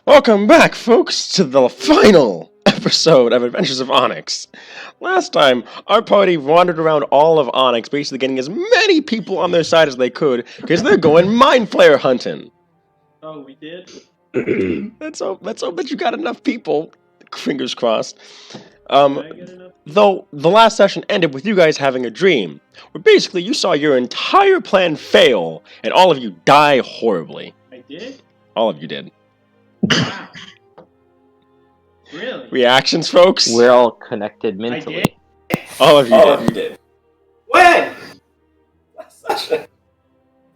Welcome back, folks, to the final episode of Adventures of Onyx. Last time, our party wandered around all of Onyx, basically getting as many people on their side as they could, because they're going mind flare hunting. Oh, we did? Let's hope that you got enough people. Fingers crossed. Did I get enough? Though the last session ended with you guys having a dream, where basically you saw your entire plan fail, and all of you die horribly. I did? All of you did. Wow. Really? Reactions, folks? We're all connected mentally. All of you did. When? Last session.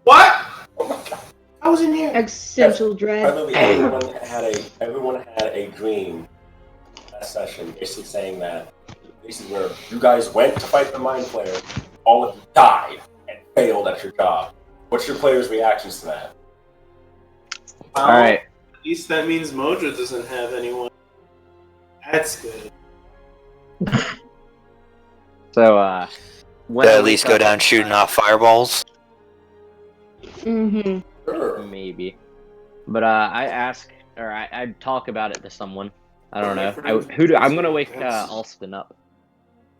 What? Oh my god. I was in here. Existential dread. Literally, everyone had a dream last session, basically saying that basically where you guys went to fight the mind player, all of you died and failed at your job. What's your players' reactions to that? Alright. At least that means Mojo doesn't have anyone. That's good. So, when At least go down shooting off fireballs. Mm-hmm. Sure. Maybe. But, I talk about it to someone. I don't know. I'm gonna wake Alston up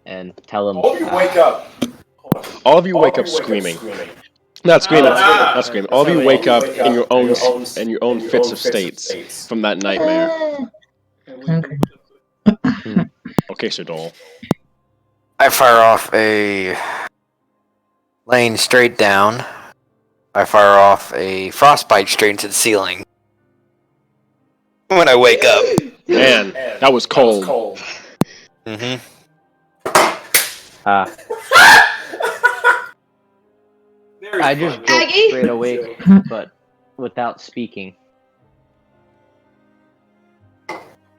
and tell him. All of you wake up. All of you wake up screaming. Not screaming. Not screaming. All of you wake up in your own fits of states from that nightmare. Okay, Sir Dole. I fire off a lane straight down. I fire off a frostbite straight into the ceiling. When I wake up. Man, that was cold. Mm-hmm. I just joked Aggie? straight awake, but without speaking.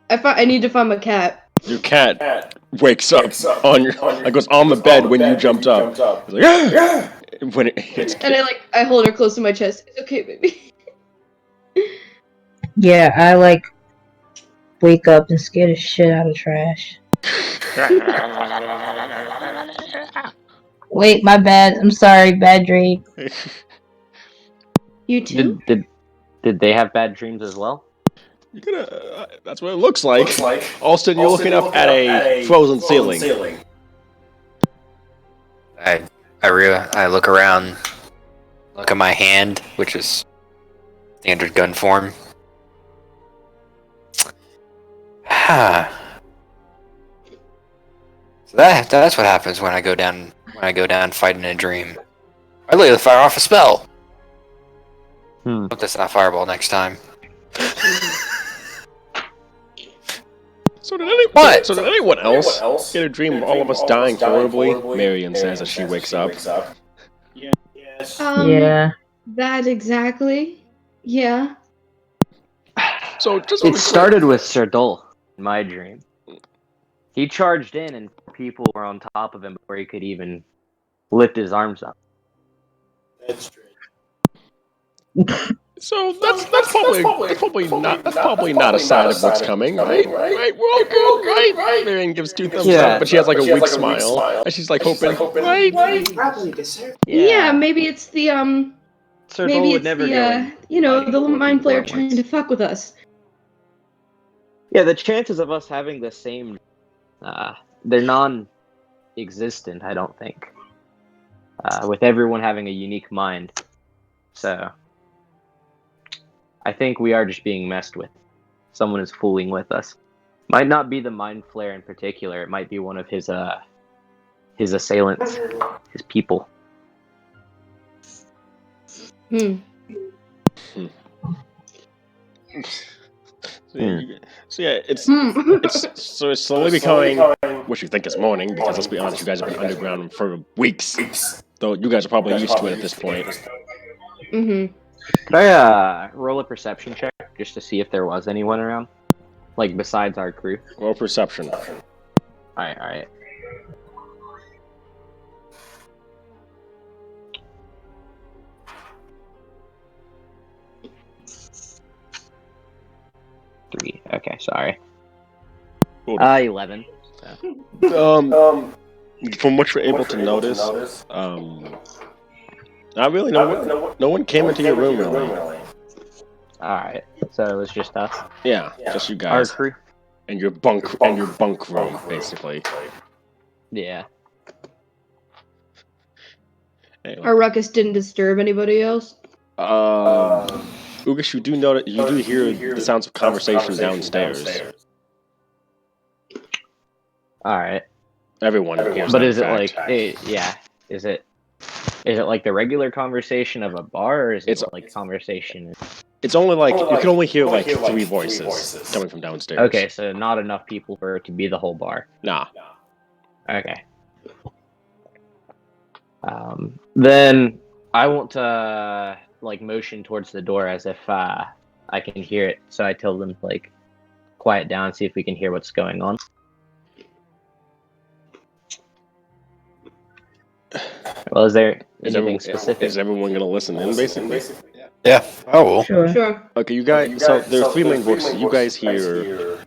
I need to find my cat. Your cat wakes up on your, like goes on the bed when you jumped up. It's like, yeah. When it hits. And I hold her close to my chest. It's okay, baby. Yeah, I wake up and scare the shit out of Trash. Wait, my bad. I'm sorry, bad dream. You too? Did they have bad dreams as well? That's what it looks like. Alston, you're looking up at a frozen ceiling. I look around, look at my hand, which is standard gun form. So that's what happens when I go down fighting in a dream. I literally fire off a spell. Hope that's not fireball next time. So did anyone else get a dream of all of us dying horribly? Marion says as she wakes up. Yes. Yeah. That exactly. Yeah. So just It started with Sir Dole, in my dream. He charged in and people were on top of him before he could even lift his arms up. That's true. So that's probably not a sign of what's coming, right? Right, we're all good, right? Marion gives 2 thumbs up, but she has like a weak smile, and she's like hoping, right? Yeah, maybe it's the Sir maybe Dole would it's never the the mind player trying to fuck with us. Yeah, the chances of us having the same, they're non-existent, I don't think. With everyone having a unique mind. So, I think we are just being messed with. Someone is fooling with us. Might not be the mind flare in particular, it might be one of his assailants, his people. So yeah, it's slowly becoming what you think is morning, because let's be honest, you guys have been underground for weeks. Though you guys are probably used to it at this point. Mm-hmm. Could I roll a perception check just to see if there was anyone around? Like besides our crew? Roll perception. Alright. Three. Okay, sorry. 11. From what you're able to notice, not really. No one came into your room really. Alright, so it was just us. Yeah, just you Our guys. crew. And your bunk room, basically. Yeah. Anyway. Our ruckus didn't disturb anybody else. Ugish, you do know that you do hear the sounds of conversation downstairs. Alright. Everyone hears But that, is in it fact. is it like the regular conversation of a bar, or is it It's- like conversation? It's only like, you can only hear like 3 voices coming from downstairs. Okay, so not enough people for it to be the whole bar. Nah. Okay. Then I want to like motion towards the door as if I can hear it. So I tell them like, quiet down, see if we can hear what's going on. Well, is there anything specific? Is everyone gonna listen in, basically? Yeah. Oh. Sure. Sure. Okay, you guys. So there are 3 main voices. You guys hear.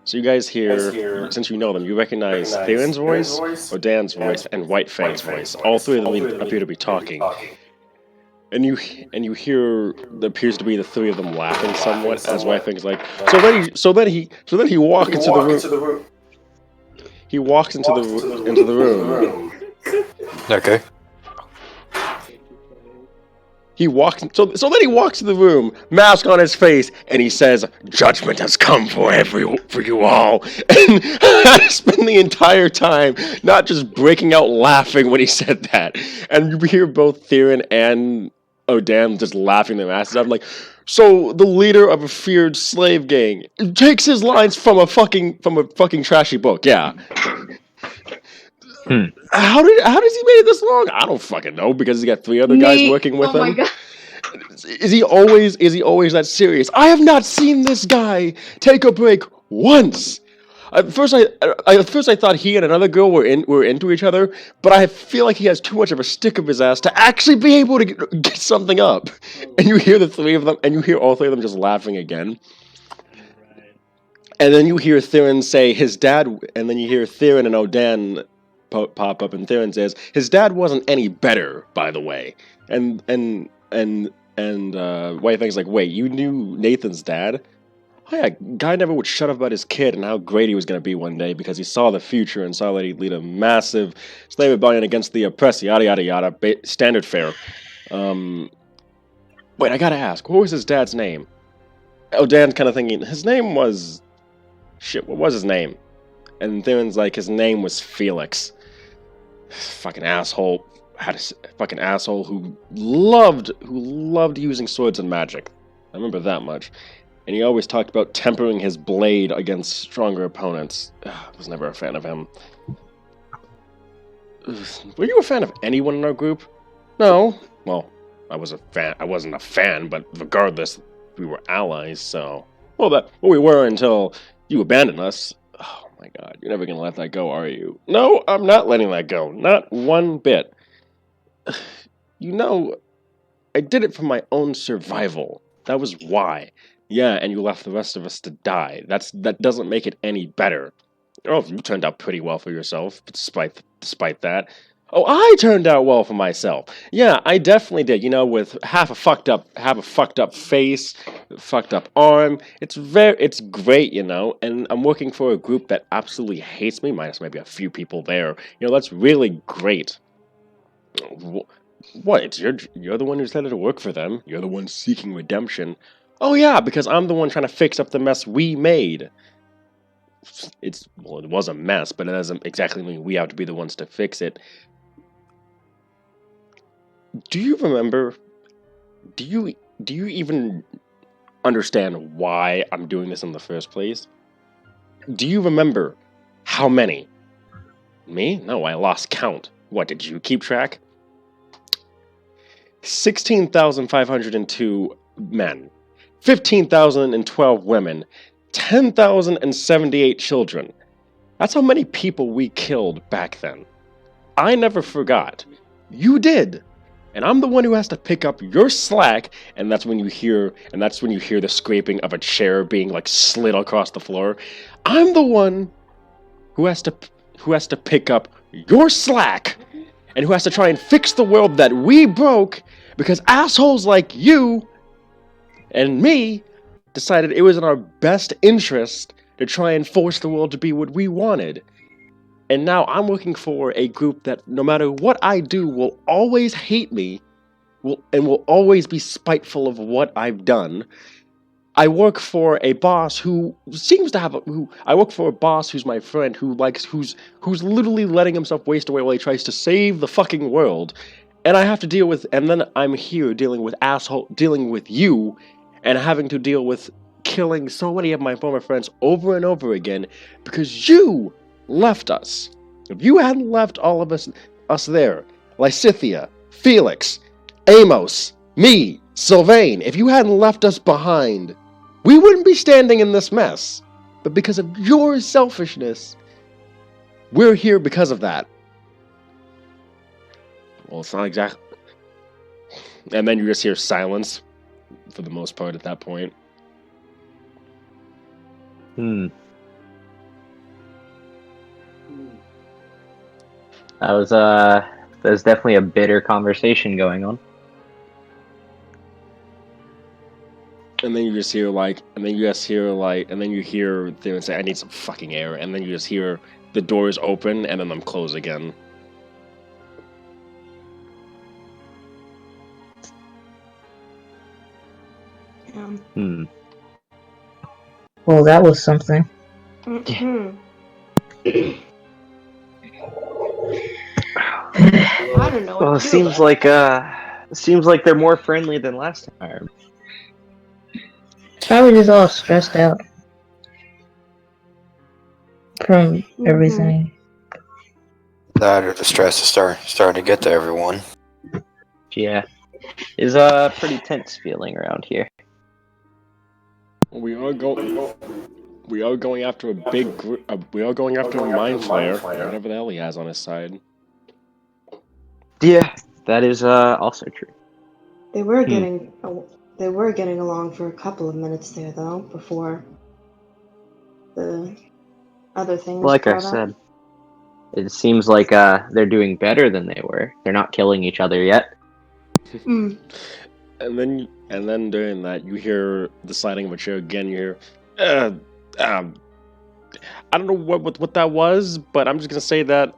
So you guys hear, since you know them, you recognize Theron's voice, Odan's voice, and White Fang's voice. All 3 of them appear to be talking. And you hear there appears to be the 3 of them laughing somewhat as White Fang's like. So then he walks into the room. He walks into the room. Okay. He walks. So then he walks to the room, mask on his face, and he says, "Judgment has come for you all." And I spent the entire time not just breaking out laughing when he said that, and you hear both Theron and Odan just laughing their asses off. I'm like, so the leader of a feared slave gang takes his lines from a fucking trashy book, yeah. How does he make it this long? I don't fucking know, because he's got 3 other guys working with him. Oh my god. Is he always that serious? I have not seen this guy take a break once. At first I thought he and another girl were into each other, but I feel like he has too much of a stick up his ass to actually be able to get something up. And you hear the 3 of them, and you hear all 3 of them just laughing again. And then you hear Theron say his dad, and then you hear Theron and Odan pop up, and Theron says his dad wasn't any better, by the way. And White Fang's like, wait, you knew Nathan's dad? Oh yeah, guy never would shut up about his kid and how great he was going to be one day because he saw the future and saw that he'd lead a massive slave rebellion against the oppressed, yada yada yada, standard fare. Wait, I gotta ask, what was his dad's name? Dan's kind of thinking, his name was... Shit, what was his name? And Theron's like, his name was Felix. Fucking asshole. Had a fucking asshole who loved using swords and magic. I remember that much. And he always talked about tempering his blade against stronger opponents. I was never a fan of him. Were you a fan of anyone in our group? No. Well, I wasn't a fan, but regardless, we were allies, so... Well, we were until you abandoned us. Oh my god, you're never gonna let that go, are you? No, I'm not letting that go. Not one bit. You know, I did it for my own survival. That was why. Yeah, and you left the rest of us to die. That doesn't make it any better. Oh, you turned out pretty well for yourself, despite that. Oh, I turned out well for myself. Yeah, I definitely did. You know, with half a fucked up face, fucked up arm. It's great, you know. And I'm working for a group that absolutely hates me, minus maybe a few people there. You know, that's really great. What? You're the one who decided to work for them. You're the one seeking redemption. Oh yeah, because I'm the one trying to fix up the mess we made. It was a mess, but it doesn't exactly mean we have to be the ones to fix it. Do you remember? Do you even understand why I'm doing this in the first place? Do you remember how many? Me? No, I lost count. What, did you keep track? 16,502 men, 15,012 women, 10,078 children. That's how many people we killed back then. I never forgot. You did. And I'm the one who has to pick up your slack, and that's when you hear the scraping of a chair being like slid across the floor. I'm the one who has to pick up your slack, and who has to try and fix the world that we broke, because assholes like you and me decided it was in our best interest to try and force the world to be what we wanted. And now I'm working for a group that, no matter what I do, will always hate me, and will always be spiteful of what I've done. I work for a boss who seems to have I work for a boss who's my friend, who's literally letting himself waste away while he tries to save the fucking world. And I have to deal with, and then I'm here dealing with you, and having to deal with killing so many of my former friends over and over again because you left us. If you hadn't left all of us there, Lysithia, Felix, Amos, me, Sylvain, if you hadn't left us behind, we wouldn't be standing in this mess. But because of your selfishness, we're here because of that. Well, it's not exactly. And then you just hear silence, for the most part, at that point. There's definitely a bitter conversation going on. And then you hear them say, "I need some fucking air," and then you just hear the doors open and then them close again. Well, that was something. I don't know. Well, it seems like they're more friendly than last time. Probably just all stressed out from everything. That or the stress is starting to get to everyone. Yeah, it's a pretty tense feeling around here. We are going after a big group. We are going after a mind flayer, whatever the hell he has on his side. Yeah, that is also true. They were getting along for a couple of minutes there, though, before the other things. Like I said, it seems like they're doing better than they were. They're not killing each other yet. And then during that, you hear the sliding of a chair again. You hear, I don't know what that was, but I'm just gonna say that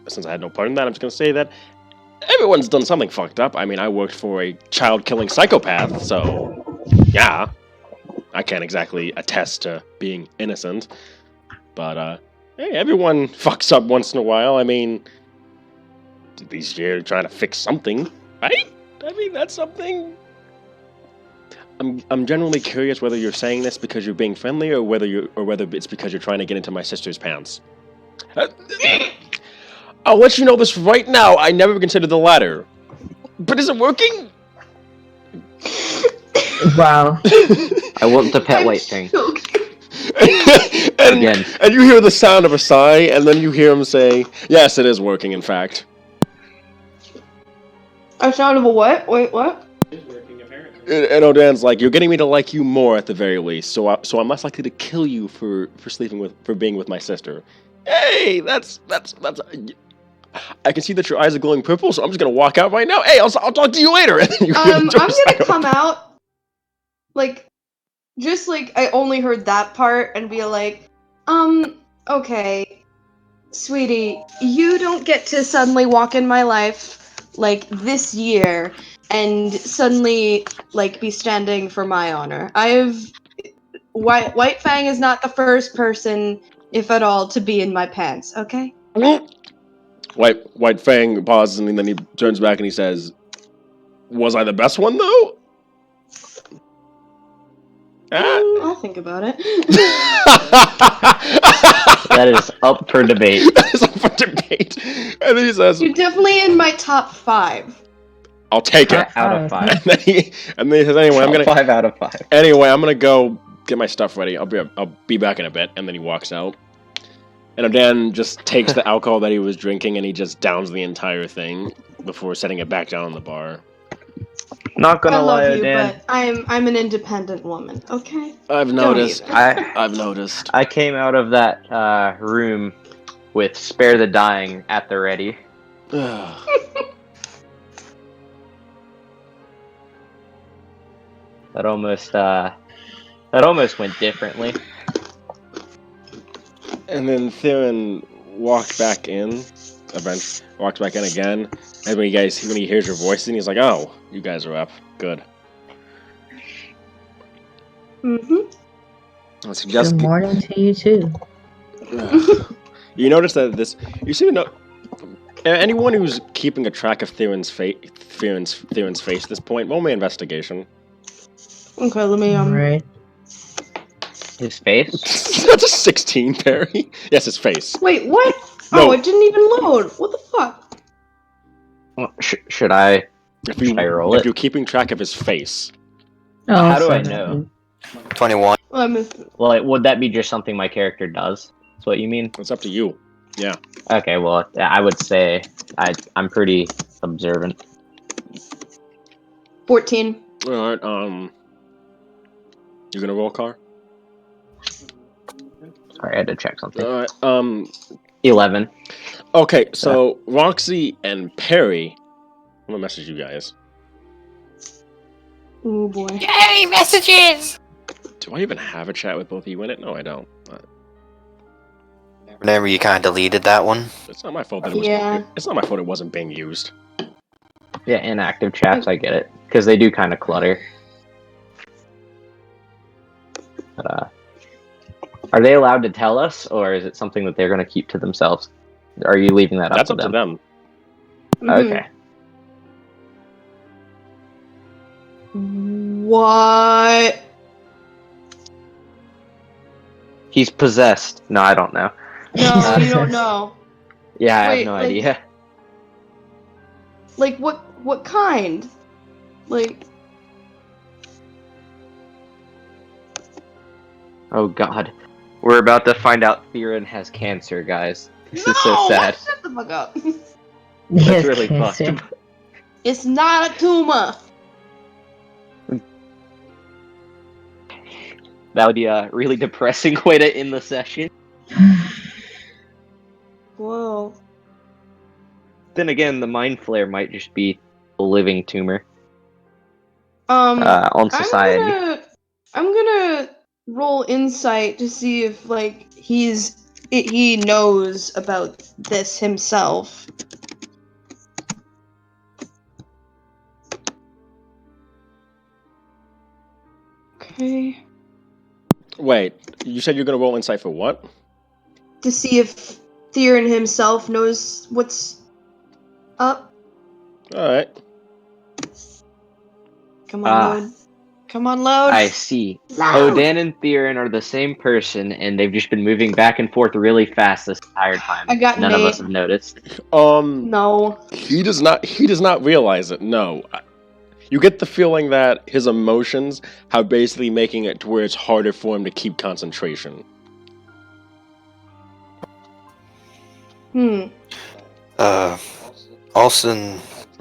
since I had no part in that, I'm just gonna say that everyone's done something fucked up. I mean, I worked for a child-killing psychopath, so yeah, I can't exactly attest to being innocent. But hey, everyone fucks up once in a while. I mean, at least you're trying to fix something, right? I mean, that's something. I'm genuinely curious whether you're saying this because you're being friendly, or whether it's because you're trying to get into my sister's pants. I'll let you know this right now. I never considered the latter, but is it working? Wow. I want the pet white thing. And you hear the sound of a sigh, and then you hear him say, "Yes, it is working. In fact." A sound of a what? Wait, what? And Odan's like, "You're getting me to like you more at the very least, so I'm less likely to kill you for being with my sister." Hey, that's. I can see that your eyes are glowing purple, so I'm just gonna walk out right now. Hey, I'll talk to you later. I'm gonna come out, just like I only heard that part and be like, okay, sweetie, you don't get to suddenly walk in my life like this year and suddenly like be standing for my honor. White Fang is not the first person, if at all, to be in my pants. Okay. White Fang pauses and then he turns back and he says, "Was I the best one though?" I'll think about it. That is up for debate. That is up for debate. And then he says, "You're definitely in my top 5. "I'll take it." Out of 5. And then he says, "Anyway, I'm gonna 5 out of 5. Anyway, I'm gonna go get my stuff ready. I'll be back in a bit." And then he walks out. And Odan just takes the alcohol that he was drinking and he just downs the entire thing before setting it back down on the bar. Not gonna lie, I love you, Dan. but I'm an independent woman. Okay. I've noticed. I've noticed. I came out of that room with "Spare the Dying" at the ready. That almost went differently. And then Theron walked back in. Walked back in again. And when he hears your voice, and he's like, "Oh, you guys are up. Good." Mm-hmm. Good morning to you too. You notice that you seem to know anyone who's keeping a track of Theron's face at this point. Roll me investigation. Okay, let me Right. His face. That's a 16, Perry. Yes, his face. Wait, what? No. Oh, it didn't even load. What the fuck? Well, should I roll if it? you're keeping track of his face. Oh, How do I sorry. know? 21. Well, would that be just something my character does? That's what you mean? It's up to you. Yeah. Okay, well, I would say I'm pretty observant. 14. All right. You gonna roll, Car? Sorry, I had to check something. All right. 11. Okay, so Roxy and Perry. I'm gonna message you guys. Oh boy. Yay, messages! Do I even have a chat with both of you in it? No, I don't. Remember, you kind of deleted that one. It's not my fault that it was. Yeah. It's not my fault it wasn't being used. Yeah, inactive chats, I get it. Because they do kind of clutter. But, are they allowed to tell us, or is it something that they're going to keep to themselves? Are you leaving that That's up to them? Okay. What? He's possessed. No, I don't know. No, you don't know. Yeah, I Wait, have no like- idea. Like what kind? Like Oh god. We're about to find out Theron has cancer, guys. This is so sad. Shut the fuck up. That's really cancer. fucked. It's not a tumor. That would be a really depressing way to end the session. Whoa. Then again, the mind flare might just be a living tumor On society. I'm gonna roll insight to see if like he knows about this himself. Okay. Wait, you said you're gonna roll insight for what? To see if Theron himself knows what's up. All right. Come on, load. Come on, load. I see. Loud. Odan and Theron are the same person, and they've just been moving back and forth really fast this entire time. I got None Nate. of us have noticed. No. He does not realize it. No. You get the feeling that his emotions are basically making it to where it's harder for him to keep concentration. Austin,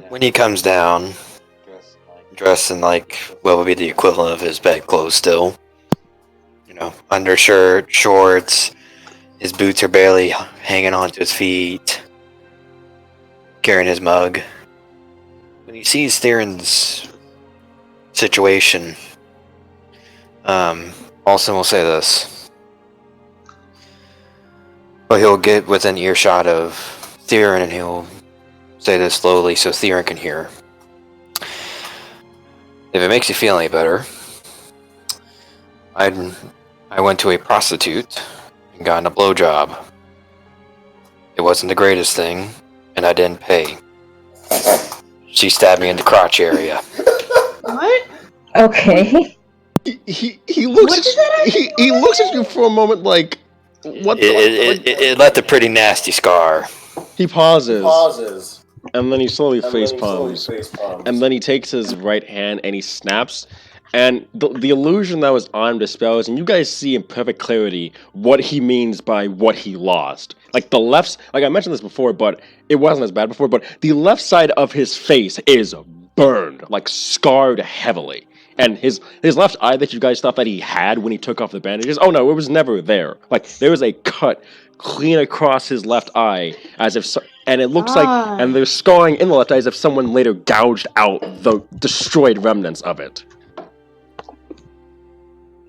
when he comes down, dressed in like what would be the equivalent of his bedclothes still. You know, undershirt, shorts, his boots are barely hanging onto his feet, carrying his mug. When he sees Theron's situation, Austin will say this. But he'll get within earshot of Theron and he'll say this slowly so Theron can hear. If it makes you feel any better, I went to a prostitute and got a blowjob. It wasn't the greatest thing, and I didn't pay. She stabbed me in the crotch area. What? Okay. He looks What did that he looks at you for a moment like what the It left a pretty nasty scar. He pauses. Pauses. And then he slowly And face then he slowly palms. face palms. And then he takes his right hand and he snaps. And the illusion that was on him dispels, and you guys see in perfect clarity what he means by what he lost. Like the left, like I mentioned this before, but it wasn't as bad before, but the left side of his face is burned, like scarred heavily. And his left eye that you guys thought that he had when he took off the bandages, oh no, it was never there. Like there was a cut clean across his left eye, as if, and it looks like, and there's scarring in the left eye as if someone later gouged out the destroyed remnants of it.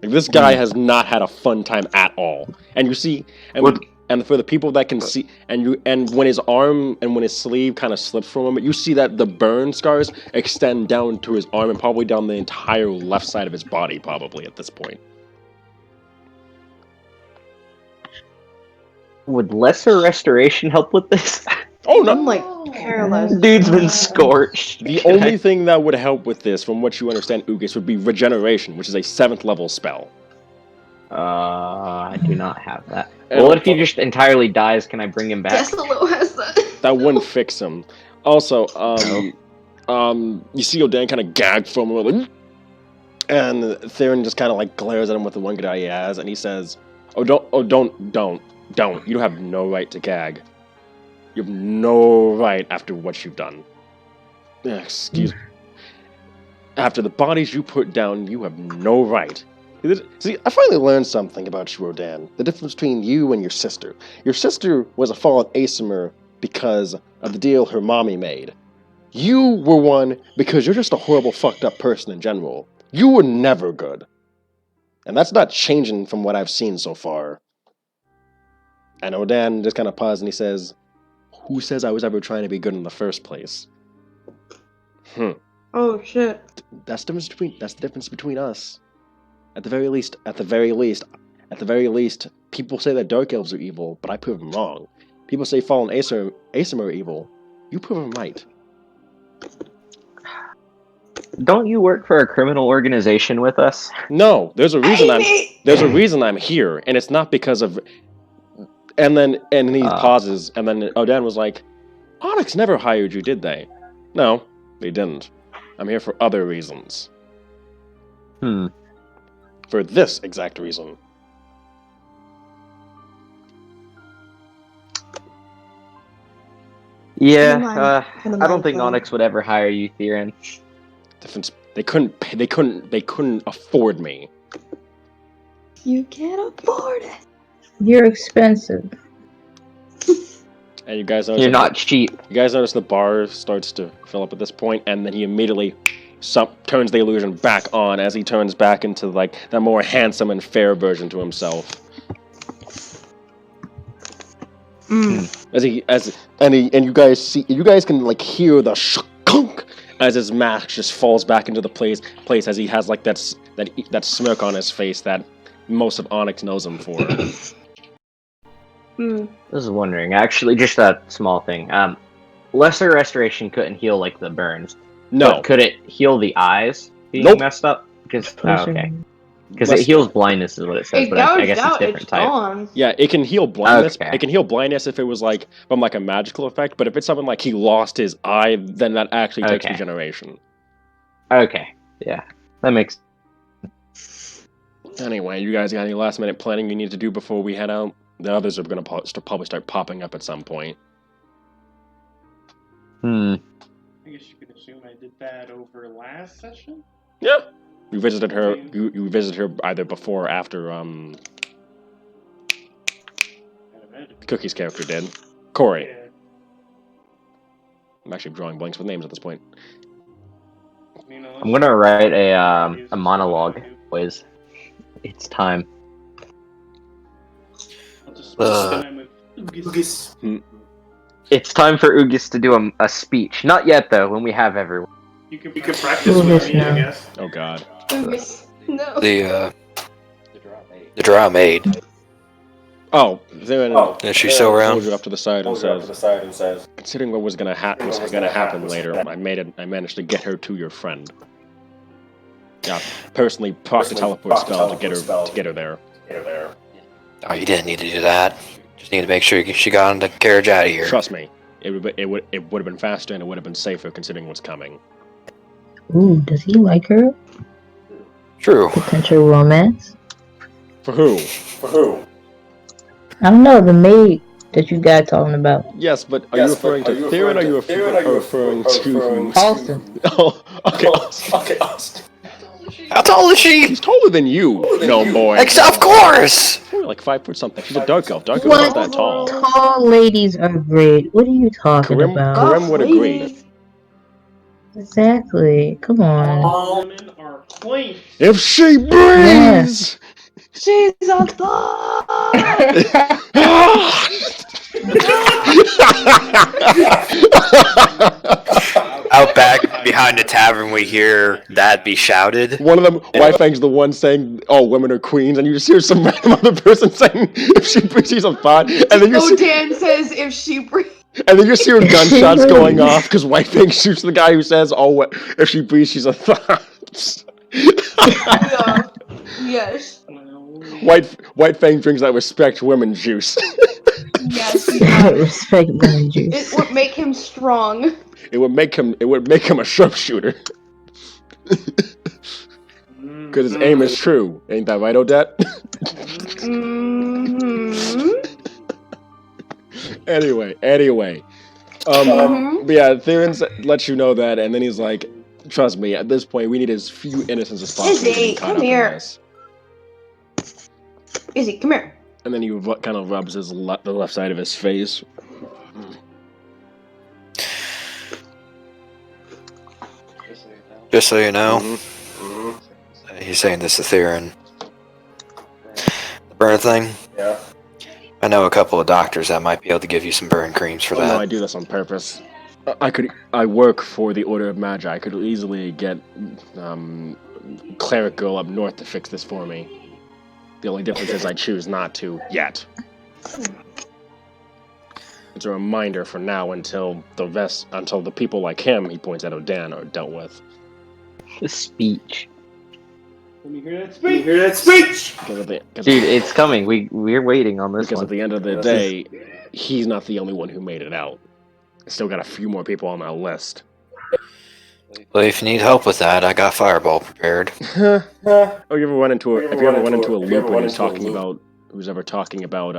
Like, this guy has not had a fun time at all. And you see, and for the people that can see, and when his arm and when his sleeve kind of slips from him, you see that the burn scars extend down to his arm and probably down the entire left side of his body, probably at this point. Would lesser restoration help with this? Oh no! I'm like paralyzed. Dude's been scorched. The only thing that would help with this, from what you understand, Ugis, would be regeneration, which is a 7th level spell. I do not have that. And Well, what if he just entirely dies? Can I bring him back? Destalo has that. That wouldn't fix him. Also, you see Odan kind of gag from him, like, and Theron just kind of like glares at him with the one good eye he has, and he says, don't. You have no right to gag. You have no right after what you've done. Excuse me. After the bodies you put down, you have no right. See, I finally learned something about you, Rodan. The difference between you and your sister. Your sister was a fallen Asimir because of the deal her mommy made. You were one because you're just a horrible, fucked up person in general. You were never good. And that's not changing from what I've seen so far. And Rodan just kind of pauses and he says, who says I was ever trying to be good in the first place? Oh shit. That's the difference between us. At the very least, people say that Dark Elves are evil, but I prove them wrong. People say Fallen Asimir are evil. You prove them right. Don't you work for a criminal organization with us? No, there's a reason I'm here, and it's not because of. And he pauses, and then Odan was like, Onyx never hired you, did they? No, they didn't. I'm here for other reasons. For this exact reason. Yeah, I don't think Onyx would ever hire you, Theron. They couldn't afford me. You can't afford it. You're expensive. And you guys notice You're not cheap. You guys notice the bar starts to fill up at this point, and then he immediately turns the illusion back on as he turns back into like the more handsome and fair version to himself. And you guys can like hear the shunk as his mask just falls back into the place as he has like that smirk on his face that most of Onyx knows him for. I was wondering, actually, just a small thing. Lesser restoration couldn't heal like the burns. No. But could it heal the eyes being messed up? Because okay. Because it heals blindness is what it says, but I guess it's different type. Gone. Yeah, it can heal blindness. Okay. It can heal blindness if it was like from like a magical effect, but if it's something like he lost his eye, then that actually takes regeneration. Okay. Yeah. That makes Anyway, you guys got any last minute planning you need to do before we head out? The others are going to probably start popping up at some point. I guess you could assume I did that over last session? Yeah. You visited her. You visited her either before or after. Cookie's character did. Corey. Yeah. I'm actually drawing blanks with names at this point. I'm gonna write a monologue, boys. It's time. I'll just spend time with Ugis. It's time for Ugis to do a speech. Not yet, though. When we have everyone. You could practice with me, I guess. Oh God. No. The draw maid. Oh, then Is she still around? Holds you up to the side and says, "Considering what was gonna happen later, I managed to get her to your friend. Yeah, personally proc the teleport spell to get her there. Oh, you didn't need to do that. Just need to make sure she got on the carriage out of here. Trust me, it would have been faster and it would have been safer considering what's coming." Ooh, does he like her? True. Potential romance? For who? I don't know, the maid that you guys talking about. Yes, but are you referring to Theron or are you referring to Austin. Oh, okay. Austin. How tall is she? She's taller than you, no boy. Of course! You're like 5 foot something. She's a dark elf. Dark elf is not that tall. Tall ladies are great. What are you talking about? Karim would agree. Exactly. Come on. Women are queen. If she breathes! She's a thought! Out back behind the tavern, we hear that be shouted. One of them, White Fang's the one saying, "Oh, women are queens," and you just hear some random other person saying, "If she breathes, she's a thought," and then Oh, Dan says if she breathes. and then you just hear gunshots going off because White Fang shoots the guy who says, "Oh, if she breathes, she's a thought." Yeah. Yes. White Fang drinks that respect women juice. Yes, he does. Respect women juice. It would make him strong. It would make him a sharpshooter. Because his aim is true. Ain't that right, Odette? Mm-hmm. Anyway. Mhm. But yeah, Theron lets you know that, and then he's like, trust me, at this point, we need as few innocents as possible to Izzy, be caught come up in here. this. Izzy, come here. And then he kind of rubs the left side of his face. Just so you know, Mhm. he's saying this to Theron. The burn thing? Yeah. I know a couple of doctors that might be able to give you some burn creams for Oh, that. no, I do this on purpose. I work for the Order of Magi. I could easily get Cleric Girl up north to fix this for me. The only difference is I choose not to yet. It's a reminder for now until the people like him, he points out Odan, are dealt with. The speech. When you hear that speech? Dude, it's coming. We're waiting on this Because one. at the end of the day, he's not the only one who made it out. Still got a few more people on that list. Well, if you need help with that, I got Fireball prepared. Oh, you ever run into a loop when who's ever talking about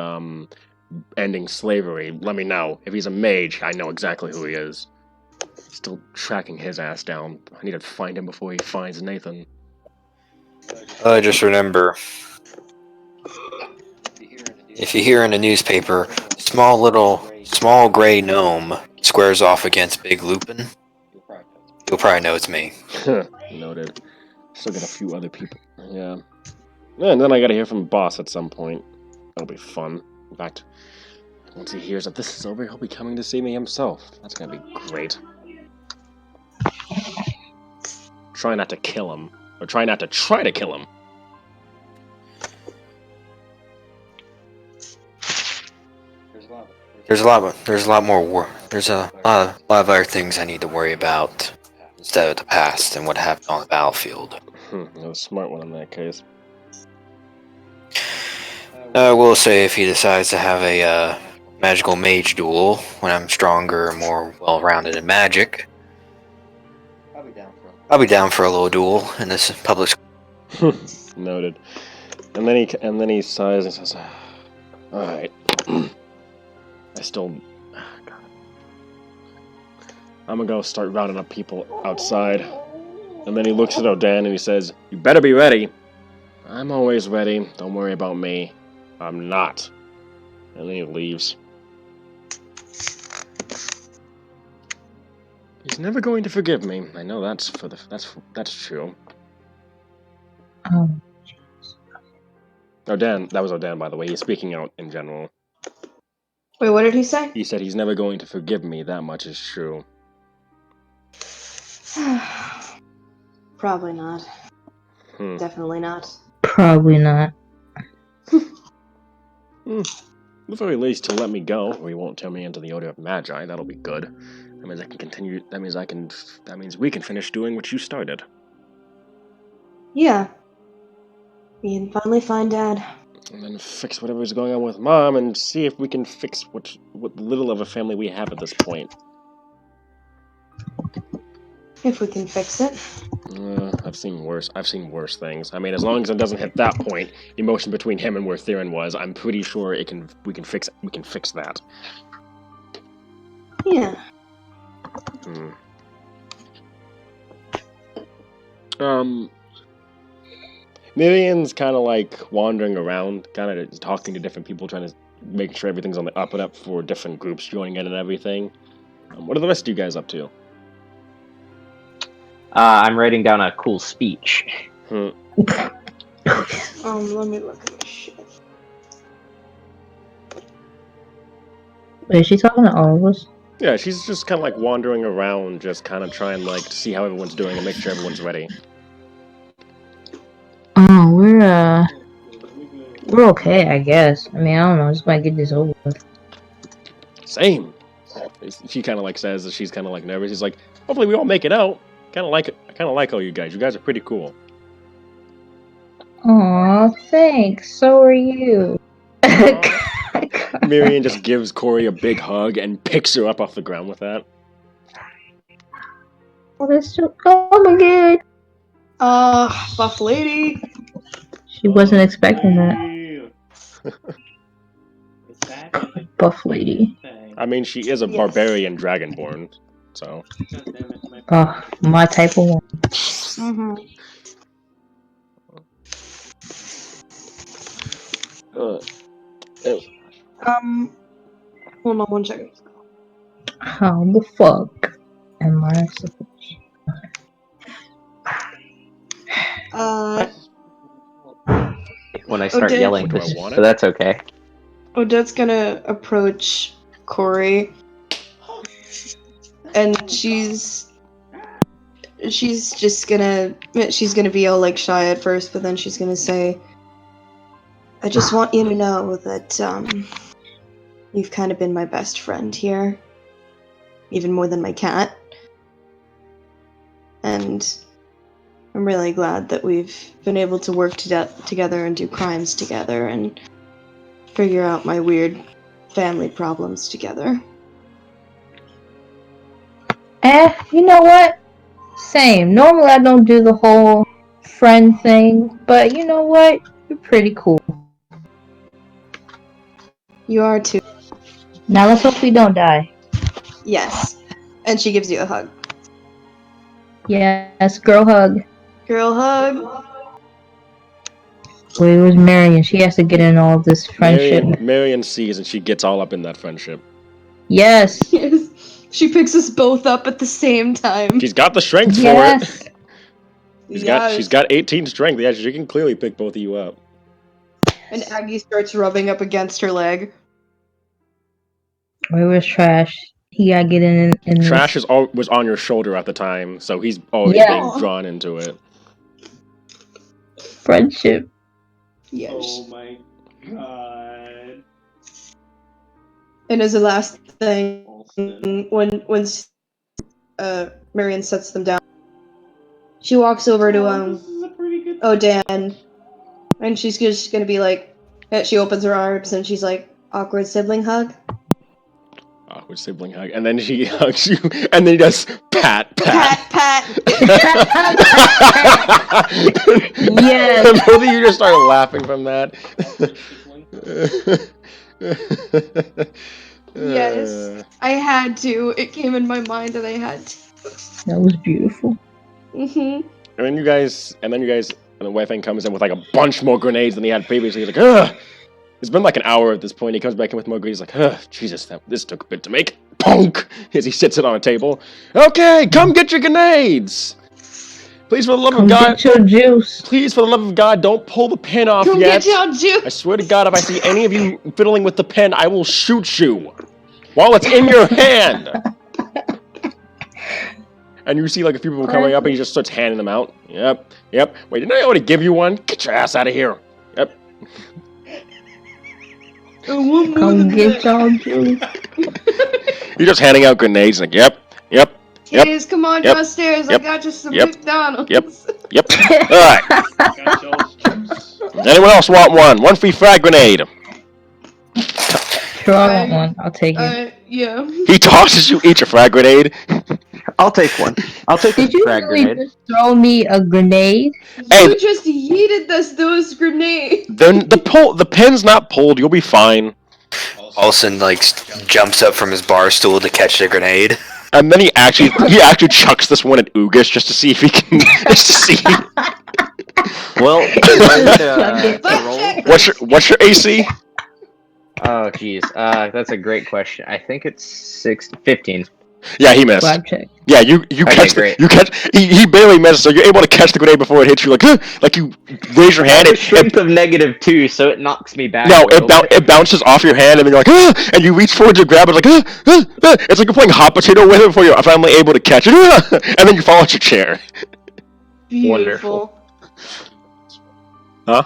ending slavery? Let me know. If he's a mage, I know exactly who he is. Still tracking his ass down. I need to find him before he finds Nathan. I just remember, if you hear in the newspaper, small gray gnome squares off against Big Lupin, you'll probably know it's me. Noted. Still got a few other people. Yeah. And then I gotta hear from Boss at some point. That'll be fun. In fact, once he hears that this is over, he'll be coming to see me himself. That's gonna be great. Try not to kill him. Or try not to try to kill him. There's a lot more there's a lot of other things I need to worry about instead of the past and what happened on the battlefield. That was a smart one in that case. I will say if he decides to have a magical mage duel when I'm stronger and more well-rounded in magic, I'll be down for a little duel in this public school. Noted. And then he sighs and says, "Alright. I still... God. I'm gonna go start rounding up people outside." And then he looks at Odan and he says, "You better be ready." "I'm always ready. Don't worry about me." "I'm not." And then he leaves. He's never going to forgive me. I know that's true. Odan, that was Odan, by the way. He's speaking out in general. Wait, what did he say? He said he's never going to forgive me. That much is true. Probably not. Definitely not. Probably not. At the very least, he'll let me go, or he won't turn me into the Order of Magi. That'll be good. That means I can continue. That means we can finish doing what you started. Yeah. We can finally find Dad. And then fix whatever's going on with Mom, and see if we can fix what little of a family we have at this point. If we can fix it. I've seen worse. I've seen worse things. I mean, as long as it doesn't hit that point, emotion between him and where Theron was, I'm pretty sure we can fix that. Yeah. Miriam's kind of like wandering around, kind of talking to different people, trying to make sure everything's on the up and up for different groups joining in and everything. What are the rest of you guys up to? I'm writing down a cool speech. Hmm. Let me look at this shit. Is she talking to all of us? Yeah, she's just kind of like wandering around, just kind of trying like to see how everyone's doing and make sure everyone's ready. Oh, we're okay, I guess. I mean, I don't know. Just might get this over with. Same. She kind of like says that she's kind of like nervous. He's like, hopefully we all make it out. Kind of like it. I kind of like all you guys. You guys are pretty cool. Aw, thanks. So are you. Miriam just gives Corey a big hug and picks her up off the ground with that. Oh, that's so. Oh my god. Buff lady. She wasn't expecting that. Is that Buff lady. thing? I mean, she is a Yes. barbarian dragonborn, so. God damn it, my Oh, my type of one. Mm-hmm. Hold on 1 second. How the fuck am I supposed When I start Odette- yelling, Do I want it? but that's okay. Odette's gonna approach Corey, and she's just gonna be all like shy at first, but then she's gonna say, "I just want you to know that you've kind of been my best friend here, even more than my cat, and I'm really glad that we've been able to work together and do crimes together and figure out my weird family problems together." You know what? Same. Normally I don't do the whole friend thing, but you know what? You're pretty cool. You are too. Now let's hope we don't die. Yes. And she gives you a hug. Yes, girl hug. Girl hug. Wait, it was Marion. She has to get in all of this friendship. Marion sees and she gets all up in that friendship. Yes. Yes. She picks us both up at the same time. She's got the strength Yes. for it. She's got 18 strength. Yeah, she can clearly pick both of you up. And Aggie starts rubbing up against her leg. Where was Trash? He gotta get in Trash this. was on your shoulder at the time, so he's already Yeah. being drawn into it. Friendship. Yes. Oh my god. And as a last thing, Alston. when Marion sets them down, she walks over to This is a pretty good Dan, and she's just gonna be like, she opens her arms and she's like, awkward sibling hug. Awkward sibling hug, and then she hugs you, and then he does pat. Pat. Yes. And both of you just start laughing from that. Yes. I had to. It came in my mind and I had to. That was beautiful. Mm-hmm. And then you guys, and the Wi-Fi comes in with like a bunch more grenades than he had previously. He's like, ugh. It's been like an hour at this point. He comes back in with more grenades. He's like, ugh, Jesus, this took a bit to make. Punk! As he sits it on a table. Okay, come get your grenades! Please, for the love of God. Get your juice. Please, for the love of God, don't pull the pin off Come yet. get your juice. I swear to God, if I see any of you fiddling with the pen, I will shoot you while it's in your hand. And you see like a few people coming up, and he just starts handing them out. Yep. Wait, didn't I already give you one? Get your ass out of here. Yep. Come get your juice. You're just handing out grenades, like, yep. Kids, come on Yep. downstairs. Yep. I got you some Yep. McDonald's. Yep. All right. got y'all's juice. Anyone else want one? One free frag grenade. Sure, I want one. I'll take it. Yeah. He tosses you each a frag grenade. I'll take one. I'll take Did a you frag really grenade. just throw me a grenade? Hey. You just yeeted those grenades. Then the pin's not pulled. You'll be fine. Olsen like jumps up from his bar stool to catch the grenade. And then he actually chucks this one at Ugas just to see if he can just to see. Well, What's your AC? Oh, jeez. That's a great question. I think it's 15. Yeah, he missed. Blackjack. Yeah, you Okay, catch great. he barely missed, so you're able to catch the grenade before it hits you. Like you raise your I hand. have a strength of -2, so it knocks me back. No, a little bit. it bounces off your hand, and then you're like, ah! And you reach forward to grab it, like, ah, ah, ah. It's like you're playing hot potato with it before you're finally able to catch it, ah! And then you fall out your chair. Beautiful. Huh?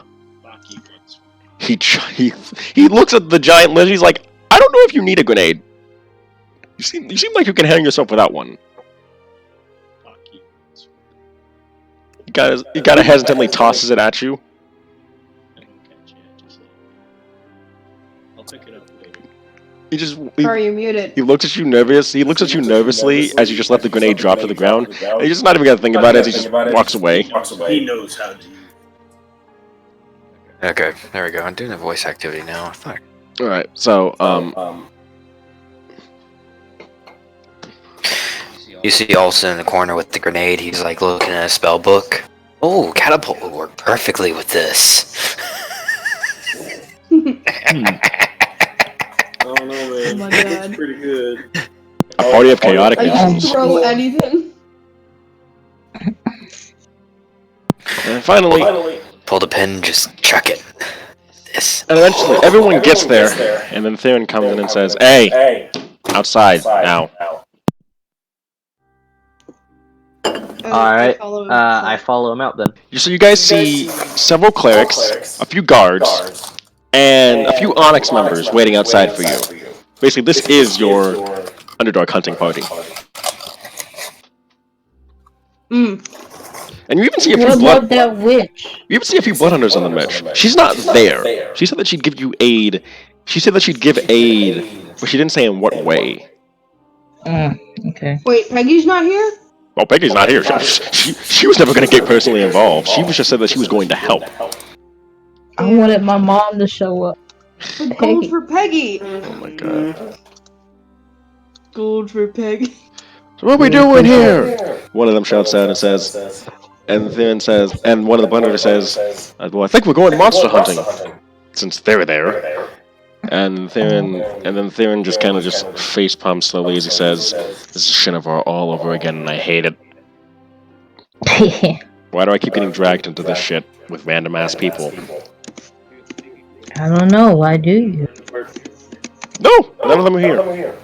He looks at the giant lizard. He's like, I don't know if you need a grenade. You seem like you can handle yourself without one. He kind of hesitantly tosses it at you. Are you muted? He looks at you nervous. He looks at you nervously as you just let the grenade drop to the ground. And he's just not even gonna think about it. He just walks away. He knows how to. Okay, there we go. I'm doing a voice activity now. Fuck. All right. So You see Olsen in the corner with the grenade. He's like looking at a spell book. Oh, catapult will work perfectly with this. I don't know, man. Oh my God. It's pretty good. a party of chaotic I musicians. just throw anything. And finally, Pull the pin, just chuck it. This. and eventually, everyone gets there, and then Theron comes in and says, "Hey, outside now." All right. I I follow him out then. So you guys see several clerics, a few guards, and a few Onyx members waiting outside for you. Basically, this is your underdog hunting party. And you even see a few What about blood. that witch? You even see a few bloodhunters on the match. She's not there. She said that she'd give you aid. She said that she'd give aid, but she didn't say in what way. Okay. Wait, Peggy's not here? Well, Peggy's not here. She was never going to get personally involved. She was just said that she was going to help. I wanted my mom to show up. Gold for Peggy. Oh my god. Gold for Peggy. So what are we doing here? One of them shouts out and says, and then says, and one of the blenders says, well, I think we're going monster hunting, since they're there. And then Theron just kind of just face palms slowly as he says, "This is Shinovar all over again, and I hate it. Why do I keep getting dragged into this shit with random ass people?" I don't know. Why do you? No, none of them are here.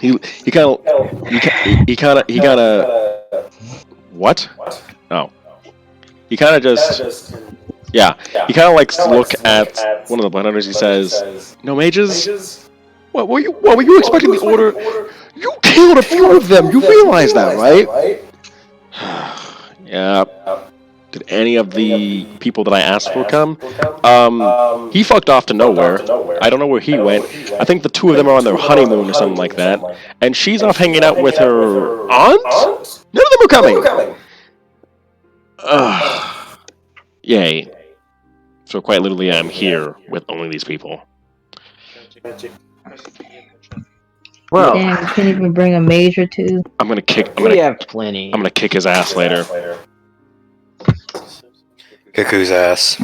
He kind of what? Oh, he kind of just. Yeah, he kind of likes to look at one of the blenders. He says, "No mages? What were you expecting the order? You killed a few of them. You realize that, right?" Yeah. Did any of the people that I asked for come? He fucked off to nowhere. I don't know where he went. I think the two of them are on their honeymoon or something like that. And she's off hanging out with her aunt? None of them are coming. Yay. So quite literally, I'm here with only these people. Well, Damn, you can't even bring a mage or two. I'm gonna kick his ass later. Cuckoo's ass.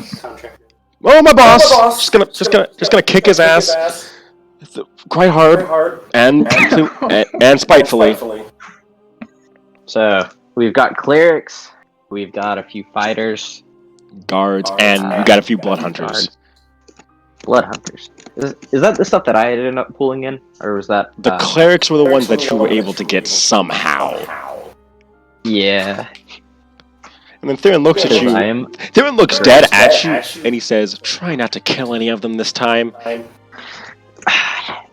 Oh, my boss! Just gonna kick his ass quite hard and spitefully. so we've got clerics, we've got a few fighters, Guards, and you got a few blood hunters. blood hunters. Is that the stuff that I ended up pulling in, or was that The clerics were the ones that you were able to get somehow. Yeah. And then Theron looks at you. Theron looks dead at you, and he says, "Try not to kill any of them this time."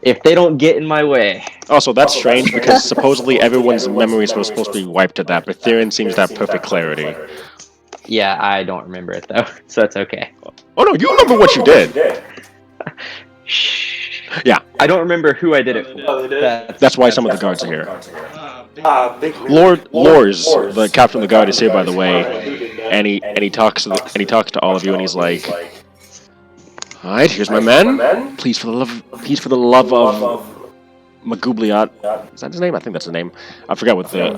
If they don't get in my way. Also, that's strange because supposedly everyone's memories were supposed to be wiped at that, but Theron seems to have perfect clarity. Yeah, I don't remember it though, so it's okay. Oh no, you remember what you did. Shh. Yeah. I don't remember who I did it for. Oh, they did? That's why some of the guards are here. Big Lors, the captain of the guard, is here, by the way, and he talks to all of you, and he's like, "All right, here's my men. Please, for the love of Magubliot, is that his name? I think that's the name. I forgot what the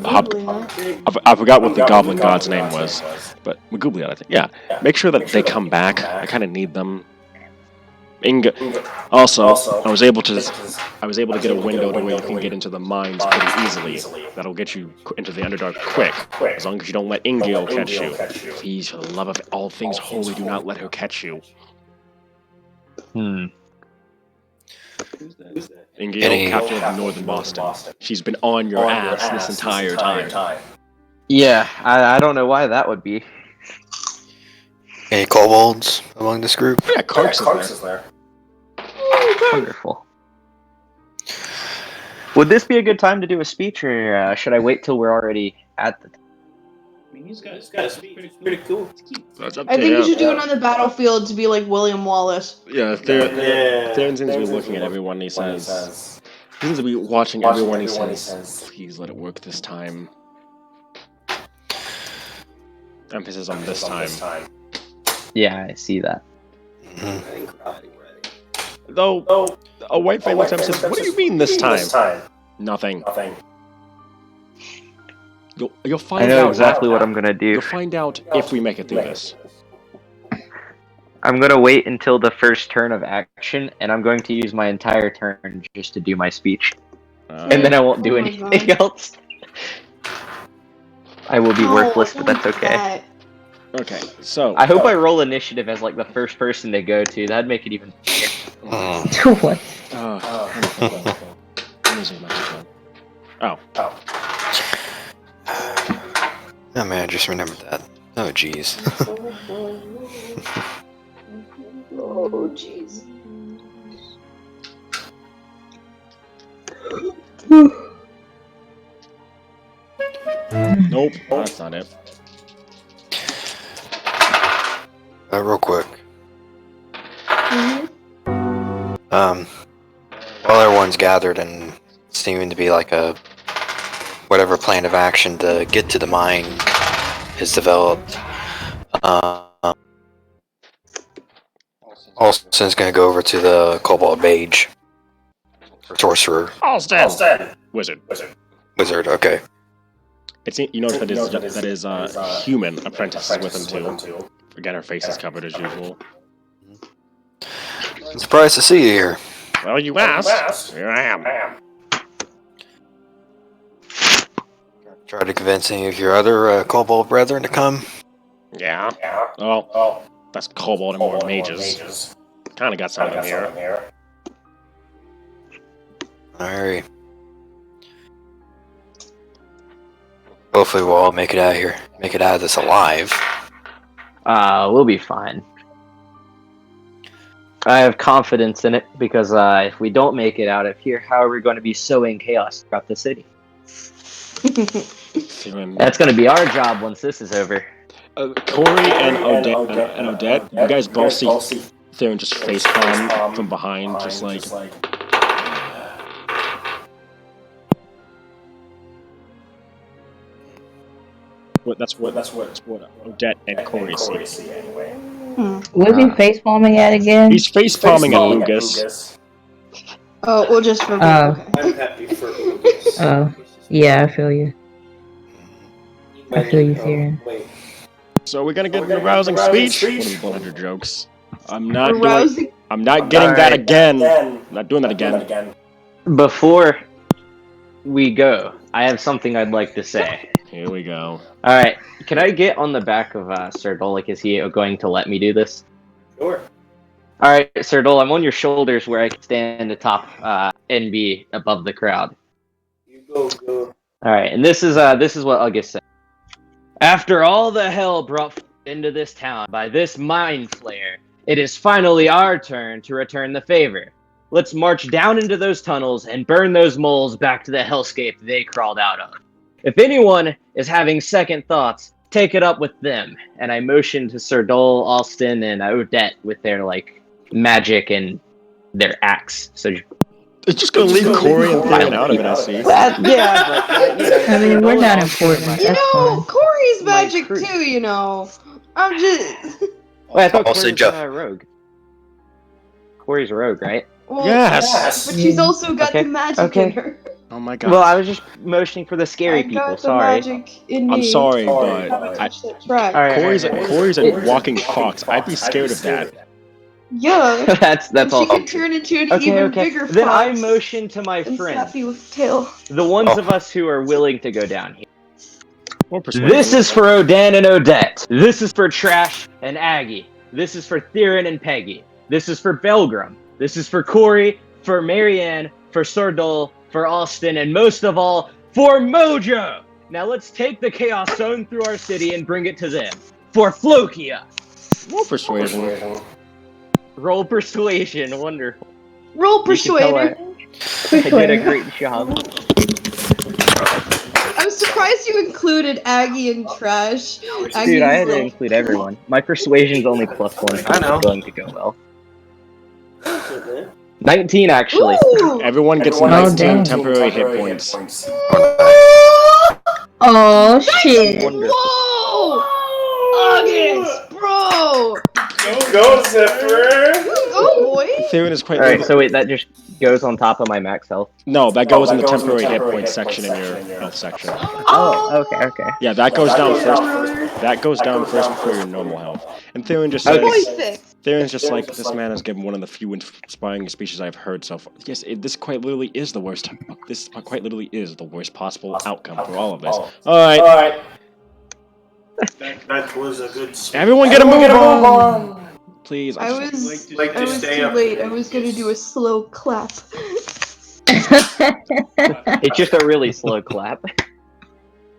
I forgot what the goblin god's name was, but Magubliot, I think. Yeah, make sure that they come back. I kind of need them. Inga. Also, I was able to get a window to where you can get into the mines pretty easily. That'll get you into the Underdark quick, as long as you don't let Ingil catch you. Please, for the love of all things holy, do not let her catch you. Ingil, captain of Northern Boston. She's been on your ass this entire time. Yeah, I don't know why that would be. Any kobolds among this group? Yeah, Karks is there. Wonderful. Would this be a good time to do a speech, or should I wait till we're already at the... I mean, he's got a speech. Pretty cool. That's up I to think him. you should do it on the battlefield to be like William Wallace. Yeah, Theron seems to be looking at everyone he says. He seems to be watching everyone he says. Please let it work this time. Emphasis on this time. Yeah, I see that. Though, a white fan looks at him and says, "What do you mean this time?" Nothing. You'll find I know out exactly what I'm gonna do. You'll find out if we make it through this. I'm gonna wait until the first turn of action, and I'm going to use my entire turn just to do my speech. And then I won't do anything else. I will be worthless, but that's okay. Okay, so... I hope I roll initiative as like the first person to go to. That'd make it even To what? Oh. Oh man, I just remembered that. Oh jeez. Oh, jeez. Nope, that's not it. Real quick. While everyone's gathered and seeming to be like a whatever plan of action to get to the mine is developed, Alston's gonna go over to the Cobalt Mage. Or Sorcerer. Alston! Wizard. Okay. It's, you notice that is human apprentices with him too. Again, her face is covered as usual. I'm surprised to see you here. Well, you asked. Here I am. Try to convince any of your other Cobalt brethren to come. Yeah. Oh, that's Cobalt and more mages. Kinda got something here. Alright. Hopefully we'll all make it out of here. Make it out of this alive. We'll be fine. I have confidence in it, because if we don't make it out of here, how are we going to be sowing chaos throughout the city? That's going to be our job once this is over. Corey and Odette, you guys both see Theron just facepalm from behind, just like... That's what Odette and Corey see. Where's he face palming at again? He's face palming at Lucas. Oh, well, just for Oh. okay. I'm happy for Lucas. Oh, yeah, I feel you. I feel you, Theron. So we're gonna get an arousing speech. One of the 100 jokes. I'm not Arousing? getting that again. I'm not doing that again. Before we go, I have something I'd like to say. Here we go. Alright, can I get on the back of Sir Dolik? Is he going to let me do this? Sure. Alright, Sir Dol, I'm on your shoulders where I can stand atop and be above the crowd. You go. Alright, and this is what Ugus said. After all the hell brought into this town by this mind flayer, it is finally our turn to return the favor. Let's march down into those tunnels and burn those moles back to the hellscape they crawled out of. If anyone is having second thoughts, take it up with them. And I motioned to Sir Dol, Alston, and Odette with their, like, magic and their axe. So It's just gonna leave Corey and Theron out of it, I see. yeah, but... I mean, we're not important. You That's know, fine. Corey's My magic crew. too, you know. I'm just... Wait, I thought Also, Corey was Jeff. a rogue. Corey's a rogue, right? Well, Yes! but she's also got Okay, the magic okay. in her. Oh my god. Well, I was just motioning for the scary I people, got the sorry. magic in me. I'm sorry, I haven't but touched that track. Alright, Corey's alright. a walking fox. I'd be scared of that. Yeah. That's And all. she can turn into an Okay, even okay. bigger Then I fox motion to my and friend, slap you with the tail. the ones of us who are willing to go down here. Or persuasion. This is for Odan and Odette. This is for Trash and Aggie. This is for Theron and Peggy. This is for Belgrum. This is for Corey, for Marianne, for Sordol, for Austin, and most of all, for Mojo! Now let's take the chaos zone through our city and bring it to them. For Flokia! Or persuasion. Roll persuasion, wonderful. Roll You can tell persuader. I did a great job. I'm surprised you included Aggie and Trash. Dude, Aggie's I had to like- include everyone. My persuasion's only +1, so I know. it's going to go well. 19, actually. Ooh! Everyone gets Oh, 19 dang. temporary hit points. Oh shit. Wonderful. Whoa! Onyx, bro! Go, Zipper! Go, boy! Theron is quite. Alright, so wait, that just goes on top of my max health. No, that goes in the temporary hit point section in your health section. Oh, okay. Yeah, that goes down first. That goes down first before your normal health. And Theron just says, Boy fix. Theron's just like, this man has given one of the few inspiring speeches I've heard so far. Yes, this quite literally is the worst. This quite literally is the worst possible outcome for all of this. All right, That was a good speech. everyone get a move on. Please. I was Like to I was stay too up. late. I was gonna do a slow clap. It's just a really slow clap.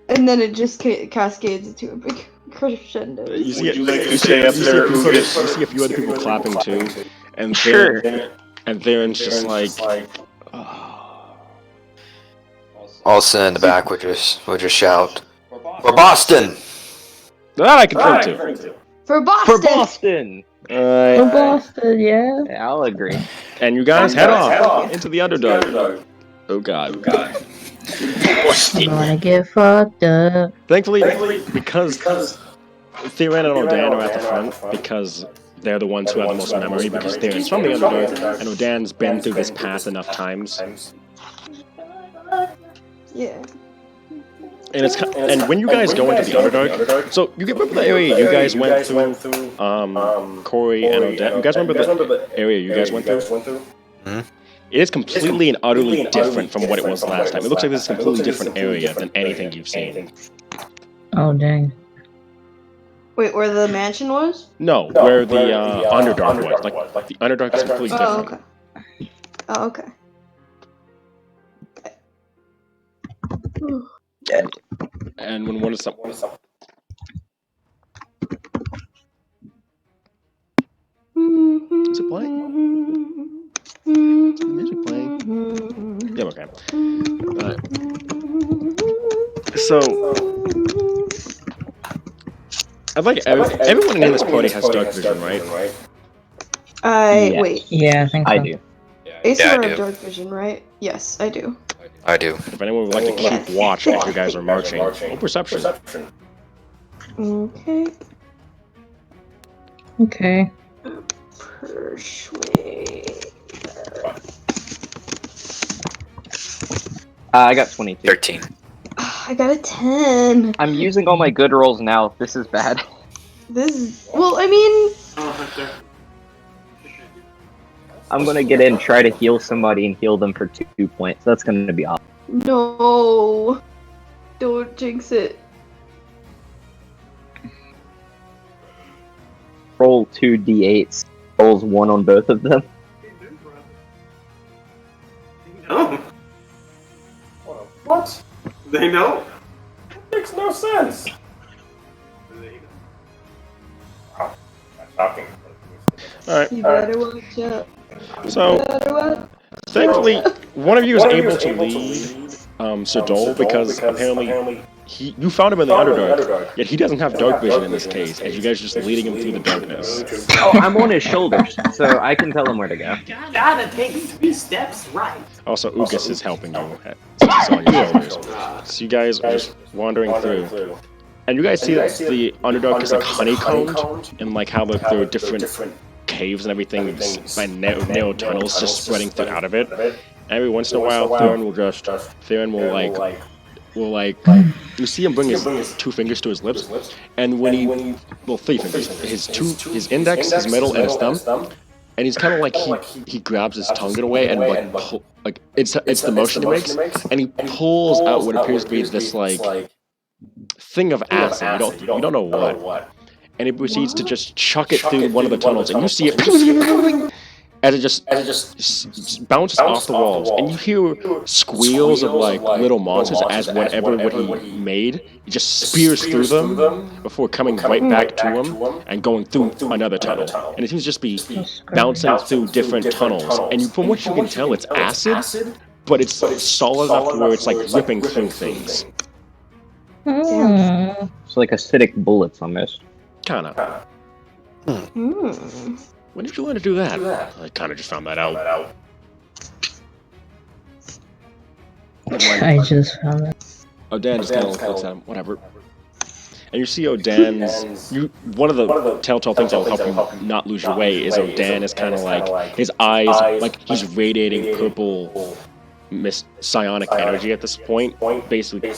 And then it just cascades into a big crescendo. You see, Would you like to you stay up there, you Lucas? see a few other people clapping too, and Sure. Theron's just like, oh. Also in the back would just shout, "For Boston!" That I can drink to. For Boston! For Boston! Alright, For Boston, yeah. Yeah, I'll agree. and you guys head off into the Underdark. Oh god. I'm gonna get fucked up. Thankfully, because Theron and Odan are at the front, because they're the ones who have the most memory, because Theron's from the Underdark, and Odan's been through this path enough times. Yeah. And when you guys go into the Underdark, so you remember the area you guys went through, Corey and Odette. You guys remember the area you guys went through? Mhm. It is completely and utterly different from what it was last time. It looks like this is a completely different area than anything you've seen. Oh dang. Wait, where the mansion was? No, where the Underdark was. Like the Underdark is completely Oh, different. okay. Oh, okay. Whew. And when one is something. Is it playing? Is the music playing? Yeah, okay. So, I'd like everyone in this party has dark vision, right? Yes. Wait. Yeah, I think so. I do. Ace Yeah, I of do. dark vision, right? Yes, I do. I do. If anyone would like to keep watch as you guys are marching, roll perception. Okay. Okay. Persuade. I got 22. 13. I got a 10. I'm using all my good rolls now. This is bad. This is. Well, I mean. Oh, Hunter. I'm gonna get in, try to heal somebody, and heal them for 2 points. That's gonna be awesome. No. Don't jinx it. Roll 2 d8s. Rolls 1 on both of them. No, What? they know. Makes no sense. Shocking. Alright, You better watch out. so Better watch. thankfully, one of you is able to lead Sodol because apparently you found him in the Underdark, yet he doesn't have dark vision in this case, and you guys are just leading him through the darkness. Oh, I'm on his shoulders, so I can tell him where to go. Gotta take 3 steps right. Also, Ugas is helping you since he's on your shoulders. So you guys are just wandering through. And you guys see that the Underdark is like honeycombed, and like how there are different caves and everything, by narrow tunnels just spreading through out of it. And every once in a while, Theron will like, you see him bring his 2 fingers to his lips, and when he, well, 3 fingers, his index, his middle, and his thumb, and he's kind of like he grabs his tongue in a way and like it's the motion he makes, and he pulls out what appears to be this like thing of acid. You don't know what, and he proceeds to just chuck it through one of the tunnels, and you see it as it just bounces off the walls, and you hear squeals of like little monsters as what he made, he just spears through them before coming right back to him and going through another tunnel. And it seems to just be bouncing through different tunnels. And from what you can tell, it's acid, but it's solid enough to where it's like ripping through things. It's like acidic bullets almost. Kinda. Hmm. When did you learn to do that? I kind of just found that out. I just found it. Odan just kind of looks at him, whatever. And you see Odan's... one of the telltale things that will help you not lose your way is Odan is kind of like... His eyes, like he's radiating purple psionic energy at this point. Basically,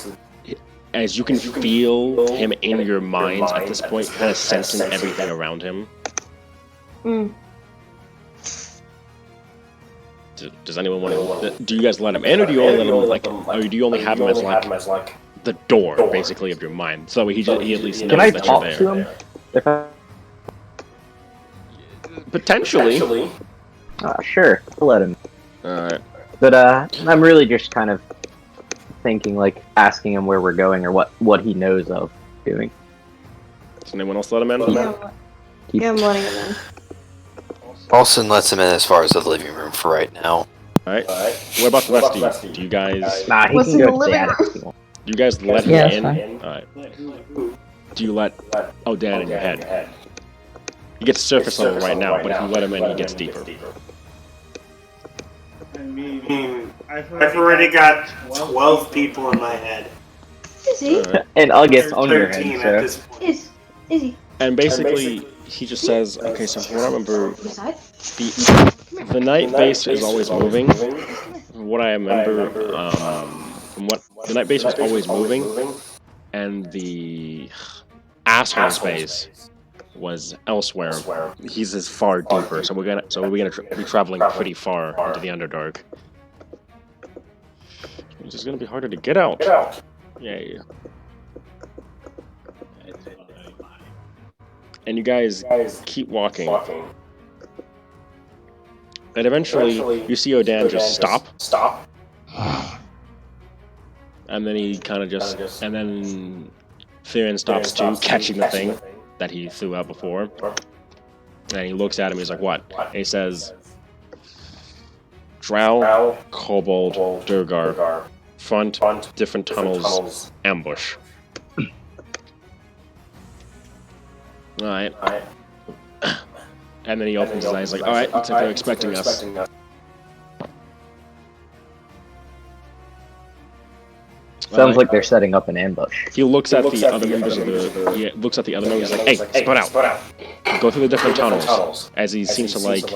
as you can feel him in your minds at this point, kind of sensing everything around him. Does anyone want to? Do you guys let him in, or do you only let him like? Or do you only have him as like the door, basically, of your mind? So he at least knows that you're there. Can I talk to him? Potentially. Sure, I'll let him. Alright. But I'm really just kind of thinking, like, asking him where we're going or what he knows of doing. Does anyone else let him in? Yeah, I'm letting him in. Paulson lets him in as far as the living room for right now. Alright. What about the rest of you? Do you guys... Nah, he What's can in go the to the living attic room? if he wants. Do you guys let him Yeah, in? that's Alright. Do you let Odan in your head? He gets surface level right now, but if you let him in, he gets deeper. I mean, I've already got 12 people in my head. Is he? And I'll get on your 13 head, at so. this point. Is he? And basically, he just says, okay, so from what I remember, Beside? the Nite base is always moving. From what I remember, from what the Nite base was always moving, and the asshole's base was elsewhere. He's as far deeper, so we're gonna be traveling pretty far into the Underdark. It's just gonna be harder to get out. Yay. And you guys keep walking. And eventually, you see Odan just stop. And then he kind of just... And then Theron stops too, catching the thing that he threw out before. And he looks at him, he's like, what? And he says... Drow, Kobold, Durgar. Front, different tunnels, ambush. Alright. And then he opens his eyes like, alright, looks like they're expecting us. Sounds like they're setting up an ambush. He looks at the other members of the... He looks at the other members like, hey, split out. Go through the different tunnels. As he seems to like...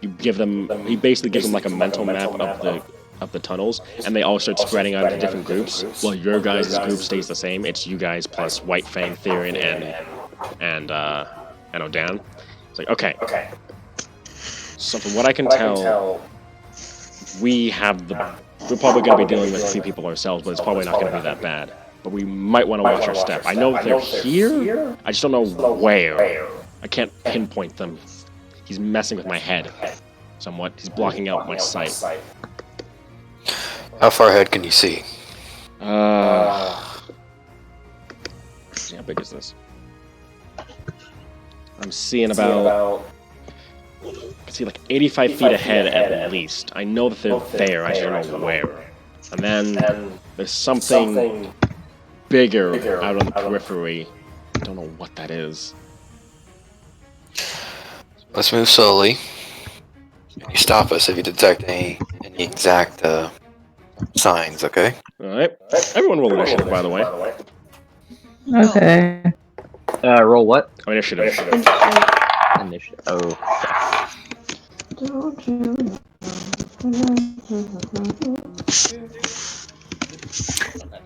You give them... He basically gives them like a mental map of the tunnels, and they all start spreading out into different groups. Well, your guys' group stays the same. It's you guys plus White Fang, Theron, and Odan. It's like, okay. So from what I can tell, we're probably going to be dealing with a few people ourselves, but it's probably not going to be that bad. But we might want to watch our step. I know they're here, I just don't know where. I can't pinpoint them. He's messing with my head somewhat. He's blocking out my sight. How far ahead can you see? How big is this? I'm seeing about... I see like 85 feet ahead at least. I know that they're there, I just don't know where. And then there's something bigger out on the periphery. I don't know what that is. Let's move slowly. You stop us if you detect any exact signs, okay? Alright. Everyone roll initiative, by the way. Okay. Roll what? Initiative. Initiative. Oh.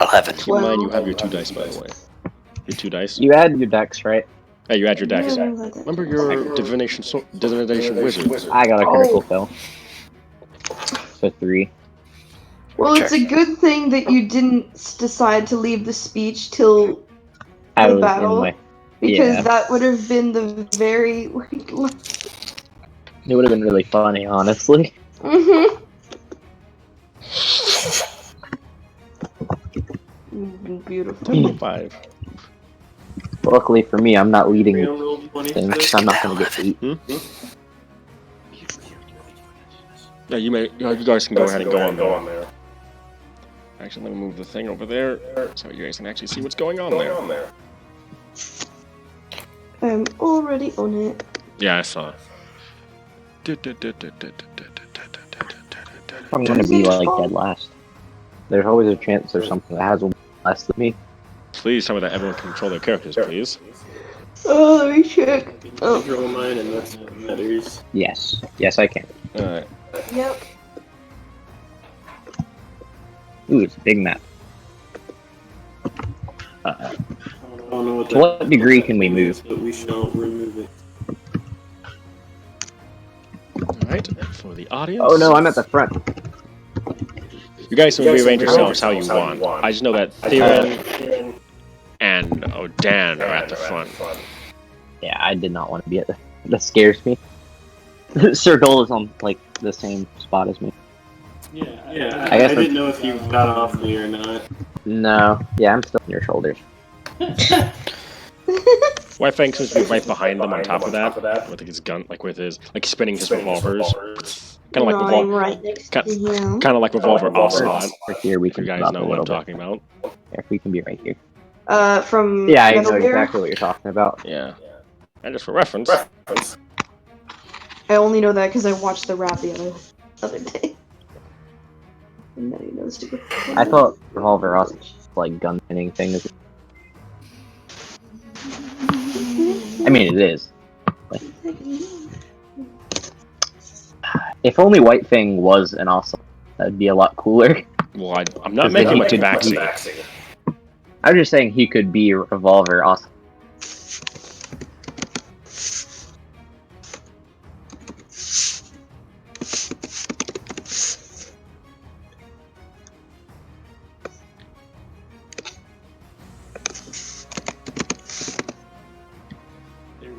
11. Keep in mind you have your 2 dice, by the way. Your 2 dice? You add your dex, right? Hey, you add your dex. Yeah, Remember your divination wizard. I got a critical Oh. fail. So 3. Well, it's a good thing that you didn't decide to leave the speech till I the was battle, in my. because Yeah. that would have been the very. It would have been really funny, honestly. Mm-hmm. Beautiful. 10.5. Luckily for me, I'm not leading Real roll 20 things, for this? so I'm not going to get beat. Yeah, you guys can go ahead and go on there. Actually, let me move the thing over there so you guys can actually see what's going on there. I'm already on it. Yeah, I saw. I'm going to be like dead last. There's always a chance there's something that has one less than me. Please tell me that everyone can control their characters, please. Oh, let me check. Oh. Control mine, and that's what matters. Yes. Yes, I can. Alright. Yep. Ooh, it's a big map. I don't know what To what degree can we move? But we shall remove it. Alright, for the audience. Oh no, I'm at the front. You guys can rearrange yourselves how you want. I just know that Theron and Dan are at the front. Yeah, I did not want to be at the... That scares me. Sir Dole is on, like, the same spot as me. Yeah, I guess I didn't know if you got off me or not. No. Yeah, I'm still on your shoulders. White Fang seems to be right behind them on top of that, with his gun, like with his, like spinning his revolvers. Kind of like I'm right next to him. kind of like Revolver Ocelot. Right here, we If you can guys stop know a what I'm little bit. talking about. Here, we can be right here. From Yeah, I Metal know Gear. exactly what you're talking about. Yeah. And just for reference. I only know that because I watched the rap the other day. And now you know stupid. I thought Revolver also like gun pinning thing is. I mean, it is. Like, if only White Fang was an awesome, that'd be a lot cooler. Well, I'm not making much backseat. I'm just saying he could be Revolver awesome.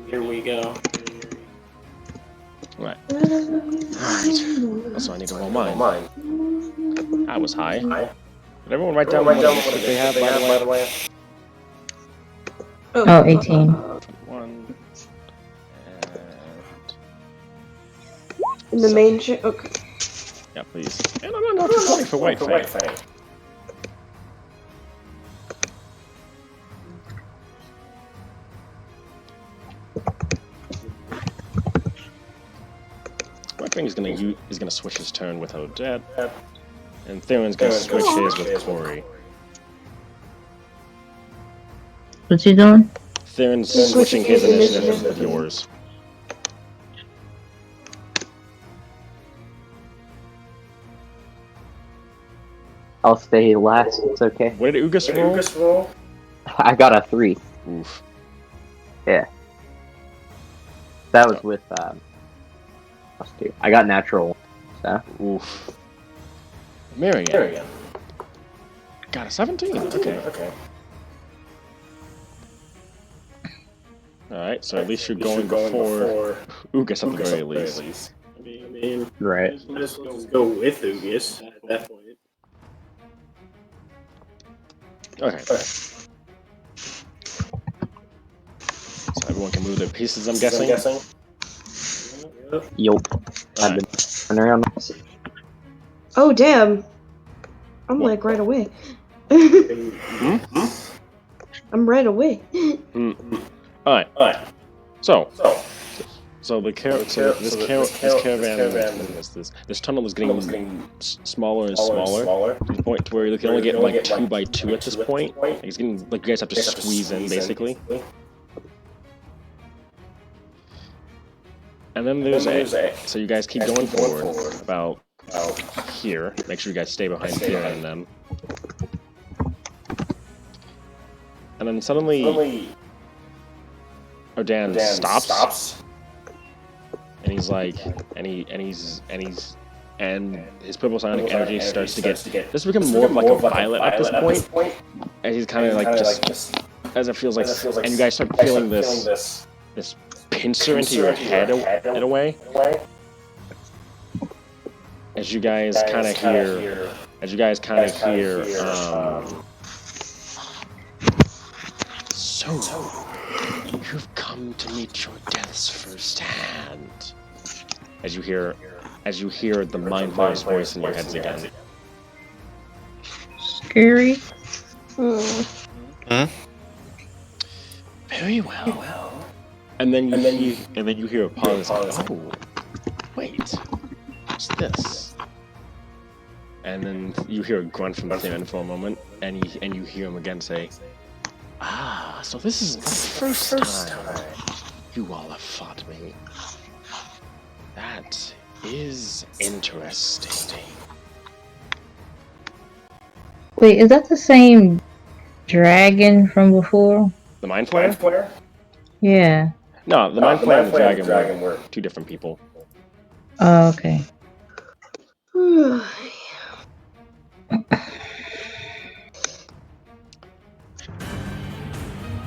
Here we go. Right. Alright. Also, I need to roll mine. That was high. Did everyone write down what they have, by the way? Oh, 18. 1. In the main okay. Yeah, please. And I'm not voting for White Fang. White Fang is gonna switch his turn with Odette, and Theron's gonna switch his with Corey. What's he doing? Theron's switching his initiative with yours. I'll stay last. It's okay. What did Ugas roll? I got a 3. Oof. Yeah. That was with plus 2. I got natural. So. Oof. Miriam. Got a 17. Okay. Alright, so at least you're going before Ugas at the very least. I mean, Right. might as well just go with Ugas at that point. Okay. So everyone can move their pieces, I'm guessing? Yup. I've been running around this. Oh damn! I'm like right away. I'm right away. Alright. So this tunnel is getting smaller and smaller to the point where you can only get like 2 by 2 at this point. Like, it's getting like you guys have to squeeze in basically. And then there's A. So you guys keep going forward about here. Make sure you guys stay behind here and them. And then suddenly Odan stops. And he's like, and his purple psionic energy starts to become more of like a violet at this point. And he's kind of like just, as it feels like, and you guys start feeling this pincer into your head in a way. As you guys kind of hear, so you've come to meet your deaths firsthand. As you hear the Mind Flayer's voice in your heads again. Scary. Very well. And then you hear a pause. Oh, wait, what's this? And then you hear a grunt from the thin end for a moment, and you hear him again say, "Ah, so this is the first time you all have fought me. That is interesting." Wait, is that the same dragon from before? The Mind Flayer? Yeah. No, the Mind Flayer and the dragon were two different people. Oh, okay.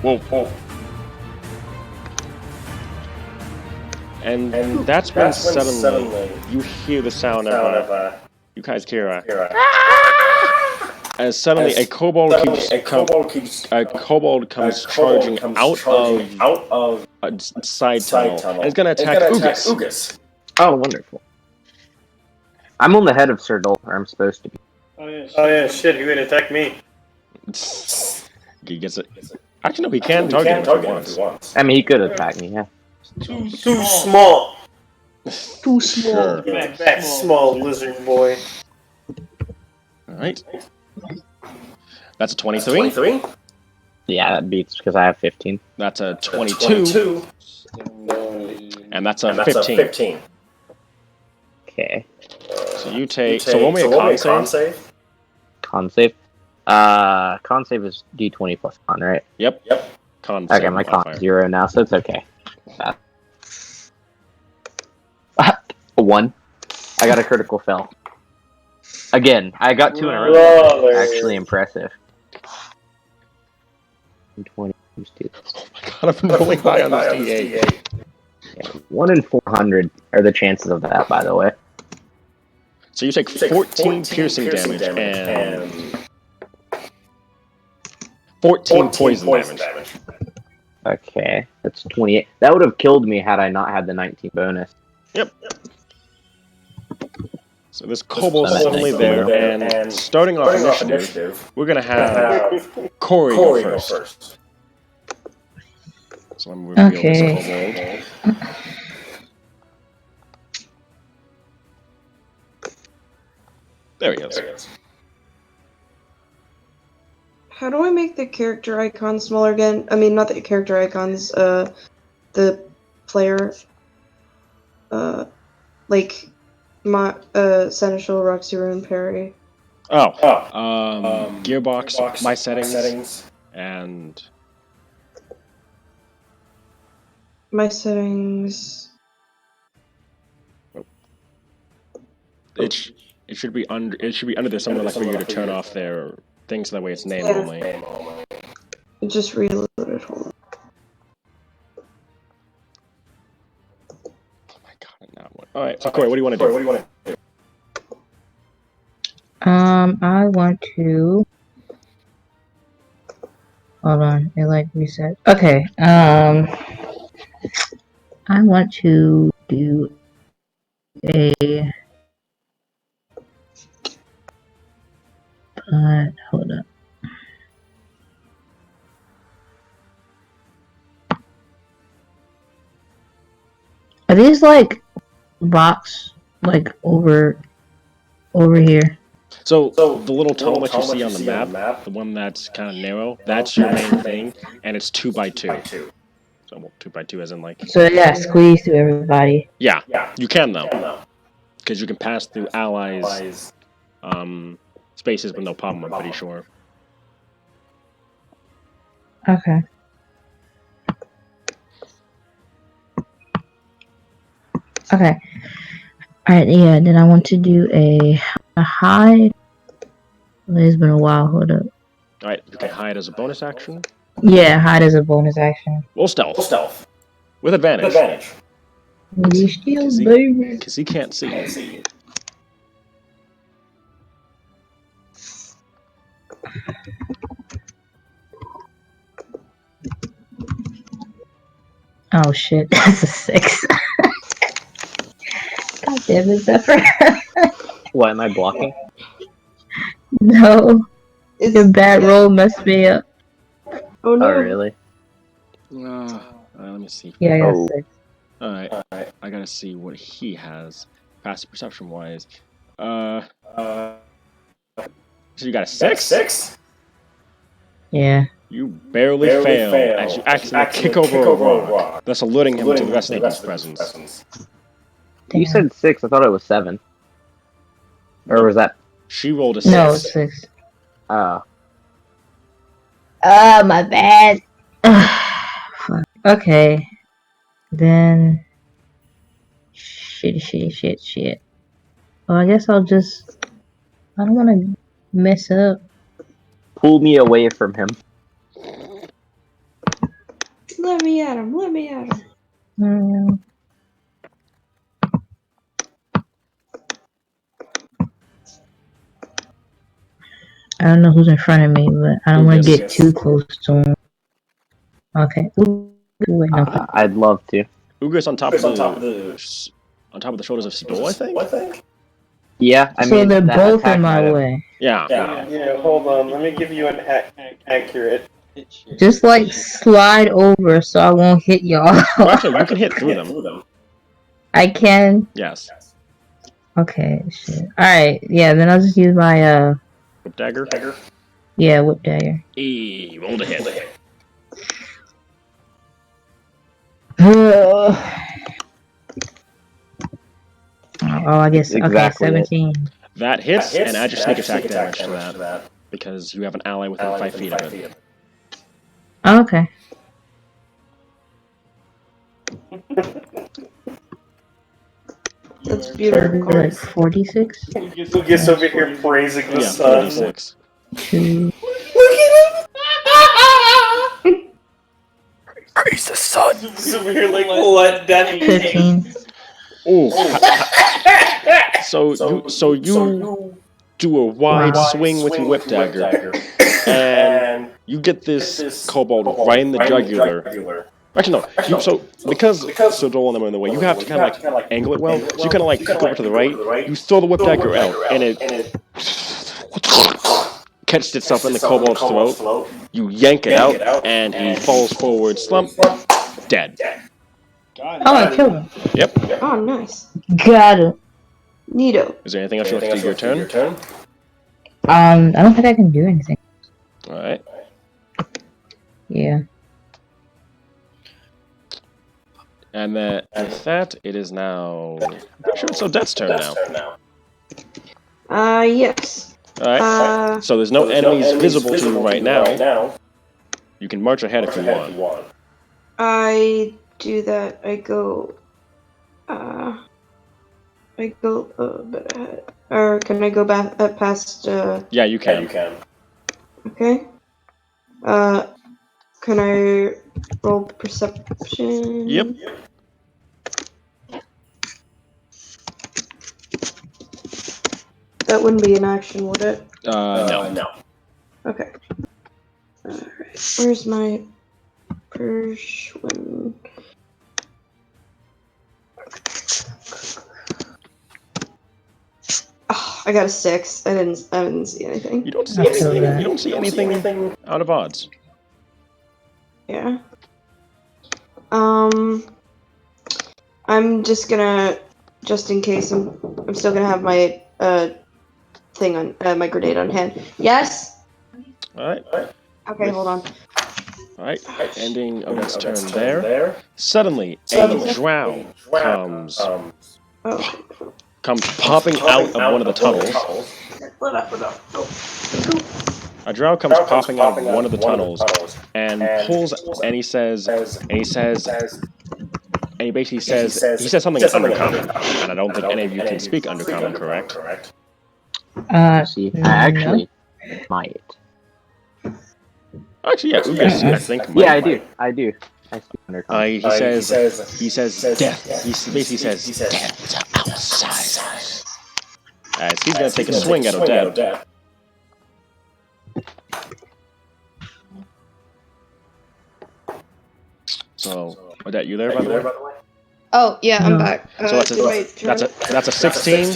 Whoa. And that's when suddenly you hear the sound of you guys hear as suddenly a kobold comes charging out of a side tunnel and is gonna attack Ugas. Oh, wonderful. I'm on the head of Sir Dol, or I'm supposed to be. Oh yeah, shit, he would attack me. He gets it. Actually, no, he can target him if he wants. I mean, he could attack me, yeah. Too small. Too small. Give it back, small lizard boy. Alright. That's a 23. Yeah, that beats because I have 15. That's a 22. And that's a 15. Okay. So you take. So roll me a con save. Con save? Con save is d20 plus con, right? Yep. Con Okay, save my con modifier. 0 now, so it's okay. 1. I got a critical fail. Again, I got 2 in a row. Actually impressive. 20 times 2. Oh my god, I've been rolling high on this D8. Yeah, 1 in 400 are the chances of that, by the way. So you take 14 piercing damage and 14 poison damage. Okay, that's 28. That would have killed me had I not had the 19 bonus. Yep. So this kobold's suddenly there, and starting off initiative, we're gonna have Corey go first. So I'm gonna reveal this kobold. There he goes. How do I make the character icon smaller again? I mean, not the character icons, the player, like, my, Seneschal, Roxy, Rune, Perry. Gearbox, my settings, and... My settings... It should be under there somewhere, like, for you to turn off their things, so that way it's name only. It just reloaded, hold on. Oh my god, not one. Alright, so Corey, what do you want to do? I want to... Hold on, it like reset. Okay, I want to do a... hold up. Are these like box like over here? So the little tunnel that you see on the map, the one that's kind of narrow, that's your main thing, and it's 2x2. So 2x2 as in like... So yeah, squeeze through everybody. Yeah, you can though, because you can pass through allies' spaces with no problem, I'm pretty sure. Okay. Okay. Alright, yeah, then I want to do a hide. It's been a while, hold up. Alright, you can hide as a bonus action. Yeah, hide as a bonus action. Roll stealth. Full stealth. With advantage. With advantage. You still, baby. Because he can't see. Can't see. Oh shit, that's a 6. God damn it, Zephyr. What, am I blocking? No, It's, your bad roll messed me up. oh no. Oh, really? Let me see. Yeah, I got Oh. 6. Alright, Alright. I gotta see what he has. Passive perception wise. So you got a 6? 6? Yeah. You barely fail as you accidentally kick over a rock, thus alerting him to the rest of his presence. You said 6, I thought it was 7. Or was that... She rolled a 6. No, it's 6. Oh. Oh, my bad. Fuck. Okay. Then. Shit. Well, I guess I'll just. I don't want to mess up. Pull me away from him. Let me at him. Mm. I don't know who's in front of me, but I don't want to get too close to him. Okay. Ooh, wait, no. I'd love to. Ugra's on top of the shoulders of Sidol, I think. Yeah, I mean... they're that both attack in my might have- way. Yeah. Yeah, hold on. Let me give you an accurate. Just like slide over so I won't hit y'all. Well, actually, you can hit through them. I can. Yes. Okay, shit. Alright, yeah, then I'll just use my, Whip dagger. yeah, whip dagger. Roll to hit. Oh, I guess, okay, Exactly 17. That hits, and add your sneak attack damage to that. Because you have an ally within 5 feet of it. Oh, okay. That's beautiful. Like 46? Who gets over here praising the Yeah, sun? 46. 2. Praise the sun. He's over here like, let that 15. Oh. So you do a wide swing with your whip dagger, and you get this kobold right in the jugular. Actually, no. Because Sidol and them are in the way, you have to kind of like angle it well. So you kind of like kick over to the right. You throw the whip dagger out, and it catches itself in the kobold's throat. You yank it out, and he falls forward, slump, dead. Oh, I killed him. Yep. Oh, nice. Got him. Neato. Is there anything else you want to do your turn? I don't think I can do anything. Alright. Yeah. And with that, it is now... I'm pretty sure it's Odette's turn now. Yes. Alright. So there's no enemies visible to you right now. You can march ahead if you want. I do that. I go a bit ahead. Or can I go back past? Yeah, you can. Okay. Can I roll perception? Yep. That wouldn't be an action, would it? No. Okay. Alright. Where's my Persian? Oh, I got a 6. I didn't see anything. You don't see anything out of odds. Yeah. I'm just gonna, just in case, I'm still gonna have my thing on my grenade on hand. Yes. All right. Okay, hold on. All right. Ending Odette's turn there. Suddenly, a drow comes popping out of one of the tunnels. A drow comes popping out of one of the tunnels and pulls, and he says, And he basically says something in Undercommon, and I don't think any of you can speak Undercommon, correct? See, I actually might. Actually, yeah, Ugas, I think. Yeah, I do. I speak Undercommon. He says death. He basically says death to outsiders. As he's gonna take a swing at Odette. So, Odette, you there by the way? Oh yeah, I'm back. So that's a 16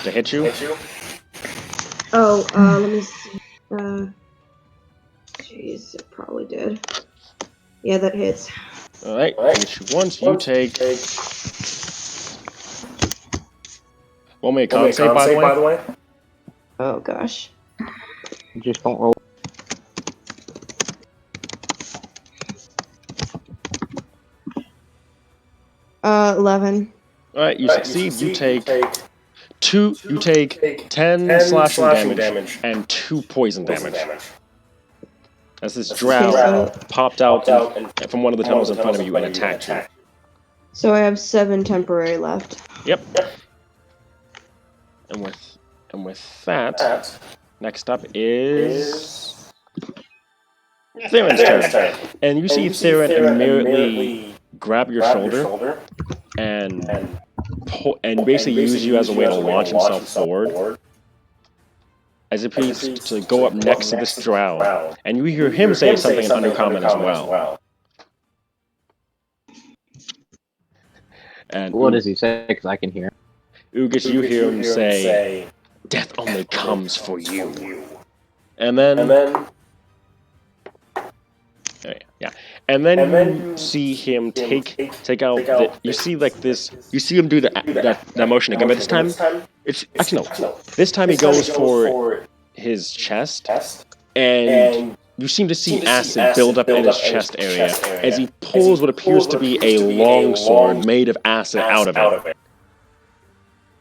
to hit you. Oh, let me see. Jeez, it probably did. Yeah, that hits. All right. Hit you once. You take. One minute con save, by the way. Oh gosh. Just don't roll. Uh, 11. All right, you succeed. You take 10 slashing damage and 2 poison damage. As this drow popped out from one of the tunnels in front of you and attacked you. So I have 7 temporary left. Yep. And with that, next up is Theron's turn. And you see Theron immediately grab your shoulder and basically use you as a way to launch himself forward. As if he's to go up next to this drow. And you hear him say something in Undercommon as well. And what does he say? Because I can hear. Ugas, you hear him say, "Death only comes for you." And then you see him take out you see like this. You see him do that motion again. But this time, it's actually no. This time he goes for his chest, and you seem to see acid build up in his chest area as he pulls what appears to be a long sword made of acid out of it.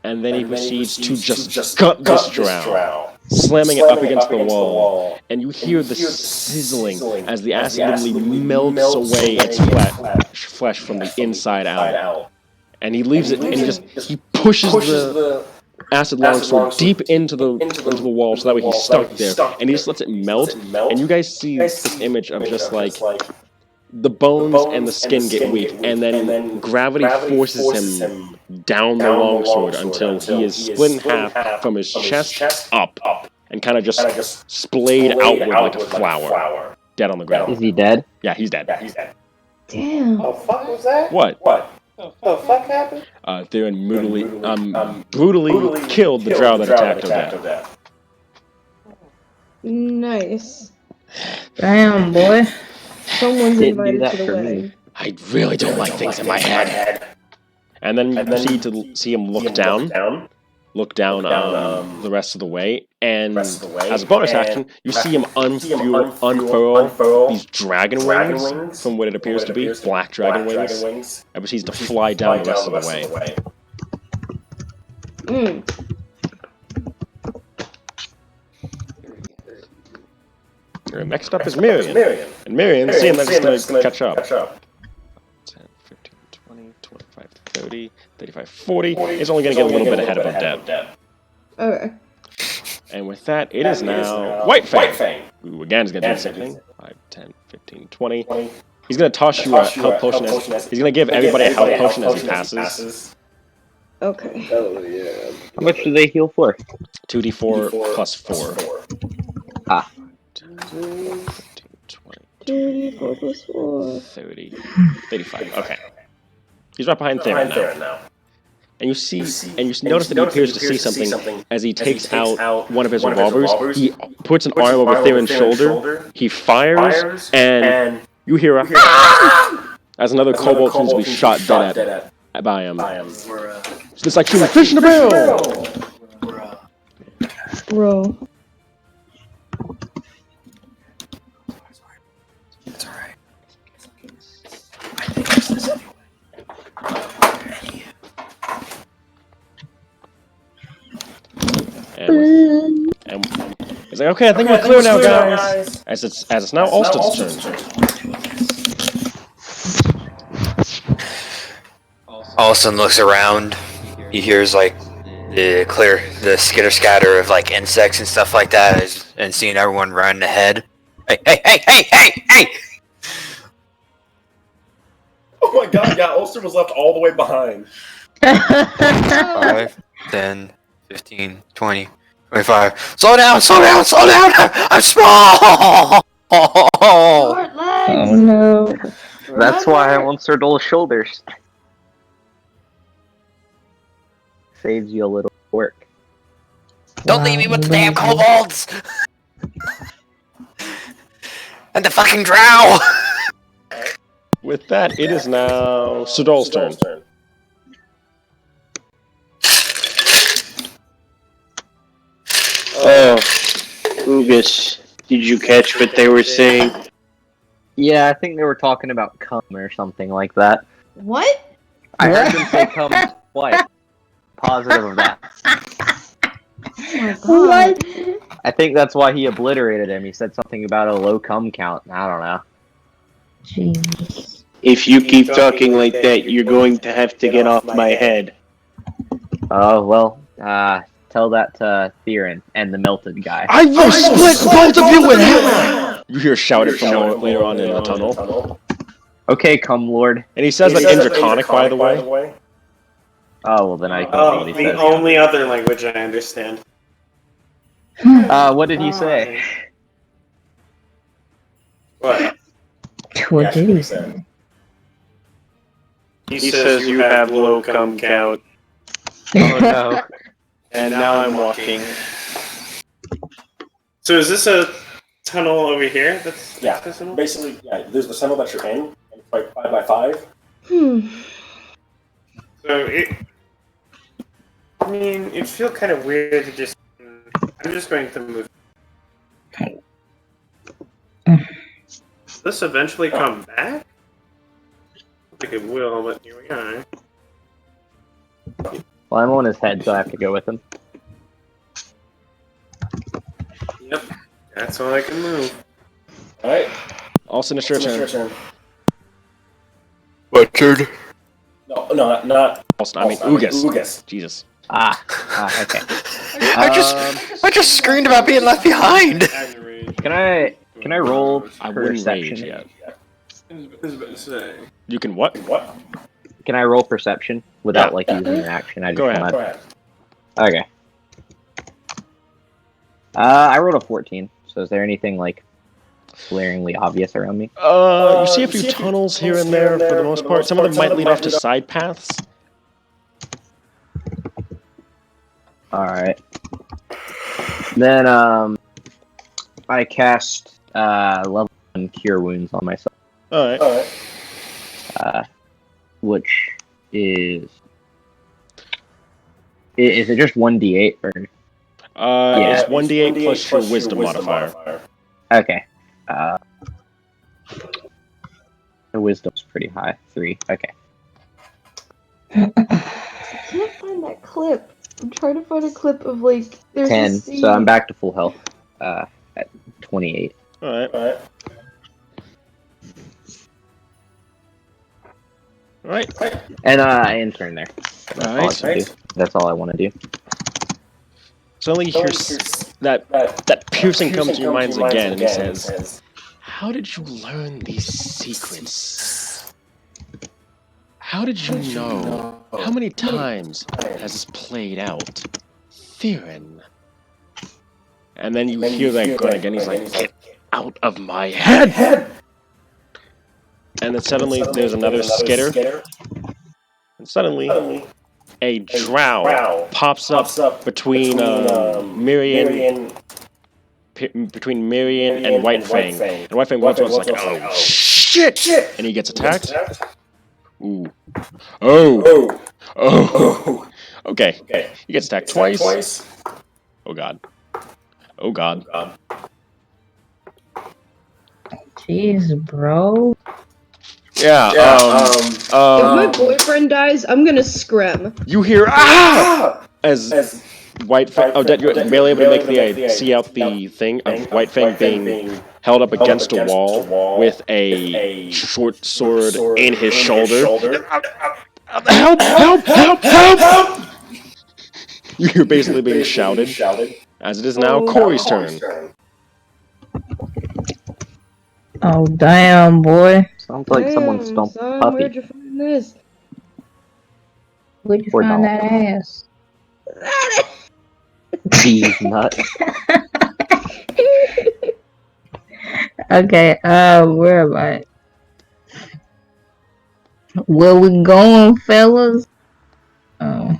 And then he proceeds to just gut this drow, slamming it up against the wall. And you hear the sizzling as the acid literally melts away its flesh from the inside out. And he leaves it, and he pushes the acid longsword deep into the wall, so that way he's stuck there. And he just lets it melt. And you guys see this image of just like the bones and the skin get weak, and then gravity forces him down the longsword until he is split in half from his chest up, and kind of just splayed outward like a flower, dead on the ground. Is he dead? Yeah, he's dead. Damn. Oh, fuck was that? What? Oh, fuck happened? Theron brutally killed the drow that attacked Odette. Nice. Damn, boy. Someone's Didn't do invited that to the for wedding. me. I really don't like things in my head. And then you proceed to see him look down the rest of the way, and as a bonus action, you see him unfurl these dragon wings from what it appears to be black dragon wings, and proceeds to fly down the rest of the way. Next up is Miriam. And Miriam, seeing that, just going to catch up. 10, 15, 20, 25, 30, 35, 40. Is only going to get a little bit ahead of Odette. Okay. And with that, it is now White Fang. Who again is going to do the same thing. 5, 10, 15, 20. He's going to toss you a health potion. He's going to give everybody a health potion as he passes. Okay. Oh, yeah. How much do they heal for? 2d4 plus 4. Ah. 15, 20, 34 plus 4. 30, 35. Okay. He's right behind Theron now. And you notice that he appears to see something as he takes out one of his revolvers. He puts an arm over Theron's shoulder. He fires, and you hear a as another kobold seems to be shot dead by him. It's just like shooting fish in a barrel. Bro. It's alright. And he's like, okay, I think we're clear now, guys. As it's now Alston's turn. Olsen looks around. He hears like the skitter scatter of like insects and stuff like that, and seeing everyone run ahead. Hey, hey, hey, hey, hey, hey! Oh my god, yeah, Ulster was left all the way behind. 5, 10, 15, 20, 25. Slow down, slow down, slow down! I'm small! Short legs. Oh no. That's why I Remember. want Sir Dole's shoulders. Saves you a little work. Don't leave me with the damn kobolds! And the fucking drow! With that, it is now Sudol's turn. Oh, Ugus, did you catch what they were saying? Yeah, I think they were talking about cum or something like that. What? I heard them say cum twice. Positive of that. Oh my god. What? I think that's why he obliterated him. He said something about a low cum count. I don't know. Jesus. If you keep talking like that, you're going to have to get off my head. Oh, well, tell that to Theron and the melted guy. I will split both of you in half! You hear shouted from later on in the tunnel. Okay, cum lord. And he says that in Draconic, by the way. Oh, well then I can see Oh, what he the says. only other language I understand. What did he say? What? What did he say? He says you have low cum count. Oh no. And now I'm walking. So is this a tunnel over here? That's Yeah, accessible? basically, yeah, there's the tunnel that you're in, and it's like 5 by 5. So I mean, it'd feel kind of weird to just. I'm just going to move. Will this eventually come back? I think it will, but here we are. Well, I'm on his head, so I have to go with him. Yep, that's all I can move. Alright, Also, it's your it's turn. What turn? No, not. Also, I mean, also, Ugas. Jesus. Okay. I just screamed about being left behind! Can I roll I wouldn't rage perception? yet. I was about to say. You can what? What? Can I roll perception without like using an action? I just Go ahead. wanna... Go ahead. Okay. I rolled a 14. So is there anything like glaringly obvious around me? You see a few tunnels here and there for the most part. Some of them might lead off to side paths. Alright. Then, I cast, level 1 Cure Wounds on myself, Alright. which is... Is it just 1d8, or... It's Yeah. 1d8 plus your wisdom modifier. Okay. The wisdom's pretty high. 3. Okay. I can't find that clip. I'm trying to find a clip of like there's 10. a scene. So I'm back to full health, at 28. Alright. And, I turn there. That's all I Alright. can do. That's all I want to do. Suddenly you hear that piercing comes to your minds again, and he says, "How did you learn these secrets? How did you know? How many times has this played out? Theron." And then you hear that gun again, he's like, "Get out of my head!" And then suddenly there's another skitter, and suddenly a drow pops up between Miriam and White Fang. And White Fang once was like, "Oh shit!" And he gets attacked. Ooh. Oh. Okay. He gets attacked twice. Oh god. Jeez, bro. Yeah. If my boyfriend dies, I'm gonna scrim. You hear as White Fang. Oh, Dad, you're barely able to make the see out the thing of White Fang being held up against a wall with a short sword in his shoulder. Help! Help! Help! Help! You're basically being shouted. As it is now Corey's turn. Oh, damn, boy. Sounds like someone stomped a son, puppy. where'd you find this? Where'd you Poor find dog. that ass? These nuts. Okay, where am I? Where we going, fellas? Oh.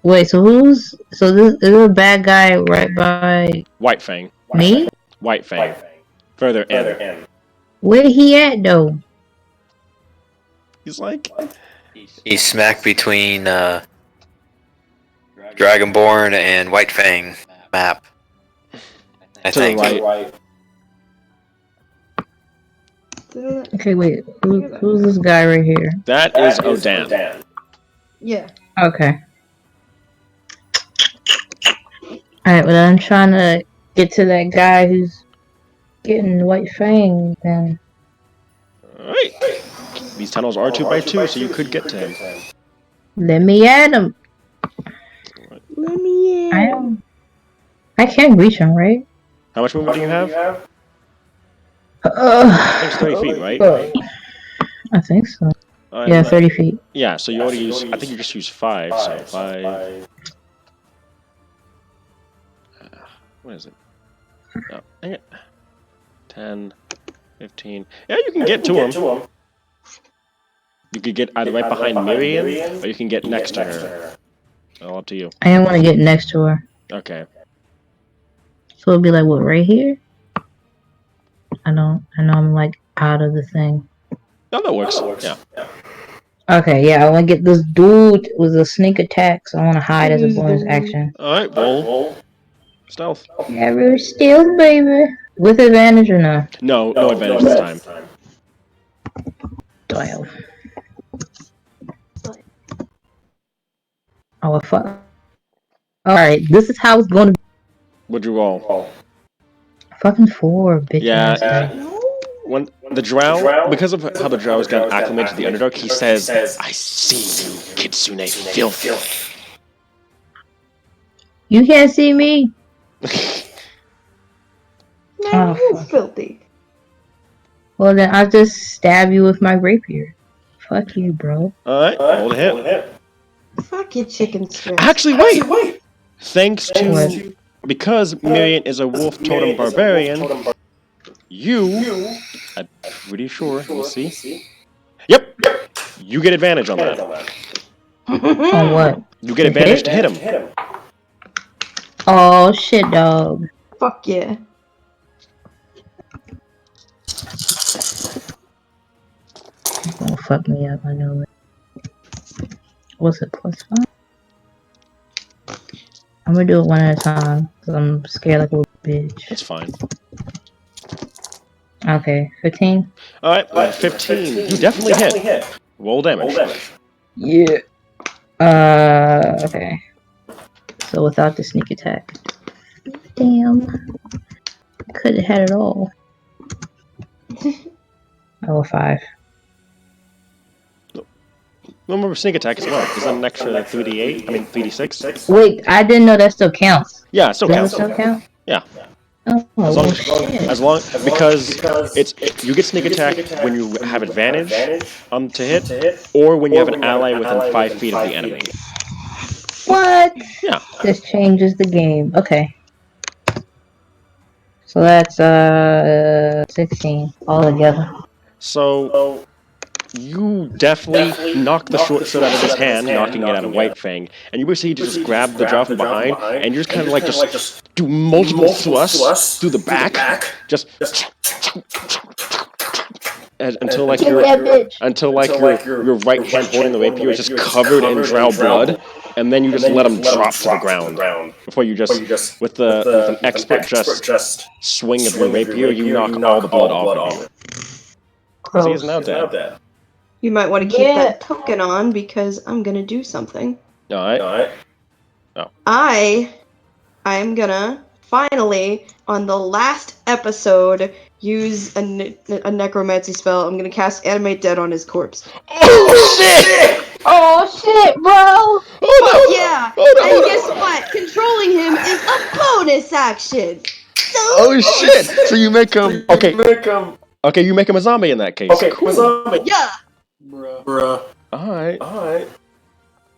Wait, so this is a bad guy right by White Fang. me? White Fang. Further in. Where he at, though? He's like... He's smack between Dragonborn and White Fang map. I To the think. right. Okay, wait. Who's this guy right here? That is Odan. Yeah. Okay. Alright, well, I'm trying to get to that guy who's getting White Fang, then. Alright. These tunnels are 2x2, so you could get to him. Let me at him. Let me in. I can't reach him, right? How much movement do you have? I think it's 30 feet, right? I think so. Yeah, 30 feet. Yeah, so you already use... I think you just use 5, so 5... What is it? Oh, dang it. 10, 15... Yeah, you can get to him. You could get either right behind Miriam, or you can get next to her. All up to you. I didn't want to get next to her. Okay. So it'll be like, what, right here? I know I'm like out of the thing. No, that works. Yeah. Okay, yeah, I want to get this dude with a sneak attack, so I want to hide as a bonus action. Alright, roll. Stealth. Yeah, really stealth, baby. With advantage or no? No advantage this time. 12. Oh, fuck. Alright, this is how it's going to be. What'd you roll? Fucking 4, bitch. Yeah. When the drow, because of how the drow has gotten acclimated to the Underdark, he says, I see you, Kitsune filth. You can't see me. Man, you filthy. Well, then I'll just stab you with my rapier. Fuck you, bro. Alright, roll to hit. Fuck your chicken strips. Actually, wait! Thanks to... Because Miriam is a wolf totem barbarian, I'm pretty sure, we'll see. Yep! You get advantage on that. On what? You get advantage to hit him. Oh, shit, dog. Fuck yeah. It's gonna fuck me up, I know it. What's it, +5? I'm gonna do it one at a time, because I'm scared like a little bitch. That's fine. Okay, 15? Alright, 15. You definitely hit. Roll damage. Yeah. Okay. So without the sneak attack. Damn. Could have had it all. Oh, 5. Remember sneak attack as well. Is that an extra 3d8? I mean 3d6? Wait, I didn't know that still counts. Yeah, it still Does counts. it still count? Yeah. Oh, As long because you get sneak attack when you have advantage to hit, or when you have an ally within 5 feet of the enemy. What? Yeah. This changes the game. Okay. So that's 16 altogether. So you definitely knock the short sword out of his hand, knocking it out of White Fang, and you basically just grab the drow from behind, and you're just kind of like just do multiple thrusts through the back, just until like your right hand holding the rapier is just covered in drow blood, and then you just let him drop to the ground before you just with an expert just swing of your rapier, you knock all the blood off of you. Because he is now dead. You might want to keep that token on because I'm gonna do something. Alright. Oh. I am gonna finally, on the last episode, use a necromancy spell. I'm gonna cast Animate Dead on his corpse. Oh shit! Oh shit, bro! Oh no! Yeah. Oh no! And guess what? Controlling him is a bonus action. So Oh shit! So you make him okay. Okay, you make him a zombie in that case. Okay, Cool. zombie. yeah, Bruh. Alright. Alright.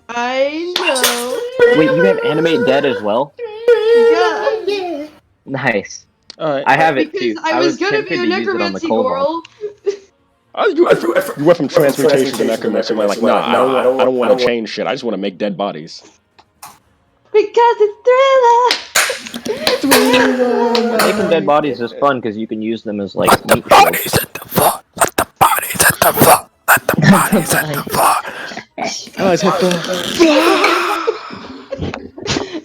I know. Wait, you have animate dead as well? Yeah. Nice. Alright. I have it Because too. I was gonna tempted be a to use it on the necromancy kobold. girl. Oh, you went from transmutation to necromancy. You're like, nah, I don't want to change shit. I just want to make dead bodies. Because it's Thriller. Making dead bodies is fun because you can use them as like meat shields. Bodies at the floor. Let the bodies at the floor. Let the bodies at the floor. Allies hit the.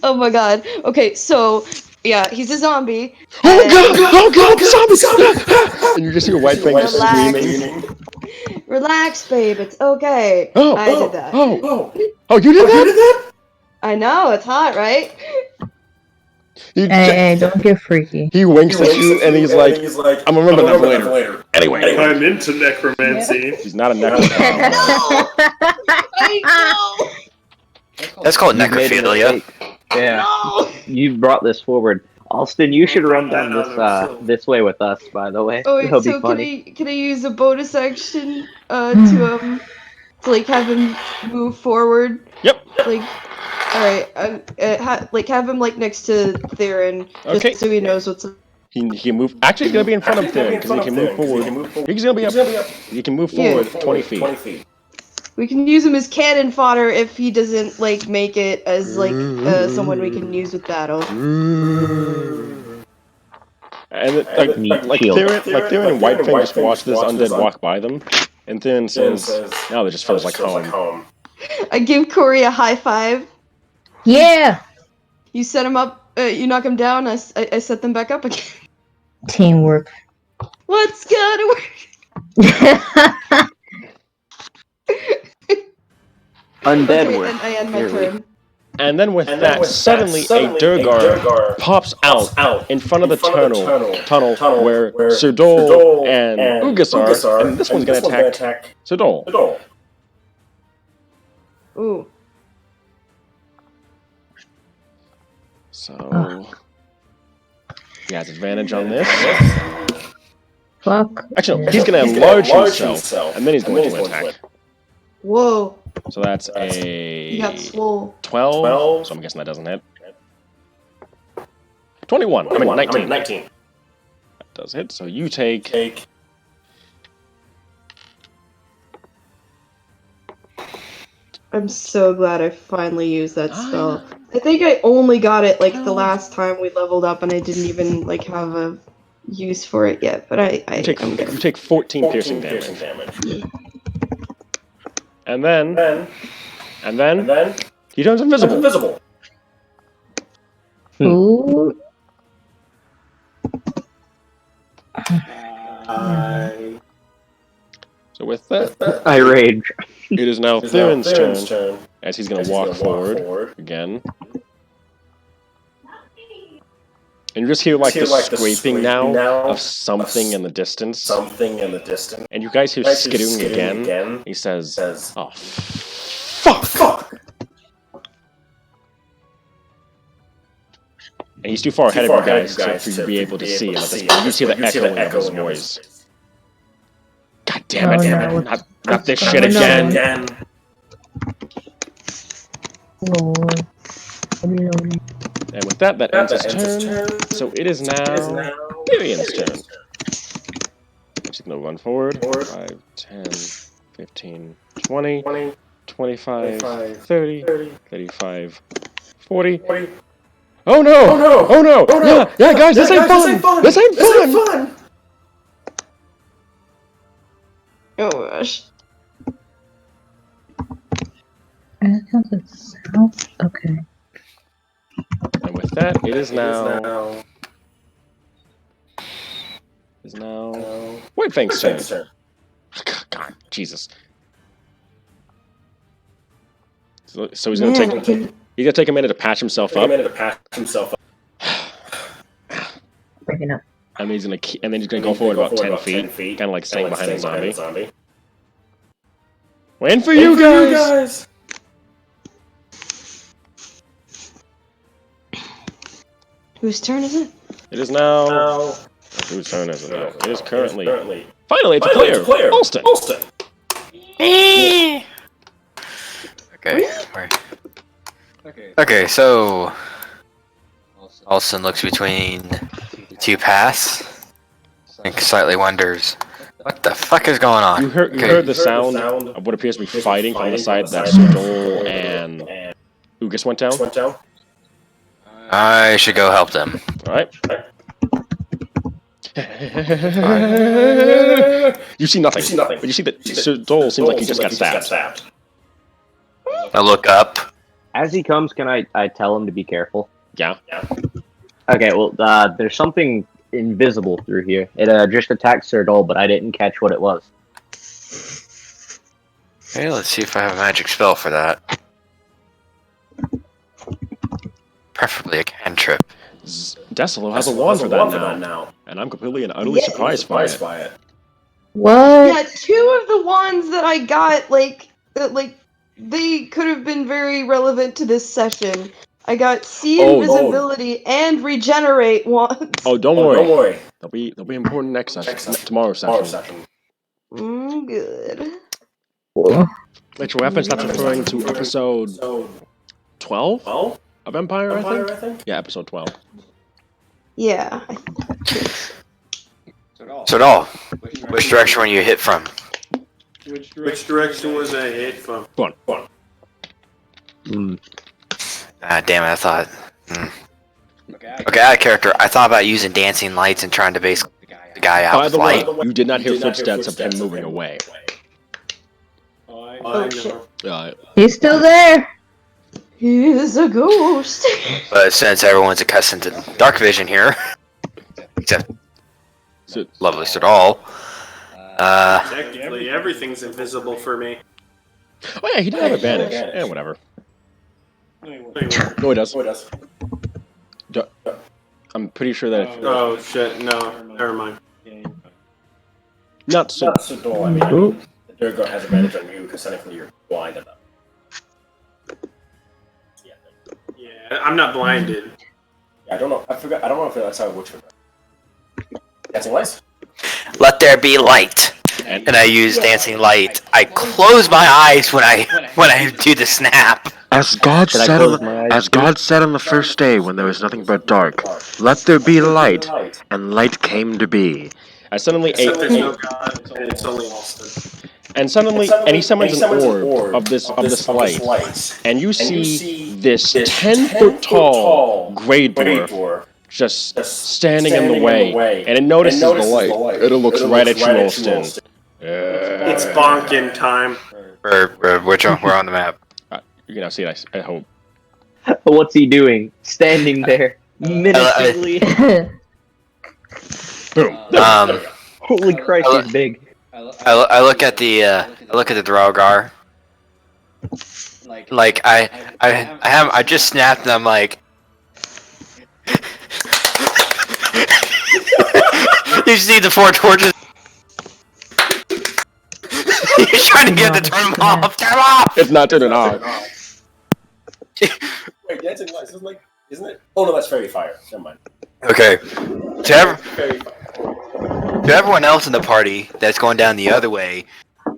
Oh my god. Okay, so yeah, he's a zombie. Oh and- god! Oh god! Zombie! And you just hear White Fang Relax. screaming. Relax, babe. It's okay. Oh, I did that. Oh, you did that? I know, it's hot, right? Hey, don't get freaky. He winks at you and he's like, I'm gonna remember that for later. Anyway, I'm into necromancy. he's not a necromancer. I know. That's called You've made a necrophilia. mistake. Yeah, No. you brought this forward. Alston, you should run down this way with us. By the way, Oh wait, it'll be so funny. can I use a bonus action to like have him move forward? Yep. Like, all right, like have him like next to Theron, just Okay. so he knows what's. He can move. Actually, he's gonna be in front of Theron because he can move forward. He's gonna be up. He can move forward 20 feet. We can use him as cannon fodder if he doesn't like make it as like someone we can use with battle. And like Shield. Theron and White Fang just watch this undead walk by them, and Theron says, "Now that just feels like home." I give Corey a high five. Yeah! You set him up. You knock him down. I set them back up again. Teamwork. What's gonna work? Undead Okay, work. and I end my Clearly. turn. And then with that, suddenly a Durgar pops out in front of the tunnel where Sir Dole and Ugas are, and this one's gonna attack Sir Dole. Ooh. So he has advantage on this. Fuck. Actually, no, he's gonna enlarge himself, and then he's going to attack. Whoa. So that's You got a swole. 12. So I'm guessing that doesn't hit. 21. I mean 19. 19. That does hit. So you take. I'm so glad I finally used that spell. I think I only got it like the last time we leveled up, and I didn't even like have a use for it yet. But You take 14 piercing damage. And then he turns invisible. Ooh. So with that, I rage. it is now Theron's turn, as he's going to walk forward again. And you just hear like the scraping now of something in the distance. And you guys hear skittering again. He says, "Oh, fuck!" And he's too far ahead of you guys for you to be able to see him at this point. You see the echoing of his voice. God damn it! Oh, no. Not this shit again. Lord. And with that ends his turn. So it is now Tyrion's turn. She's going to run forward. 5, 10, 15, 20, 25, 30, 35, 40. Oh no! Oh no! Yeah, guys, this ain't fun! This ain't fun! Oh gosh. Okay. And with that, it is now White Fang's turn. God, Jesus. So he's gonna take a minute to patch himself up. Breaking up. And then he's gonna go forward about 10 feet, kind of like staying behind the zombie. Waiting for you guys. Whose turn is it? It is now. Whose turn is it now? It is currently. Finally, it's clear. Alston. Okay. Okay, so Alston looks between the two paths and slightly wonders, what the fuck is going on? You heard the sound of what appears to be fighting from the side that Stoll and Ugas went down. I should go help them. Alright. You see nothing. But you see that Stoll seems like he just got stabbed. I look up. As he comes, can I tell him to be careful? Yeah. Okay, well, there's something invisible through here. It just attacked Sir Dole, but I didn't catch what it was. Okay, let's see if I have a magic spell for that. Preferably a cantrip. Decilo has a wand for that now. And I'm completely and utterly surprised by it. What? Yeah, 2 of the wands that I got, they could have been very relevant to this session. I got see invisibility and regenerate wands. Oh, don't worry. They'll be important next session. Tomorrow's session. Good. Wait, your weapons, that's referring to episode 12 of Empire, I think? Yeah, episode 12. Yeah. So Dole, which direction were you hit from? Which direction was I hit from? Go on. Ah, damn it, I thought... Okay, out of character, I thought about using dancing lights and trying to base the guy out with light. You did not hear footsteps of him moving away. Oh shit. He's still there. He is a ghost. But since everyone's accustomed to dark vision here, except lovely Sir Dole, Technically, everything's invisible for me. Oh yeah, he did have advantage. Yeah, whatever. No, he does. I'm pretty sure that. Oh shit! No, never mind. Not so. Dull. I mean, the Durgo has advantage on you because technically you're blind enough. Yeah, I'm not blinded. Yeah, I don't know. I forgot. I don't know if that's how it works. Dancing lights. let there be light. And I use dancing light. I close my eyes when I do the snap. As God said on the first day when there was nothing but dark, let there be light, and light came to be. I suddenly ate. There's no God, and it's only Alston. And he summons an orb of this light, and you see this 10-foot tall gray dwarf just standing in the way, and it notices the light, and it looks right at you, Alston. It's bonking time. We're on the map. You can now see it, I hope. What's he doing? Standing there, menacingly. Boom. Holy Christ, he's big. I look at the Drogar. Like I just snapped and I'm like you see the 4 torches. He's trying to get to turn them off. Turn them off! It's not turning off. Wait, dancing lights isn't it? Oh no, that's fairy fire. Never mind. Okay. To everyone else in the party that's going down the other way,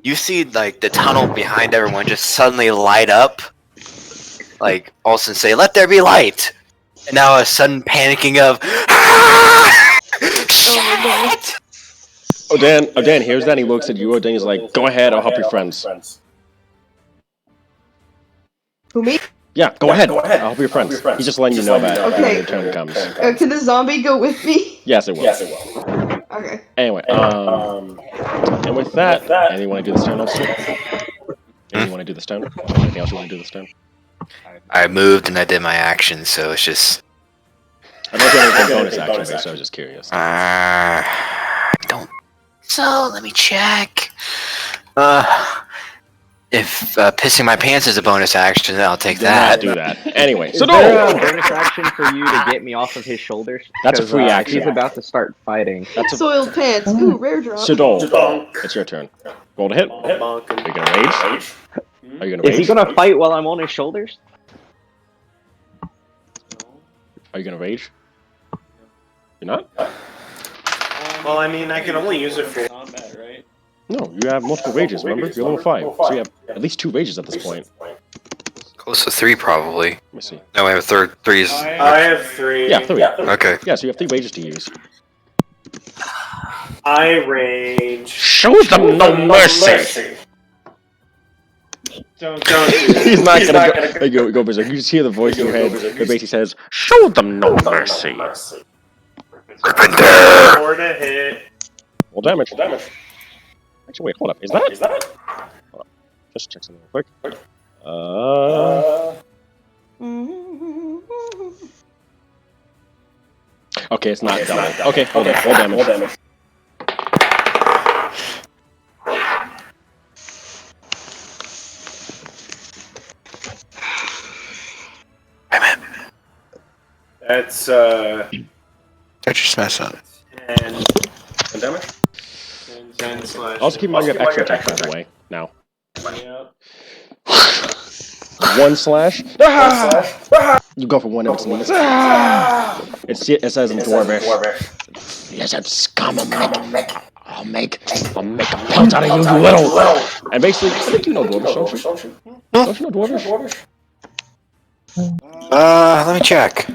you see like the tunnel behind everyone just suddenly light up. Like Alston say, "Let there be light," and now a sudden panicking of shit. Oh Dan, here's Dan. He looks at you. Dan, he's like, "Go ahead, I'll help your friends." Who, me? Yeah, go ahead. I'll help your friends. He's just letting you know that Okay. when your turn comes. Can the zombie go with me? Yes, it will. Okay. Anyway, and with that, anyone want to do this turn also? Anyone want to do this turn? Anything else you want to do this turn? I moved and I did my action, so it's just. I don't think anything bonus action, so I was just curious. Don't. So let me check. If pissing my pants is a bonus action, then I'll take Do not that. do that. Anyway, Is so there a no! bonus action for you to get me off of his shoulders? That's a 'Cause, free action. He's about to start fighting. That's a Soiled pants. Ooh, rare drop. Sidol. Bonk. It's your turn. Roll to hit. Are Bonk. you gonna rage? Are you gonna Is he rage? gonna fight while I'm on his shoulders? Are you gonna rage? You're not? Well, I mean, I can only use it for. Combat, right? No, you have multiple rages, remember? You're level 5. So you have at least 2 rages at this point. Close to 3, probably. Let me see. No, I have third. 3 is. I have 3. Yeah, 3. Okay. Yeah, so you have 3 rages to use. I rage. Show them no mercy! Don't He's not gonna go berserk. You just hear the voice in your head that basically says, show them no mercy! Carpenter! 4 to hit. Roll damage. Actually, wait, hold up. Is that? Hold up. Just check something real quick. Okay, it's not double. Okay, hold damage. That's Did I just mess up? 10. 10 slash. Also keep in mind you have extra attack, by the way. Now. Yep. 1 slash. You go for 1 of its knees. It says in Dwarvish. Lizard scum, I'll make a pelt out of you, you little. And basically, I think you know Dwarvish, don't you? Don't you know Dwarvish? Let me check.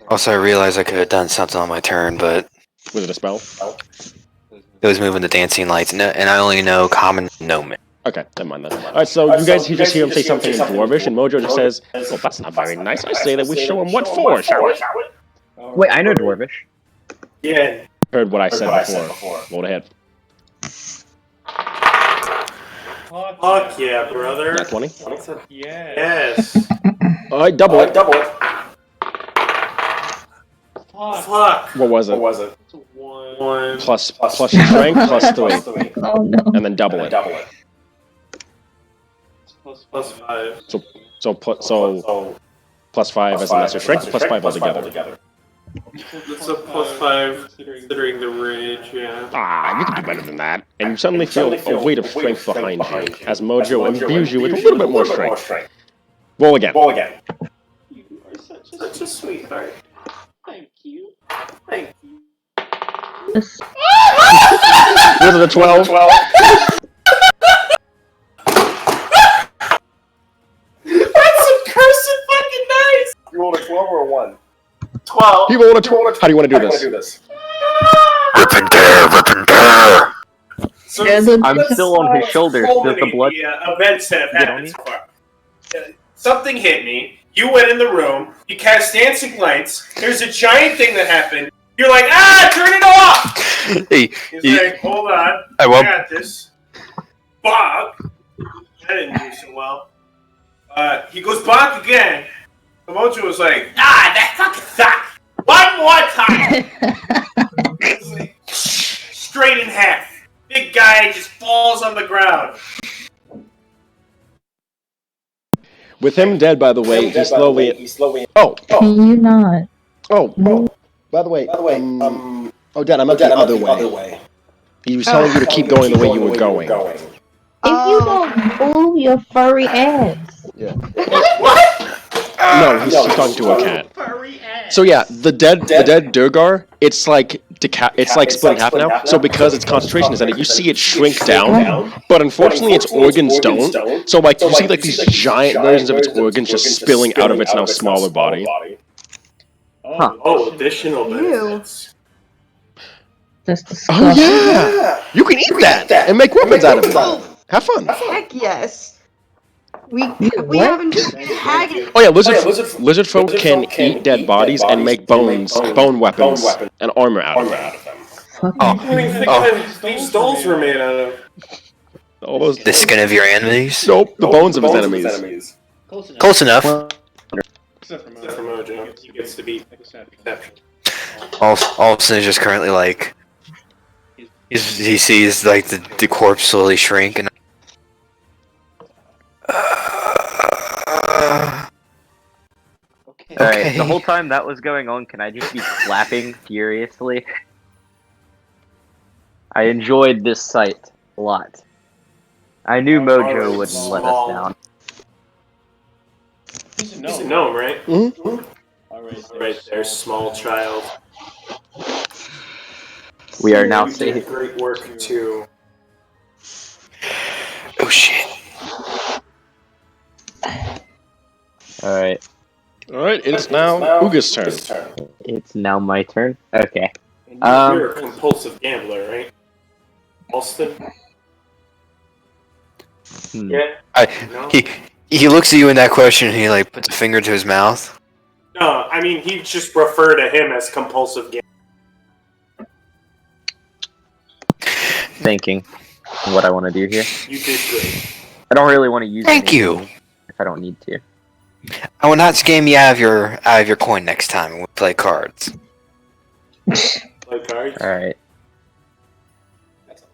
Also, I realized I could have done something on my turn, but Was it a spell? it was moving the dancing lights, and I only know common gnome. Okay, never mind then. Alright, so you guys just hear him say something in Dwarvish, and Mojo just says, well, that's not very nice. I say that we show him what for, shall we? Wait, I know Dwarvish. Yeah. Heard what I said before. Roll ahead. Fuck yeah, brother. Nat 20. Yeah. Yes. Alright, double it. Fuck. What was it? 1. Plus strength, plus 3. Oh no. And then double it. Plus 5. So plus 5 as a lesser strength, plus 5 altogether. That's a plus 5 considering the rage, yeah. Ah, you can do better than that. And you suddenly feel a weight of strength behind you, as Mojo imbues you with a little bit more strength. Roll again. You are Such a sweetheart. Thank you. Thank you. This- Was it a 12? That's some cursed fucking nice! You rolled a 12 or a 1? 12. He rolled a 12. How do you want to do this? Rip and tear! So Yeah, the- I'm still on his shoulders. Does the blood? events that have get on happened you? so far. Something hit me. You went in the room. You cast dancing lights. There's a giant thing that happened. You're like, turn it off! Hey, He's you- like, hold on. I I won't. got this. Bob. That didn't do so well. He goes bonk again. Mojo was like, that fucking sucks. One more time. It's like, straight in half. Big guy just falls on the ground. With him dead, by the way, he slowly. Oh, Can you not? oh. By the way, oh, Dad, I meant the other way. He was telling you to keep going the way you were going. If you don't move your furry ass. Yeah. No, he's talking to a cat. So yeah, the dead Durgar, it's like split in half now. So because its concentration is ended, you see it shrink down, but unfortunately its organs don't. So like you see like these giant versions of its organs just spilling out of its now smaller body. Oh, additional Ew. benefits. That's Oh disgusting. yeah, you can eat that and make weapons out of it. Have fun. Heck yes. We What? haven't had it. Oh yeah, lizard folk can eat dead bodies and make bone weapons and armor out of them. Fucking What do you think these dolls were made out of? All those. The skin of your enemies? Nope, the bones of his enemies. Close enough. Except for Except for Mojo. He gets to be exception. Olsen is just currently like he sees like the corpse slowly shrink, and Alright, Okay. the whole time that was going on, can I just be clapping furiously? I enjoyed this sight a lot. I knew Mojo wouldn't let us down. He's a gnome, right? Mhm. Right there, small child. We are now You did safe. great work too. Oh shit. Alright, Alright, it's now Uga's turn. it's now my turn. Okay. You're a compulsive gambler, right? Alston? Hmm. Yeah. No? He looks at you in that question and he like puts a finger to his mouth. No, I mean he just referred to him as compulsive gambler. Thinking what I want to do here. You did great. I don't really want to use Thank anything you. if I don't need to. I will not scam you out of your coin next time when we play cards. Play cards. Alright.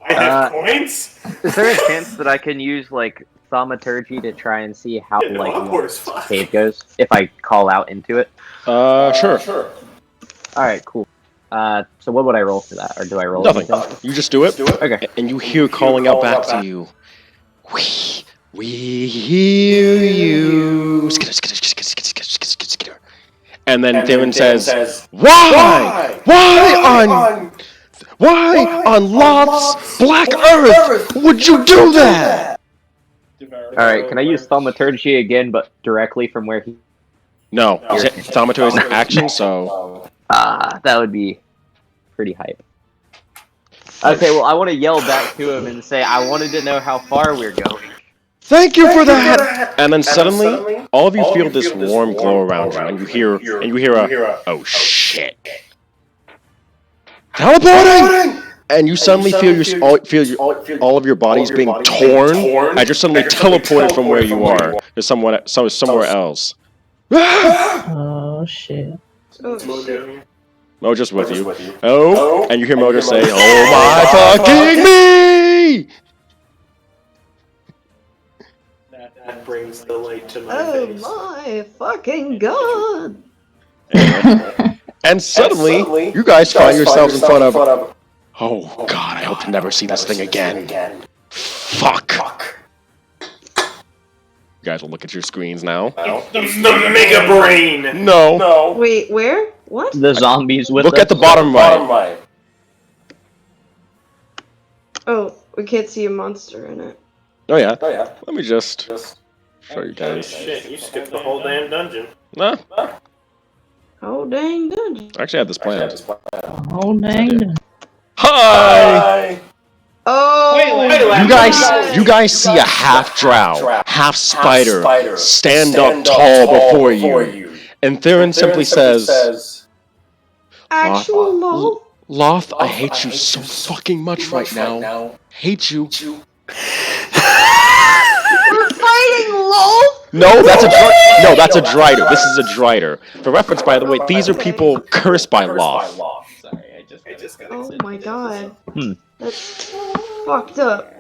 I have coins? Is there a chance that I can use, like, thaumaturgy to try and see how, Yeah, no, like, I'm bored as fuck. cave goes? If I call out into it? Sure. Alright, cool. So what would I roll for that? Or do I roll Nothing. anything? You just do it, Okay. and you hear calling out back to you. We hear you. Skitter, skitter, skitter, skitter, skitter, skitter, skitter, skitter. And then Darren says, Why? Why on Loth's Black Earth would you do that? Alright, can I use thaumaturgy again, but directly from where he... No, Thaumaturgy is an action, so... that would be pretty hype. Okay, well, I want to yell back to him and say, I wanted to know how far we're going. Thank you for that! And then suddenly, all of you feel this warm glow around you, and you hear a, oh shit. Teleporting! And you suddenly feel all of your bodies being torn, and you're suddenly teleported from where you are to somewhere else. Oh shit. Mojo's with you. Oh, and you hear Mojo say, "Oh my fucking me!" That brings the light to my Oh face. my fucking god! And suddenly, you guys find yourselves in front of. Oh god, I hope to never see this thing again. Fuck. You guys will look at your screens now. It's the Mega Brain! No. Wait, where? What? The zombies with Look us? at the bottom right. Oh, we can't see a monster in it. Oh yeah. Let me just show you Oh guys. shit, you skipped the whole damn dungeon. Nah, Oh dang dungeon. I actually had this planned. Oh dang. Hi. Oh, You guys see a half drow, half spider stand up tall before you, and Theron simply says, actual lol. "Loth, I hate you so fucking much right now. Hate you." We're fighting lol. No, that's a Drider. This is a Drider. For reference, by the way, these are people cursed by Loth. Sorry, I just got Oh my god. Hmm. That's fucked up.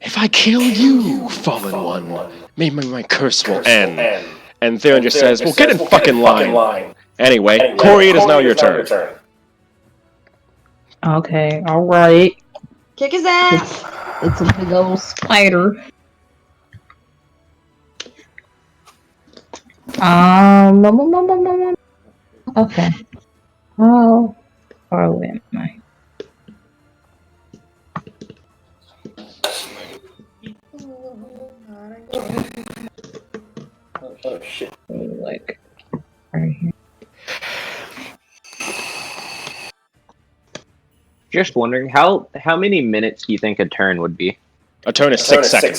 If I kill you, fallen one, maybe my curse will end. And Theron just says, "Well, get in fucking line." Anyway, Corey, it is now your turn. Okay, alright. Kick his ass. It's a big old spider. Okay. How far away am I? Oh shit. Like, right here. Just wondering, how many minutes do you think a turn would be? A turn is 6 seconds.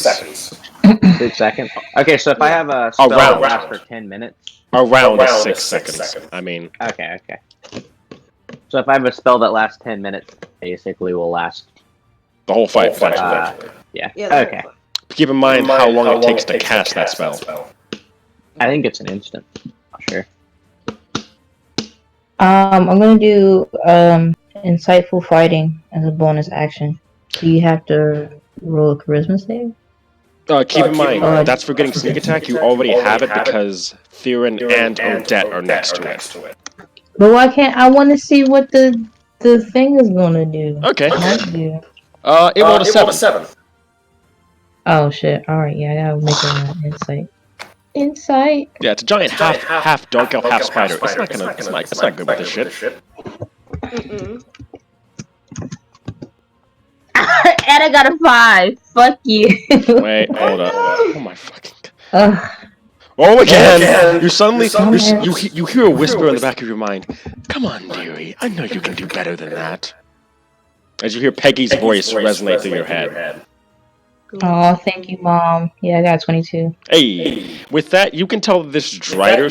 6 seconds? Okay, so if I have a spell that lasts for 10 minutes... Around 6 seconds. I mean... Okay. So if I have a spell that lasts 10 minutes, basically will last... The whole fight. Yeah, Yeah, the okay. whole Keep in mind how long it takes to cast that spell. I think it's an instant. Not sure. I'm gonna do insightful fighting as a bonus action. Do you have to roll a charisma save? Keep in mind, that's for getting sneak attack. You already have it because Theron and Odette are next to it. But why can't I want to see what the thing is gonna do? Okay. Might do. It rolled a 7. Oh shit! All right, yeah, I gotta make an insight. Insight. Yeah, it's a giant half dark elf, half spider. It's not good with this shit. Mm-mm. And I got a 5. Fuck you. Wait, hold up. Oh my fucking god. Oh again! You suddenly you hear a whisper in the back of your mind. Come on, dearie. I know you can do better than that. As you hear Peggy's voice resonate through your head. Oh, thank you, Mom. Yeah, I got 22. Hey, with that, you can tell this Drider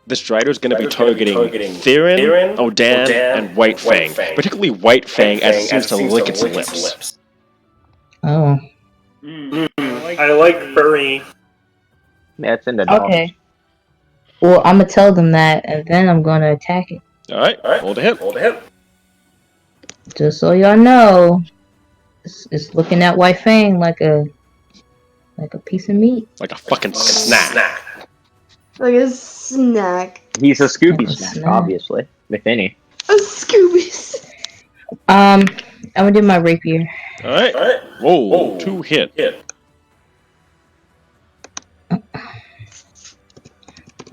this Drider's going to be targeting Theron, Odan, and White Fang. Particularly White Fang, as it seems to lick its lips. Oh. I like furry. Yeah, it's in the dog. Okay. Well, I'm gonna tell them that, and then I'm gonna attack it. Alright, hold a hit. Just so y'all know, it's looking at White Fang like a piece of meat. Like a fucking snack. Like a snack. He's a Scooby Like a snack, snack. obviously. If any. A Scooby. I'm gonna do my rapier. Alright. Whoa, 2 hit.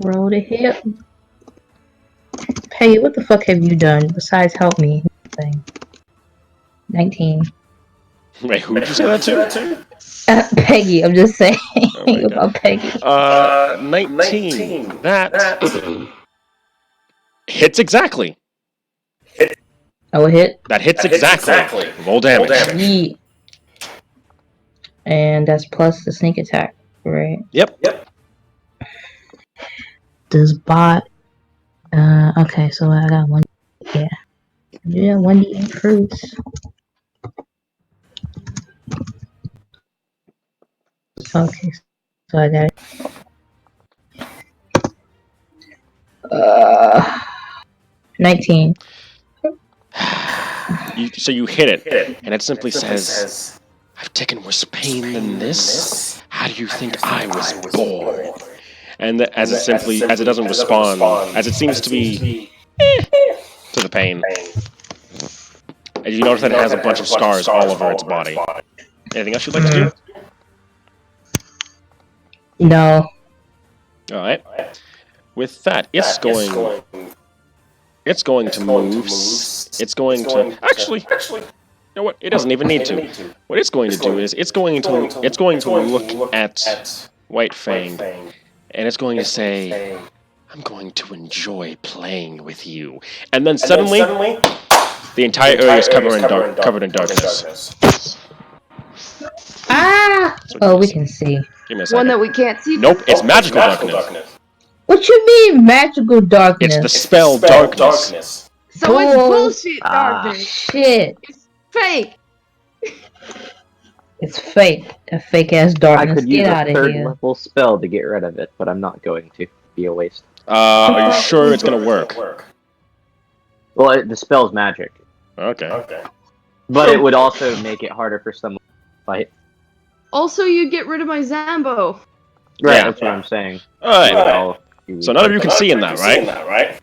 Roll the hit. Peggy, what the fuck have you done besides help me? 19. Wait, who did you say that to? Peggy, I'm just saying Oh my about Peggy. 19. That hits exactly. Oh, a hit? That hits exactly. Roll damage. Yeet. And that's plus the sneak attack, right? Yep. Does bot... okay, so I got 1... Yeah. Yeah, 1d8 first. Okay, so I got it. 19. So you hit it, and it simply says, I've taken worse pain than this? How do you think I was born? And as it doesn't respond, as it seems to be to the pain. As you notice that it has a bunch of scars all over its body. Anything else you'd like to do? No. Alright. With that, it's going to move. It's going to actually. You know what? It doesn't even need to. What it's going to do is it's going to look at White Fang, and it's going to say, "I'm going to enjoy playing with you." And then suddenly, the entire area is covered in darkness. Ah! Oh, we can see. Give me a second. One that we can't see. Nope, it's magical darkness. What you mean, magical darkness? It's the spell darkness. So it's Cool. bullshit darkness. Shit. It's fake. It's fake. A fake ass I darkness. could use Get a out of third here. level spell to get rid of it, but I'm not going to. It'd be a waste. Are you sure it's gonna work? Well, the spell's magic. Okay. But it would also make it harder for someone to fight. Also, you get rid of my Zambo. Right, Yeah. that's what I'm saying. Alright. So none of you can see in that, right?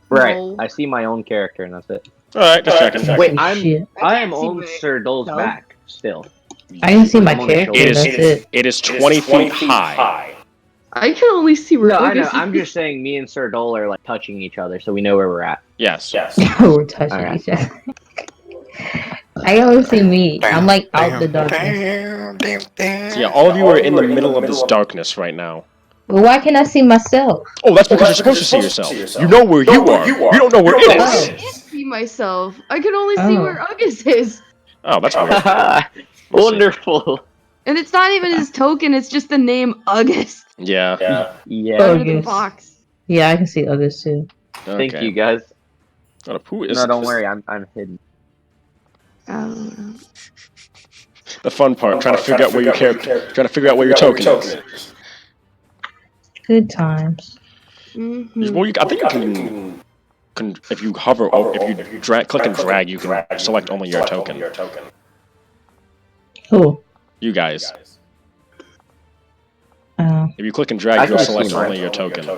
Right. No. I see my own character, and that's it. Alright, just checking. Wait, Shit. I I am can't see on my- Sir Dole's No. back still. I can see my I'm on the character. shoulder. That's it. It is 20 feet high. I can only see where No, I know. August I'm is. just saying me and Sir Dole are like touching each other, so we know where we're at. Yes. We're touching Alright. each other. I can only see me. I'm like out the darkness. So yeah, all of you are in the middle of this darkness right now. But why can't I see myself? Oh, that's because you're supposed to see yourself. You know where you are. You don't know where it I is. can't see myself. I can only see Oh. where August is. Oh, that's weird. Wonderful. And it's not even his token, it's just the name August. Yeah. Yeah. Under the August. box. Yeah, I can see others too. Okay. Thank you, guys. Who is No, don't worry. I'm hidden. the fun part? Trying to figure out where your character, trying to figure out where your token is. Good times. Mhm. Well, I think you can if you hover, if you click and drag, you can select only your token. Who? You guys. If you click and drag, you'll select only your token.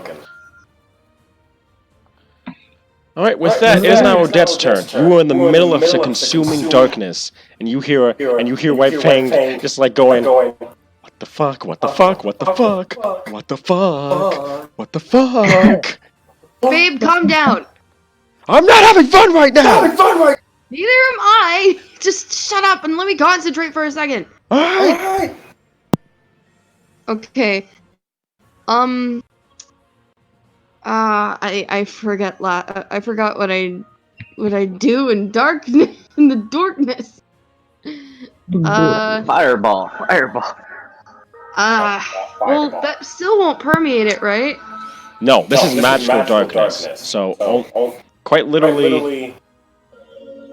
Alright, with that, it is now Odette's turn. You are in the middle of some consuming darkness, and you hear White Fang just like going, what the fuck, what the fuck, what the fuck, what the fuck, what the fuck? Babe, calm down. I'm not having fun right now! Neither am I. Just shut up and let me concentrate for a second. Alright! Okay. I forgot what I do in darkness in the darkness. Fireball. Well, that still won't permeate it, right? No, this is magical darkness. So, quite literally...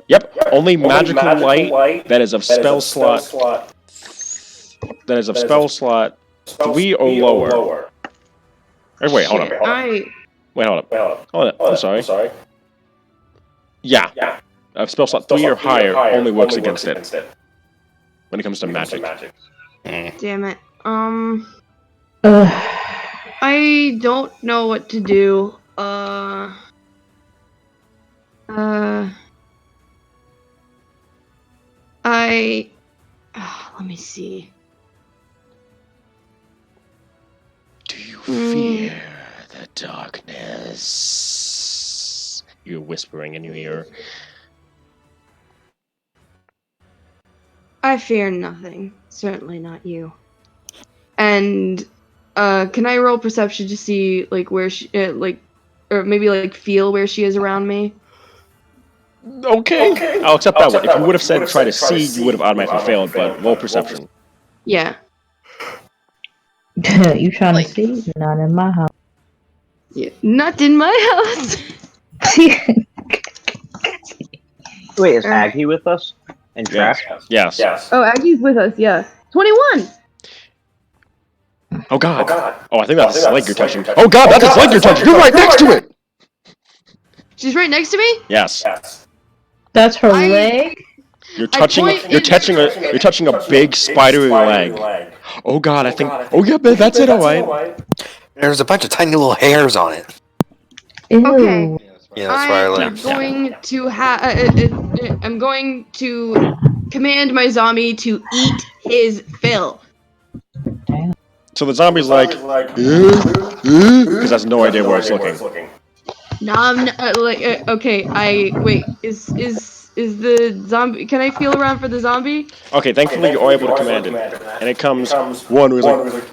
Yep, only magical light that is of spell slot... That is of spell slot 3 or lower. Wait, hold on. Wait, hold up. Hold on. I'm sorry. Yeah. Spell slot 3 or higher only works against it. When it comes to magic. Damn it. I don't know what to do. Let me see. Do you fear the darkness? You're whispering in your ear. I fear nothing. Certainly not you. And, can I roll perception to see, like, where she, or maybe, like, feel where she is around me? Okay. I'll accept that one. If you would have said try to see, you would have automatically failed, but roll perception. Yeah. You trying to see? Not in my house. Yeah. Not in my house! Wait, is Aggie with us? And Trash? Yes. Oh, Aggie's with us, yeah. 21! Oh god. Oh, I think that's a leg you're touching. Oh god, that's a leg you're touching! You're right next to it! She's right next to me? Yes. That's her leg? You're touching a big spidery leg. Oh god, I think... Oh yeah, that's it, alright. There's a bunch of tiny little hairs on it. Ew. Okay. Yeah, that's why I I'm like. going to I'm going to command my zombie to eat his fill. Damn. So the zombie's like... Because has no idea where it's looking. Nom, okay, wait, is the zombie, can I feel around for the zombie? Okay, thankfully you're able to command it. And it comes one who's like...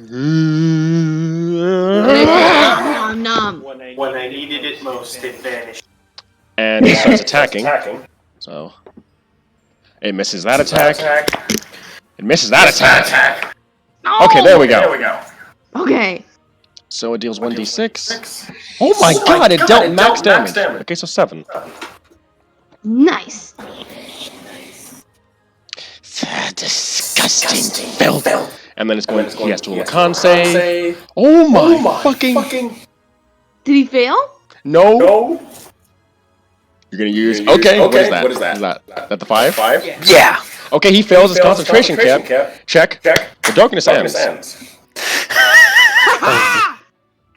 Nom, nom. When I needed it most, it vanished. And it starts attacking. So... It misses that attack. It misses that attack. No! Okay, there we go. Okay. So it deals 1d6. Oh my god, it dealt max damage. Okay, so 7. Nice. Disgusting filth. And then it's going. He has to roll a con save. Oh my fucking. Did he fail? No. You're gonna use. Okay. What is that? What is that? Is that the 5? Yeah. Okay, he fails his concentration cap. Check. The darkness ends.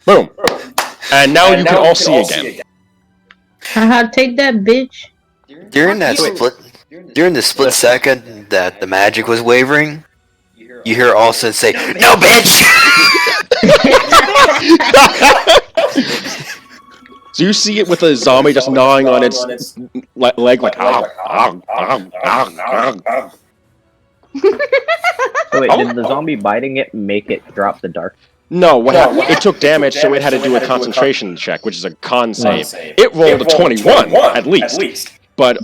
Boom. And now you can all see again. Haha, take that, bitch. During the split second that the magic was wavering, you hear Alston say, "No, bitch!" So you see it with a zombie just gnawing on its leg like, So wait, did the zombie biting it make it drop the dark? No, what happened? It took damage, so it had to do a concentration check, which is a con save. It rolled a 21, at least. But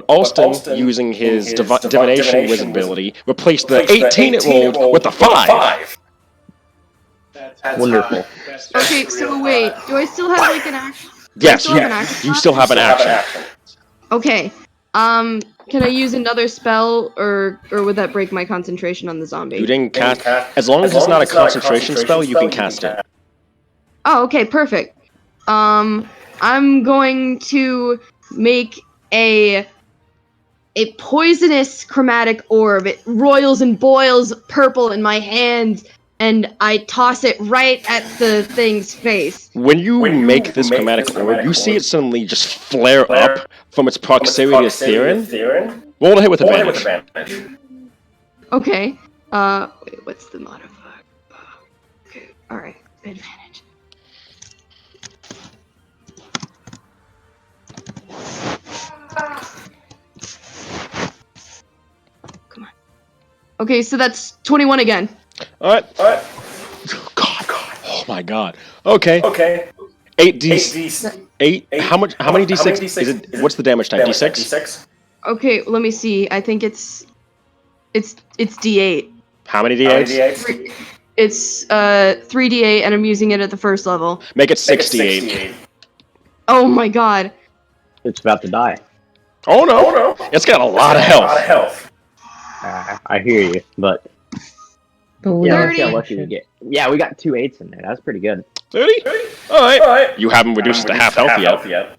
Alston, using his divination wizard ability, replaced the 18 it rolled with a 5. Wonderful. Okay, so wait, do I still have like an action? Yes, you still have an action. Okay. Can I use another spell, or would that break my concentration on the zombie? You didn't cast... As long as it's not a concentration spell, you can cast it. Oh, okay, perfect. I'm going to make a poisonous chromatic orb. It roils and boils purple in my hands, and I toss it right at the thing's face. When you make this chromatic orb, you see it suddenly just flare up from its proximity to Theron. Roll to hit with advantage. Okay. Wait, what's the modifier? Okay, alright. Advantage. Come on. Okay, so that's 21 again. Alright. God. Oh my god. Okay. 8 How many D6 is it? What's the damage type? D6? Okay, let me see. I think it's D8. How many D8s? It's 3D8 and I'm using it at the first level. Make it 68. Oh my god. It's about to die. Oh no. It's got a lot of health. I hear you, but Believe yeah, let's see how 30. lucky we get. Yeah, we got 2 8s in there. That's pretty good. 30? Alright. You haven't reduced it to half health yet.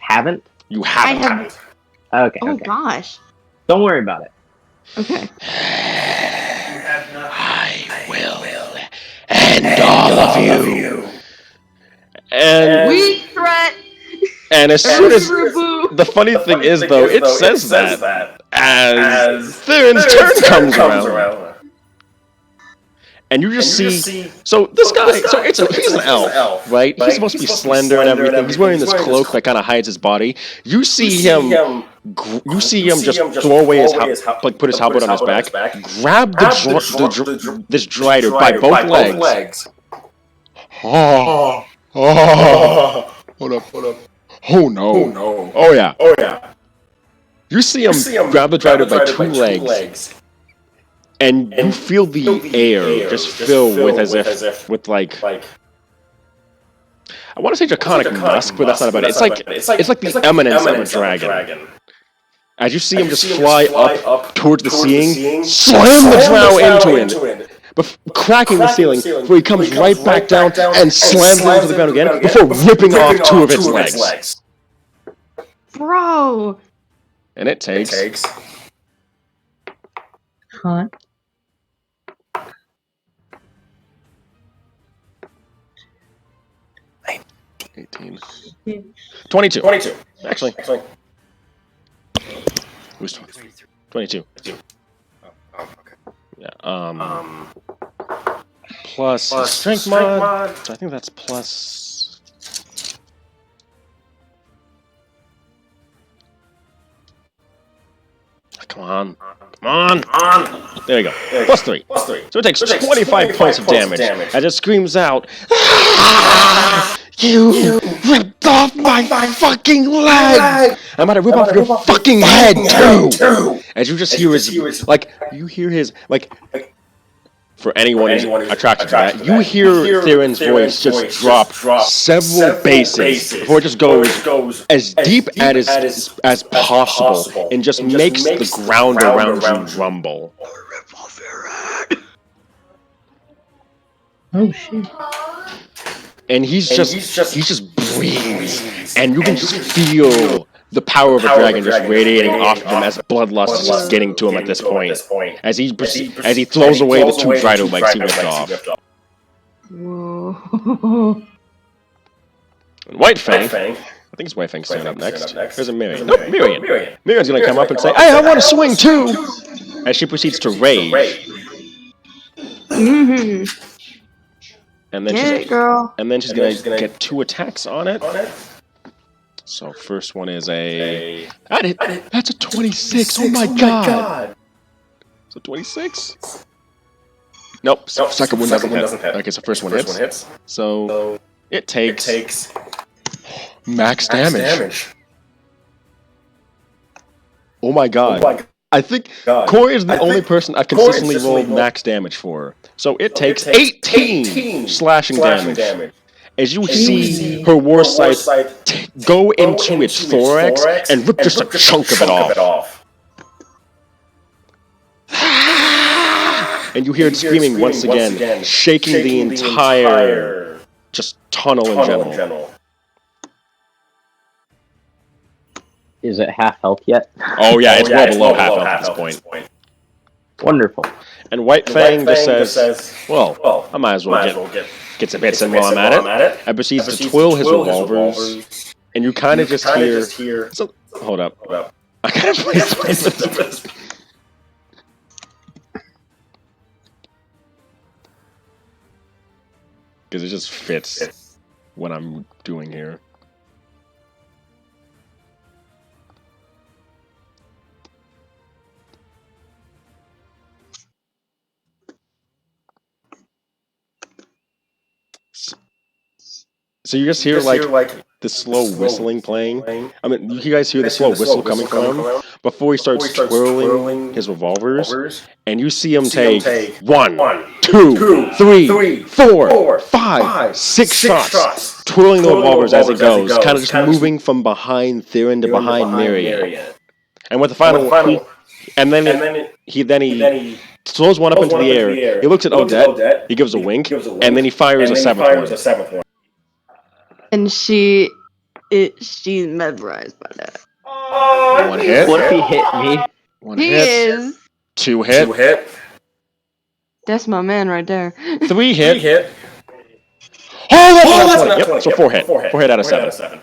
Haven't? You I haven't. have. Okay. Oh okay. gosh. Don't worry about it. Okay. I will end all of you. And Weak threat. And as soon as Reboot. the funny thing is though, it says that as Theron's turn comes around. And you just see, so this guy, he's an elf, right? He's supposed to be slender and everything. He's wearing this cloak that kind of hides his body. You see him just throw away his put his halberd on his back, grab this drider by both legs. Hold up. Oh no. Oh yeah. You see him grab the drider by two legs. And you feel the air just fill with like I want to say draconic musk, but that's not about it. It's like the eminence of a dragon. As you see him just fly up towards the ceiling, slam the drow into it, but cracking the ceiling, where he comes right back down and slams it into the ground again before ripping off two of its legs. Bro. And it takes. Huh? $18. 22. Actually. It was 22. Oh, okay. Yeah. Plus strength mod. So I think that's plus. Come on. There you go. Plus 3. So it takes 25 points of damage as it screams out, "Ah! You ripped off my fucking leg! I'm about to rip off your fucking head too!" As you just hear his, you hear his, for anyone who's attracted to that, you hear Theron's voice just drop several basses before it just goes as deep as possible and just makes the ground around you rumble. Oh shit. And he just breathes, and you can just feel the power of a dragon just radiating off of him as bloodlust is just getting to him at this point. As he throws away the two drider legs he ripped off. Whoa. And White Fang, I think it's White Fang's turn up next. There's a Miriam. Nope, Miriam. Miriam's gonna come up and say, "Hey, I want to swing too!" As she proceeds to rage. Mm-hmm. And then she's gonna get 2 attacks on it. So first one is that's a 26. Oh my god. So 26? Nope. Second one doesn't hit. Okay, so first one hits. So it takes max damage. Oh my god. I think Corey is the only person I've consistently rolled max damage for. So it takes 18 slashing damage. As you see her war scythe go into its thorax and rip just a chunk of it off. And you hear it screaming once again, shaking the entire just tunnel in general. Is it half health yet? Oh yeah, it's well below half health at this point. Wonderful. And White Fang just says, well, I might as well get some hits in while I'm at it. And proceeds to twirl his revolvers. And you kind of just hear... So, hold up. I gotta play this. Because it just fits what I'm doing here. So you just hear like the slow whistling playing. I mean, you guys hear the slow whistle coming from him before he starts twirling his revolvers, and you see him take 1, 2, 3, 4, 5, 6 shots, twirling the revolvers as he goes, kind of just moving from behind Theron to behind Myriad. And with the final, he throws one up into the air. He looks at Odette. He gives a wink, and then he fires a seventh one. And she's mesmerized by that. 1 hit. What if he hit me? 1 He hit. is. 2 hit. That's my man right there. 3 hit. Oh, that's not 20. Yep, so 4 hit. 4 hit out of 7.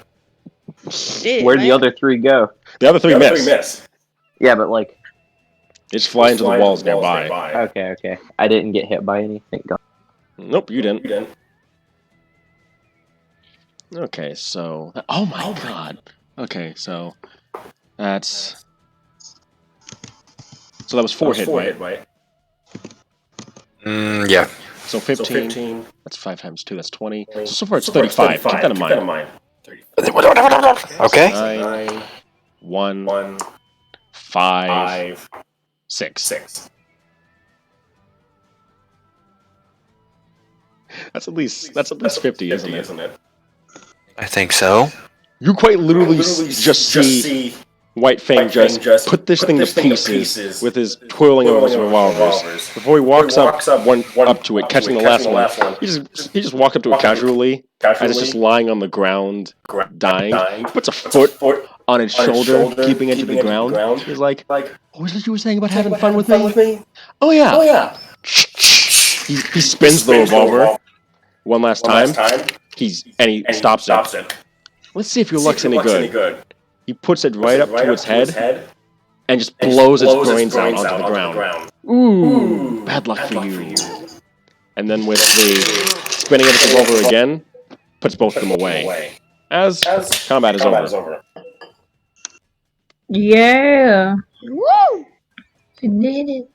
Shit. Where'd the other 3 go? The other 3 miss. Yeah, but like... They just fly into the walls nearby. Okay. I didn't get hit by anything. Nope, you didn't. Okay, so... Oh my god. Okay, so... That's... So that was 4 hit, right? Yeah. So 15. That's 5 times 2, that's 20. So far it's 35. Keep that in mind. Okay. 9, 1, 5, 6. That's at least 50, isn't it? I think so. You quite literally just see White Fang just put this thing to pieces with his twirling of his revolvers. Before he walks up to it, catching the last one, he just walks up to it casually, as it's just lying on the ground, dying. Puts a foot on its shoulder, keeping it to the ground. He's like, "What was it you were saying about having fun with me? Oh yeah." He spins the revolver one last time. He stops it. Let's see if your luck's any good. He puts it right up to its head and just blows its brains out onto the ground. Ooh, bad luck for you. And then with the spinning of the revolver again, puts both of them away. As combat is over. Yeah. Woo! You did it.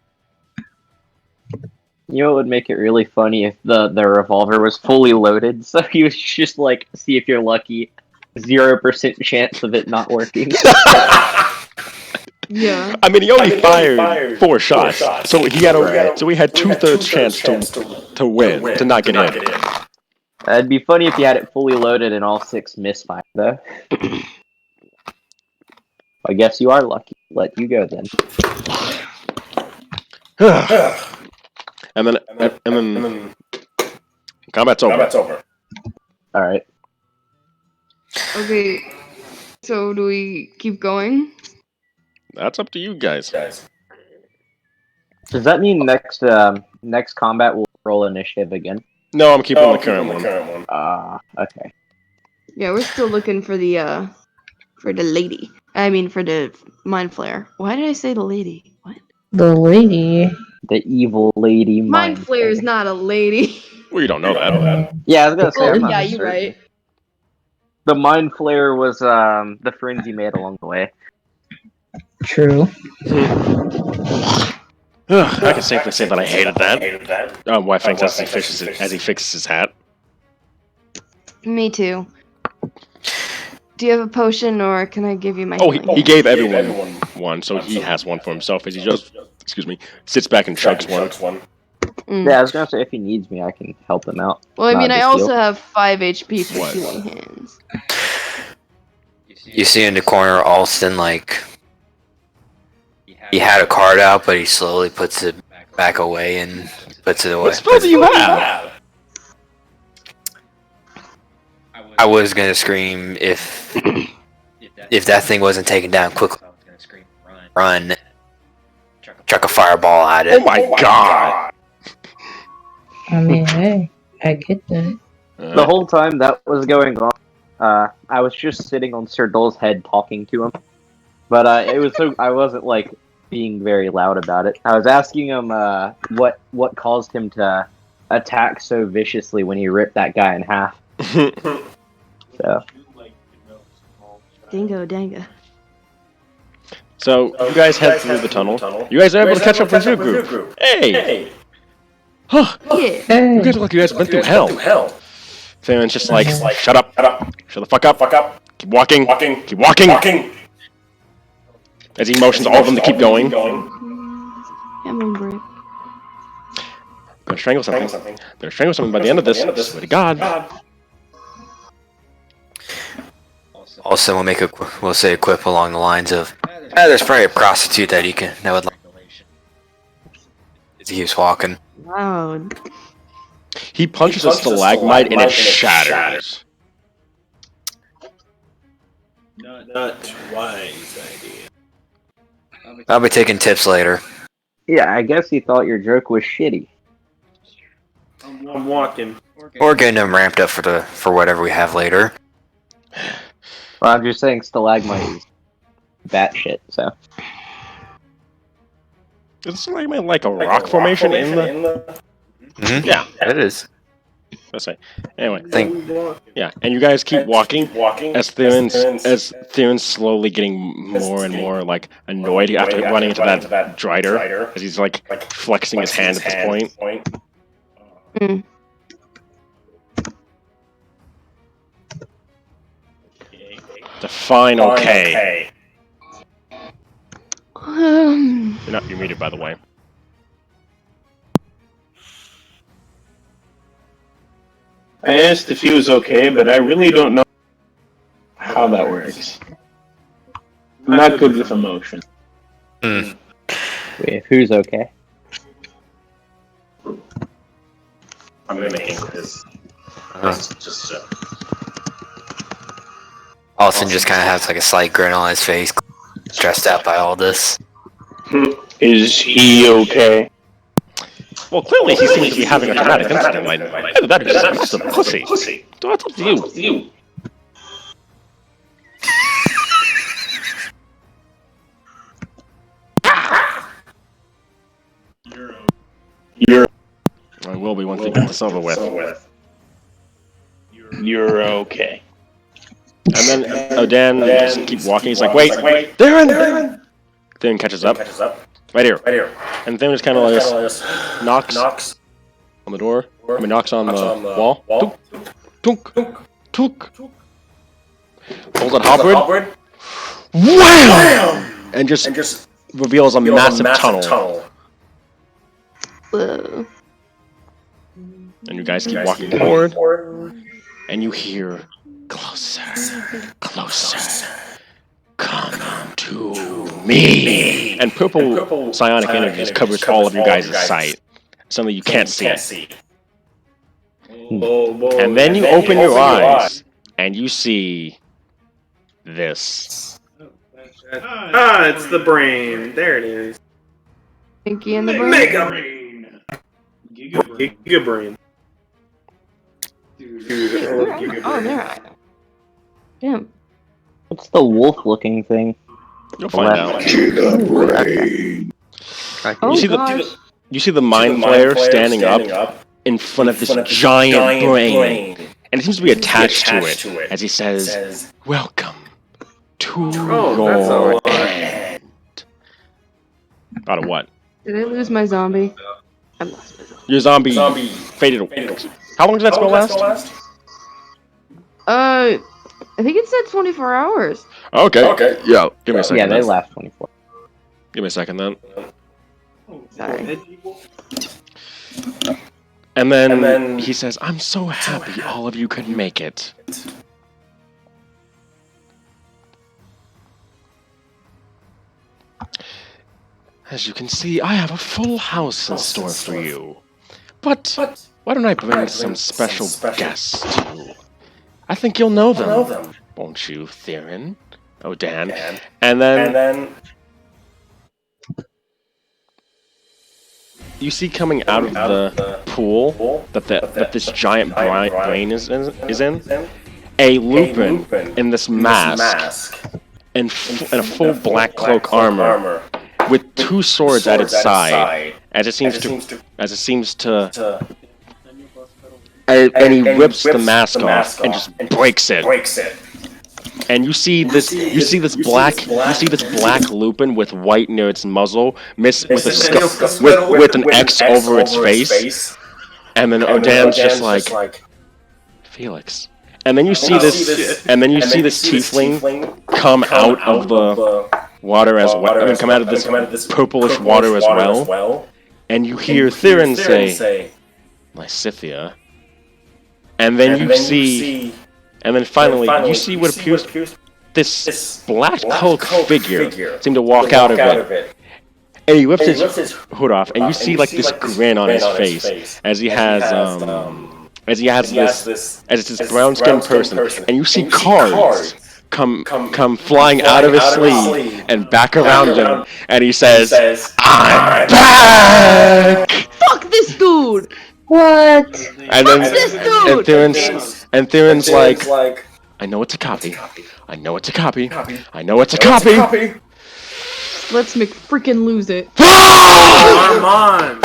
You know what would make it really funny if the revolver was fully loaded, so he was just like, see if you're lucky. 0% chance of it not working. Yeah. I mean, he only fired 4 shots, so he had 2/3 chance to win, to not get hit. It'd be funny if you had it fully loaded and all 6 misfire, though. I guess you are lucky. Let you go then. and then combat's over. All right. Okay. So do we keep going? That's up to you guys. Does that mean next combat we'll roll initiative again? No, I'm keeping the current one. Okay. Yeah, we're still looking for the lady. I mean, for the mind flayer. Why did I say the lady? What? The lady. The evil lady Mind flayer is not a lady. Well, you don't know that. Yeah, I was gonna say. I'm not yeah, you're certain. right. The mind flayer was the friends you made along the way. True. I can safely say that I hated that. White Fang says as he fixes his hat. Me too. Do you have a potion, or can I give you my? He gave everyone one, so he has one for himself. As he just, sits back and chugs one. Yeah, I was gonna say if he needs me, I can help him out. Well, I mean, I also deal. have 5 HP for healing hands. You see in the corner, Alston, like, he had a card out, but he slowly puts it back away and puts it away. What spell do you have? I was gonna scream if that thing wasn't taken down quickly. Run. chuck a fireball at it. Oh my god! I mean, hey, I get that. The whole time that was going on, I was just sitting on Sir Dole's head talking to him. But it was I wasn't like being very loud about it. I was asking him what caused him to attack so viciously when he ripped that guy in half. So Dingo danga. So, you guys head through the tunnel. You guys are able to catch up with your group. Hey! Huh. Yeah. You guys look like you guys have been through hell. Theron's just like, shut up. Shut the fuck up. Keep walking. Keep walking. As he motions all of them to keep going. I'm on break. Gonna strangle something. Gonna strangle something by the end of this. Swear to God. Also, we'll say a quip along the lines of, there's probably a prostitute that would like as he keeps walking. Wow. He punches a stalagmite and it shatters. Not wise idea. I'll be taking tips later. yeah, I guess he thought your joke was shitty. I'm walking. Or getting them ramped up for whatever we have later. Well, I'm just saying stalagmite is batshit. So Is a stalagmite like a rock formation in the... Mm-hmm. Yeah, it is. let's say. Anyway, Think. yeah, and you guys keep walking as Theron's slowly getting more and more like annoyed after running into that Drider, as he's like flexing his hand at this point. Mm. The final K. You're muted, by the way. I asked if he was okay, but I really don't know how that works. I'm not good with emotion. Mm. wait, who's okay? I'm gonna make this. Just Austin just kind of has like a slight grin on his face, stressed out by all this. Is he okay? Well, clearly he seems to be having a traumatic incident like that. That is just a pussy. Do I talk to you? You're I will be once we get this over with. you're okay. And then Odan just keep walking. He's like, wait, Theron! Theron catches up. Right here. And Theron just kind of just knocks on the door. I mean, knocks on the wall. Tunk. Pulls out halberd. Wham! And just reveals a massive tunnel. Whoa. And you guys keep walking forward. And you hear, closer. Come to me. And purple psionic energies covers all of you guys' sight. Something you can't see. And then you open your eyes, and you see this. Ah, it's the brain. There it is. Pinky in the brain. Mega brain. Giga brain. Oh, there. Damn. What's the wolf-looking thing? You'll find out. Oh, You see the mind flayer standing up in front of this giant brain. And it seems to be attached to it as he says, welcome to your end. Out of what? Did I lose my zombie? I lost my zombie. Your zombie faded away. How long did that spell last? I think it said 24 hours. Okay. Yeah, give me a second. Yeah, they then. last 24. Give me a second then. Sorry. And then he says, I'm so happy all of you could make it. As you can see, I have a full house in store for you. But why don't I bring some special guests to you? I think you'll know them, won't you, Theron? Oh, Dan. And then you see coming out of the pool that this giant brain is in a Lupin in this mask and a full black cloak armor with two swords at its side as it seems to and he rips the mask off and just breaks it. And you see this black Lupin with white near its muzzle, with an X over its face, and then Odan's just like Felix. And then you see this tiefling come out of the water as well. I mean, come out of this purplish water as well. And you hear Theron say, "Lysithia." And then you see. And then finally, you see what appears this black cloak figure seem to walk out of it. And he whips his hood off, and you see like this grin on his face as he has this brown-skinned person, and you see cards come flying out of his sleeve and back around him, and he says, "I'm back!" Fuck this dude! What? And then Theron's like, "I know it's a copy. I know it's a copy. I know it's a copy." Let's freaking lose it. Armand!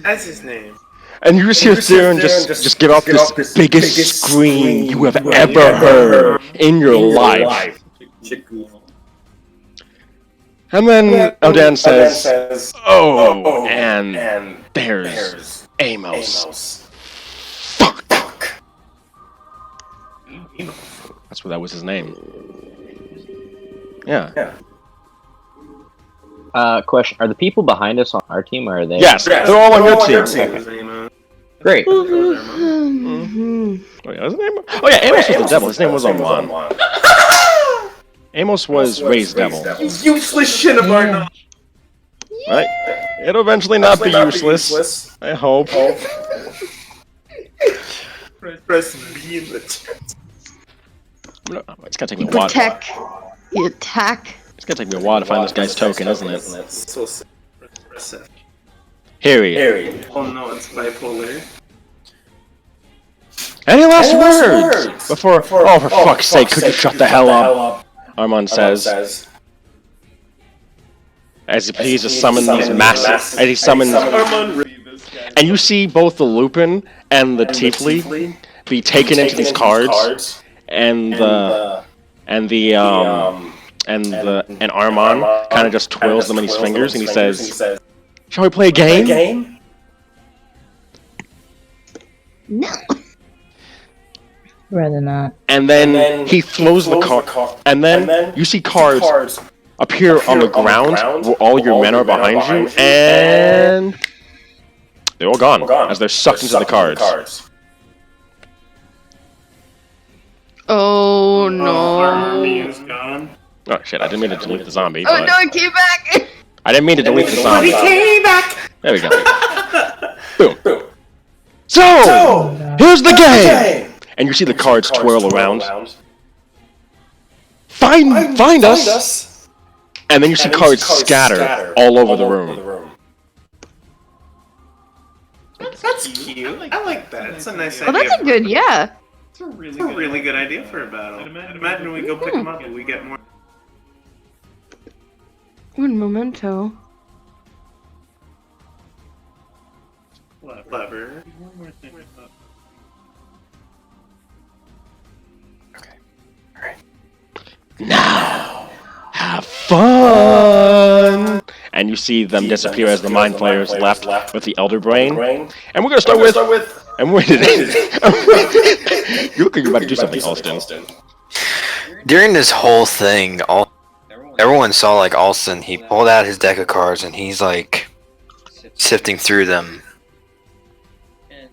That's his name. And you just hear Theron just give out this biggest scream you have ever heard in your life. And then Odan says, "Oh, and there's Amos. Fuck." That was his name. Yeah. Question: are the people behind us on our team, or are they? Yes, they're all on your team. Great. Mm-hmm. Oh yeah, Amos was the devil. His name was Oman. Amos was Ray's devil. Useless shit of our knowledge. Right? It'll eventually not be useless. I hope. Press B in the chat. It's gonna take me a while. You attack. It's gonna take me a while to find this guy's token, isn't it? So sick. Press F. Harry. Oh no, it's bipolar. Any last words? Before, for fuck's sake, could you shut the hell up? Armand says. As he just summons these massive, as he summons, and you see both the Lupin and the Tiefling be taken into these cards, and Armand kind of just twirls them in his fingers, and he says, "Shall we play a game?" No. Rather not. And then he throws the card, and then you see cards appear on the ground where all your men are behind you, and they're all gone as they're sucked into the cards. Oh no. Our army is gone. Oh shit, I didn't mean to delete the zombie. Oh But no, it came back! I didn't mean to delete the zombie. Came back! There we go. Boom. So, here's the game! And you see the cards twirl around. Find us! And then you see cards scatter all over the room. That's cute. I like that. It's a nice Oh, idea. that's a good, yeah. It's a really good idea for a battle. Imagine we go pick them up and we get more. Good memento. Clever. Now, have fun! And you see them disappear as the Mind Flayers left with the Elder Brain. And we're gonna start with... And we're... You look like you're about to do something, Alston. During this whole thing, everyone saw like Alston. He pulled out his deck of cards and he's like sifting through them.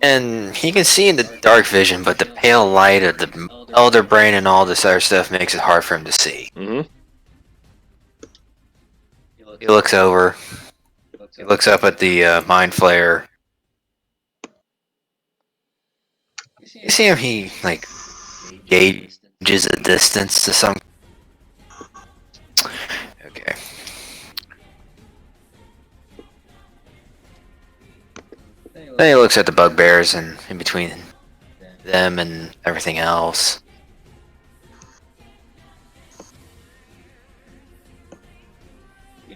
And he can see in the dark vision, but the pale light of the Elder Brain and all this other stuff makes it hard for him to see. Mm-hmm. He looks over. He looks up at the Mind Flayer. You see him? He like gauges a distance to some. Okay. Then he looks at the bugbears and in between them and everything else.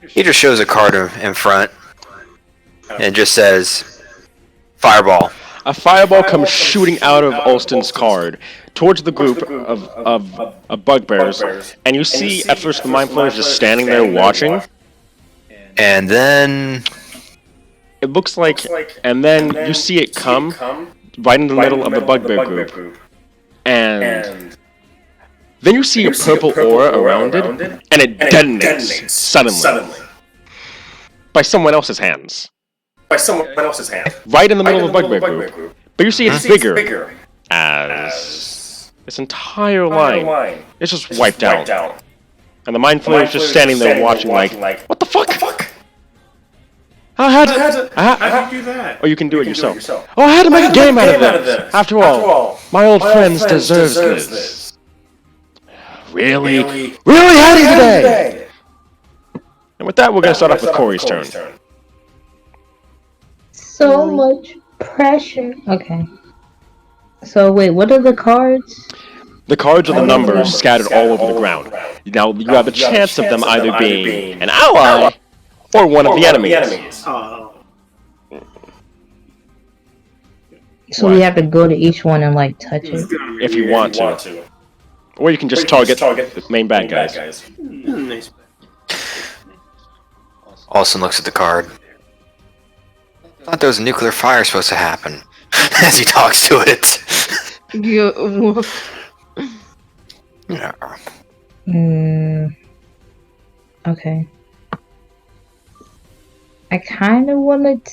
He just shows a card in front and it just says fireball. A fireball comes shooting out of Olston's card towards the group of bugbears, and you see at first the mind flayers just standing there watching. And then It looks like, and then you see it come right in the middle of the bugbear group, and then you see a purple aura around it, and it detonates suddenly by someone else's hands. Right in the middle of the bugbear group. But you see it's bigger as this entire line is just wiped out. And the mind flayer is just standing there watching like, what the fuck? I had to... How do you do that? Or you can do it yourself. Oh, I had to make a game out of this! After all, my old friends deserves this. Really? Really heady today! And with that, we're gonna start off with Corey's turn. So much pressure. Okay. So wait, what are the cards? The cards are the numbers scattered all over the ground. Now, you have a chance of them either being an ally or one of the enemies. Oh. So we have to go to each one and like touch it. If you want to. Or you can just target the main bad guys. Nice. Austin looks at the card. I thought there was a nuclear fire supposed to happen as he talks to it. Yeah. Okay. I kind of want to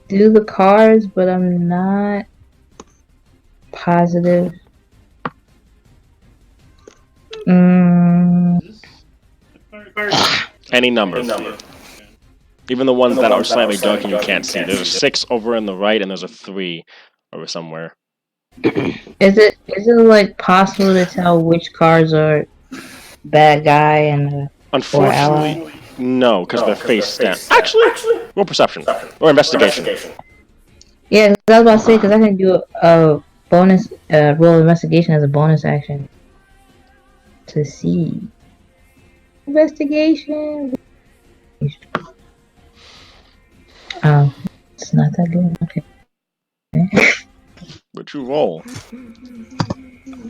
do the cards, but I'm not positive. Any number. Even the ones that are slightly dark and you can't see. There's a 6 over on the right, and there's a 3 over somewhere. Is it like possible to tell which cards are bad guy and Unfortunately, no, because they're face down. Actually, roll perception or investigation. Yeah, 'cause I was about to say because I can do a bonus roll investigation as a bonus action to see investigation. Oh, it's not that good. Okay. But you roll.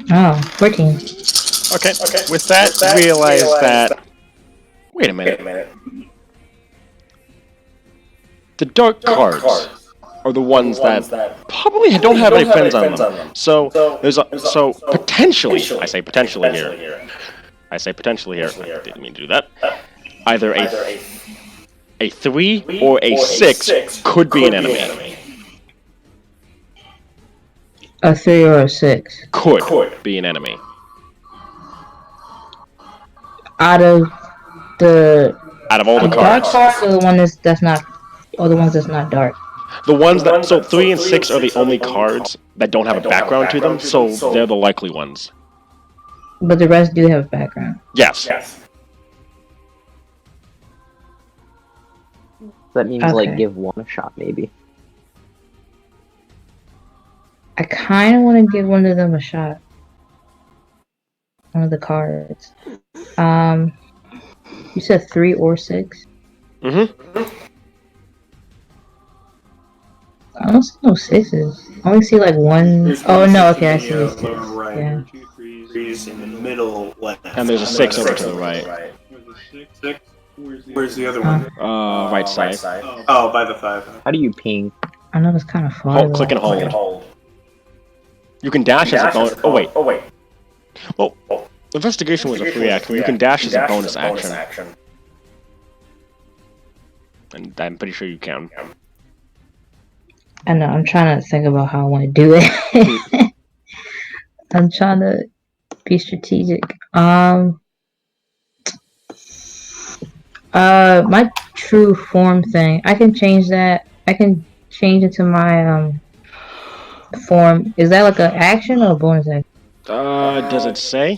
Oh, 14. Okay. With that, realize that. Wait a minute. The dark cards are the ones that probably don't have any friends on them. So potentially, I say potentially here. I didn't mean to do that. Either a 3 or a 6 could be an enemy. A 3 or a 6 Could be an enemy. out of all the dark cards. cards, or the one that's not, or the ones that's not dark. The ones that 3 and 6 are the only cards that don't have a background to them, so they're the likely ones. But the rest do have a background. Yes. That means like give one a shot, maybe. I kind of want to give one of them a shot. One of the cards. You said 3 or 6. Mm-hmm. I don't see no 6s. I only see like 1. Oh no, okay, I see this 6. Right. Yeah. 2 3s in the middle left. And there's a 6 over to the right. Six. Where's the other one? Right side. Oh, by the 5. How do you ping? I know it's kind of far. Click and hold. You can dash as a bonus. Oh wait. Well, investigation was a free action. You can dash as a bonus action. And I'm pretty sure you can. I know, I'm trying to think about how I want to do it. I'm trying to be strategic. My true form thing, I can change that. I can change it to my form. Is that like an action or a bonus action? Does it say?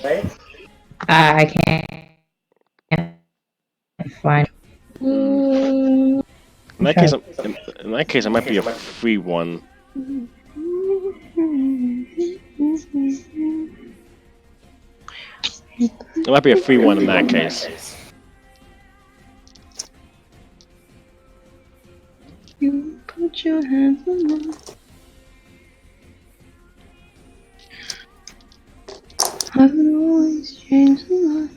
I can't find. In that case, in that case, it might be a free one. It might be a free one in that case. You put your hands on me. I will always change the light.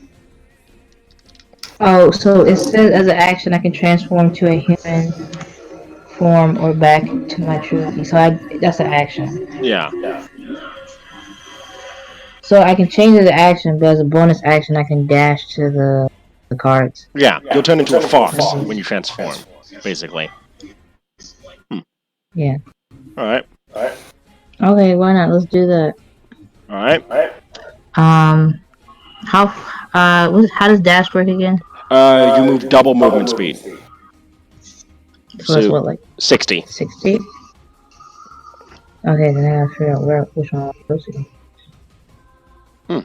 Oh, so it says as an action I can transform to a human form or back to my true. So that's an action. Yeah. So I can change it to action, but as a bonus action I can dash to the cards. Yeah, you'll turn into a fox when you transform, basically. Yeah. Alright. Okay, why not? Let's do that. Alright. How does dash work again? You move double movement speed. So that's what, like 60. 60? Okay, then I gotta figure out which one I'm supposed to do. You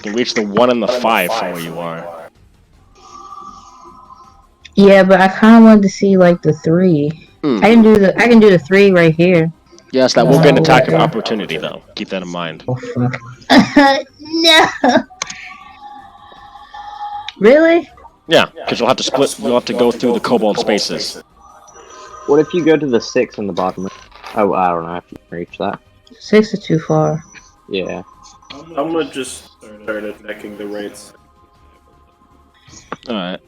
can reach the 1 and the 5 from where you are. Yeah, but I kind of wanted to see like the 3. I can do the 3 right here. Yes, that will get an attack of opportunity though. Keep that in mind. Oh fuck. No. Really? Yeah, because you'll have to split. You'll have to go through the cobalt spaces. What if you go to the 6 in the bottom? Oh, I don't know if you can reach that. 6 is too far. Yeah. I'm gonna just start attacking the rates. Alright.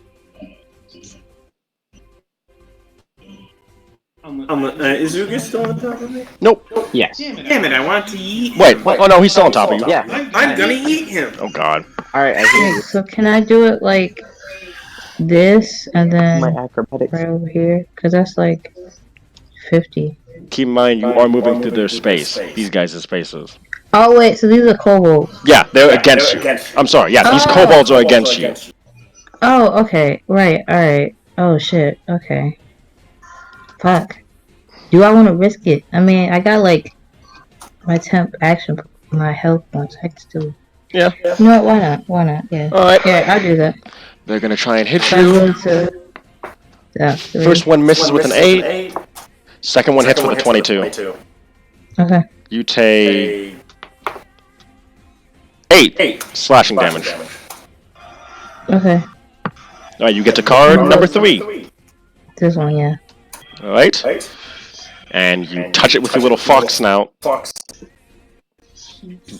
Is Uga still on top of me? Nope. Yes. Damn it, I want to eat him. Wait. Oh no, he's still on top of you. Yeah. I'm gonna eat him. Oh god. Alright, I hear you. So can I do it like this and then My acrobatics. right over here? Because that's like 50. Keep in mind, you are moving through their space. These guys' spaces. Oh wait, so these are kobolds. Yeah, they're against you. I'm sorry. Yeah, these kobolds are against you. Oh, okay. Right, alright. Oh shit, okay. Fuck. Do I want to risk it? I mean, I got like my temp action, my health points. I can still. Yeah. You know what? Why not? Why not? Yeah. Alright. Yeah, I'll do that. They're gonna try and hit So I you. go to. Yeah. 3. First one misses with an 8. Second one hits with a 22. Okay. You take 8 slashing damage. Okay. Alright, you get to card number 3. This one, yeah. Alright. And you touch it with your little fox snout. I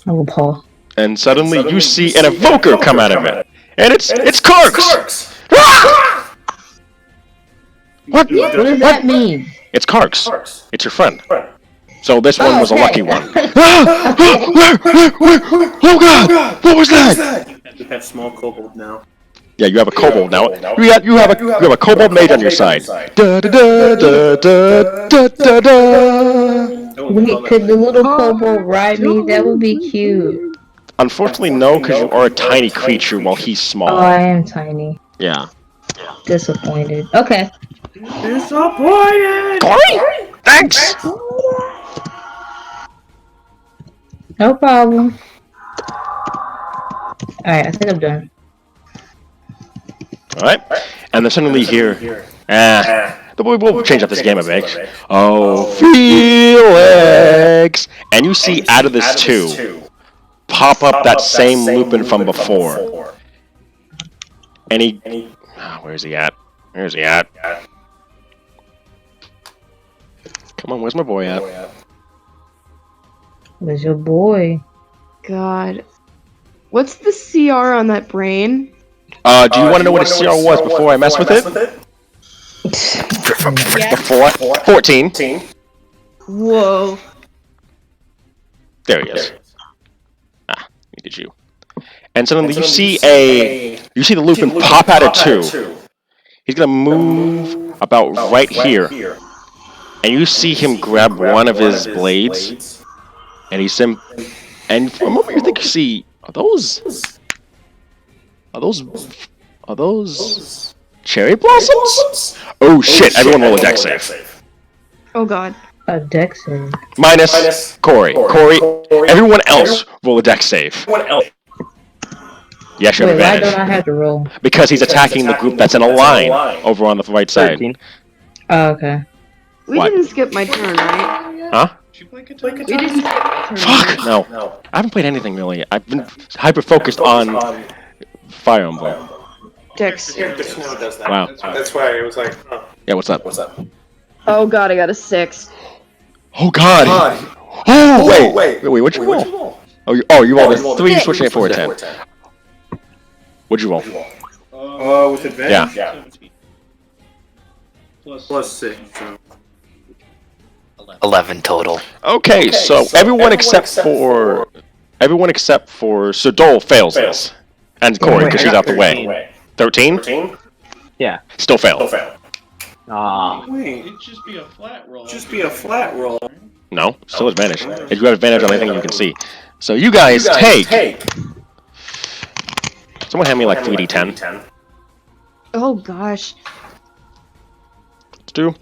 will paw. And suddenly you see an evoker come out of it. And it's Karks! Ah! What? What does that mean? It's Karks. It's your friend. So this one was a okay. lucky one. Ah! Oh god! What was that? You have small kobold now. Yeah, you have a kobold now. You have a kobold mage on your side. Da da da da da da da da. Wait, could the little kobold ride me? That would be cute. Unfortunately, no, because you are a tiny creature while he's small. Oh, I am tiny. Yeah. Disappointed. Okay. Disappointed! Corey? Thanks! No problem. Alright, I think I'm done. Alright. And then suddenly here. We'll change up this game a bit. Oh, Felix! And you see out of this too, pop up that same Lupin from before. And he... where's he at? Where's he at? Come on, where's my boy at? Where's your boy? God. What's the CR on that brain? Do you want to know what a CR was before I mess with it? Before? 14. Whoa. There he is. Needed you. And suddenly you see the Lupin pop out of 2. He's gonna move about right here. And you see him grab one of his blades. And and for a moment you think you see, are those cherry blossoms? Oh shit, everyone roll a dex save. Oh god. A dex save. Minus Corey. Corey, everyone else roll a dex save. Yes, you have Wait, why advantage. don't I have to roll? Because he's attacking the group that's in a line over on the right side. 13. Oh, okay. We What? didn't skip my turn, right? Huh? Did you play We Katana? didn't skip my turn. Fuck! No. I haven't played anything really. I've been hyper-focused on Fire Emblem. Dix. The snow does that. Wow. That's why it was like, huh. Yeah, what's up? Oh god, I got a 6. Oh god! Oh, wait, what'd you roll? Oh, you rolled a 3, switching it for a 10. What'd you roll? With advantage? Yeah. 17. Plus 6. So. 11 total. Okay, so everyone except for Sir Dole fails this, and Corey because she's out the way. 13? Yeah. Still failed. Ah. Wait, It'd just be a flat roll. just be a flat roll. No, still advantage. If you have advantage on anything you can see. So you guys take. Someone hand me like 3d10. Oh gosh. Let's do.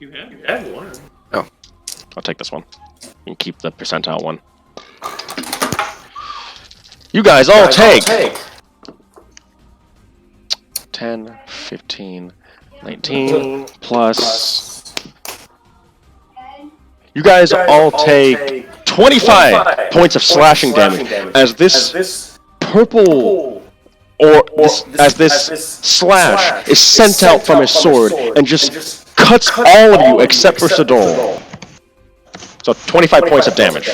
You have it. Had one. I'll take this one. You can keep the percentile one. You guys all take 10, 15, 19 plus. You guys all take 25 points of slashing damage as this purple as this slash is sent out from his sword and just cuts all of you except for Sadol. So 25 points of damage.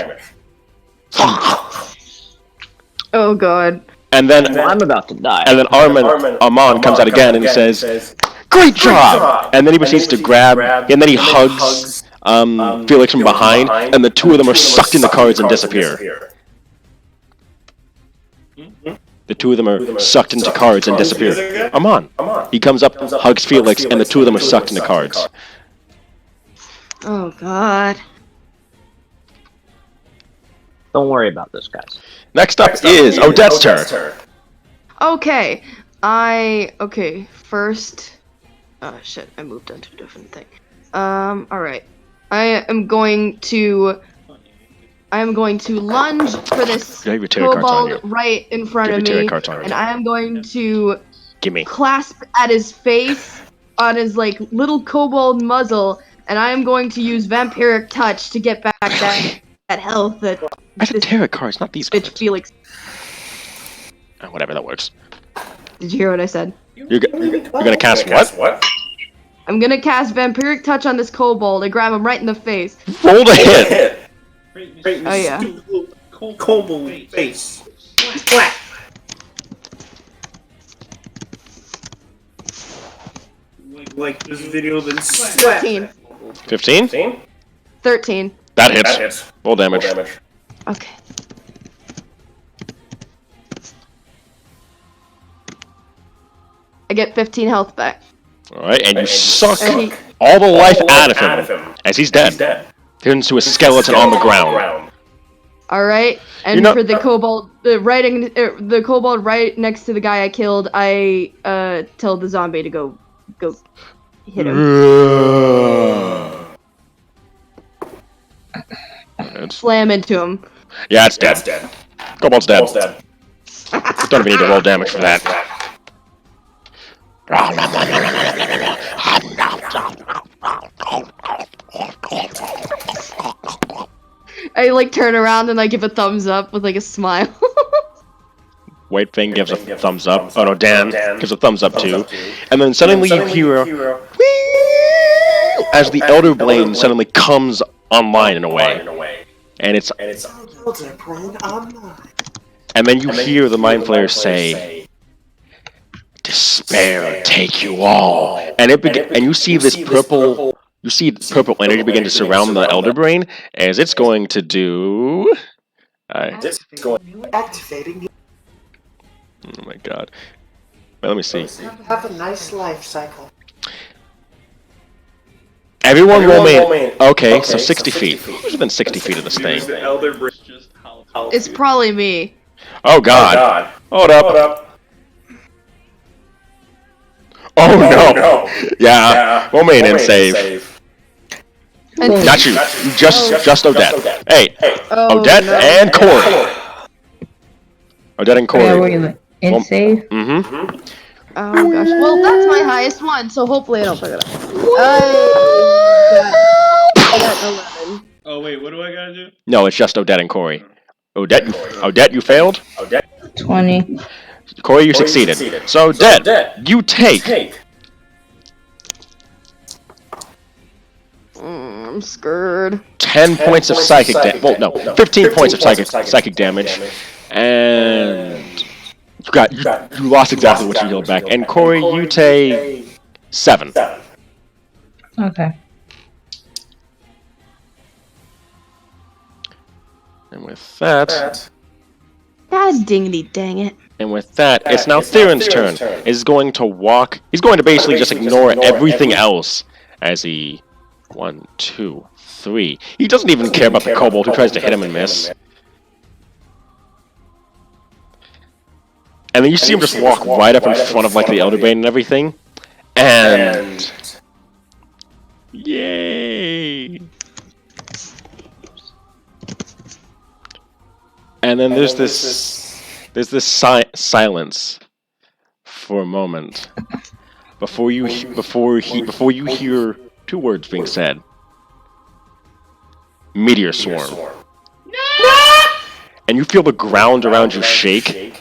Oh god. And then I'm about to die. And then Arman comes out again and he says, "Great job!" And then he proceeds to grab, and then he hugs Felix from behind, and the two of them are sucked into cards and disappear. The two of them are sucked into cards and disappear. Arman. He comes up, hugs Felix, and the two of them are sucked into cards. Oh god. Don't worry about this, guys. Next up is Odette's turn. Okay. First. Oh shit, I moved on to a different thing. Alright. I am going to lunge for this You have your tarot cards on kobold you. right in front Give of your tarot me, cards on you. and I am going to Gimme. clasp at his face on his like little kobold muzzle, and I am going to use vampiric touch to get back that health that I said tarot cards, not these bitch cards. Felix. Whatever, that works. Did you hear what I said? You're gonna cast what? I'm gonna cast vampiric touch on this kobold and grab him right in the face. Roll the hit! Oh yeah. Kobold face. Splat. Like this video, then splat. 13. 15? 13. That hits. Roll damage. Okay. I get 15 health back. Alright, and you suck And he- all the life out of him as he's dead. Turns to a skeleton on the ground. All right, and You know- for the kobold, the kobold right next to the guy I killed, I tell the zombie to go hit him. Slam into him. Yeah, it's dead. Kobold's dead. Don't even need to roll damage for that. I like turn around and I give a thumbs up with like a smile. White Fang gives a thumbs up. Oh no, Dan gives a thumbs up too. And then suddenly you hear as the Elder Blade suddenly comes online in a way. And it's and then you hear the Mind Flayer say, "Despair take you all." And and you see this purple energy begin to surround the Elder Brain as it's going to do. Activating. Oh my god. Well, let me see. Have a nice life cycle. Everyone roll me. Okay, so 60 feet. Who's within 60 feet of this thing? The elder bridge. Just how It's probably me. Oh god. Hold up. Oh no. Yeah. Roll me an in save. And Not you. Just Odette. Hey, oh, Odette no. and Corey. Odette and Yeah, Corey. And save. Mm-hmm. Oh gosh. Well, that's my highest one, so hopefully I don't fuck it up. I got 11. Oh wait, what do I gotta do? No, it's just Odette and Corey. Odette, you failed. 20. Corey, you succeeded. So, Odette, you take I'm scared. 10 points of psychic damage. Well, no, 15 points of psychic damage, and you lost exactly what you healed back. And Corey, you take 7. Okay. And with that, God dingity dang it. it's now Theron's turn. He's going to basically just ignore everything else as he 1, 2, 3. He doesn't even care about the kobold who tries to hit him and miss. And then you see him just walk right up in front of like the Elderbrain and everything. And yay! And then there's this silence for a moment before you hear 2 words being said. Meteor swarm. And you feel the ground around you shake.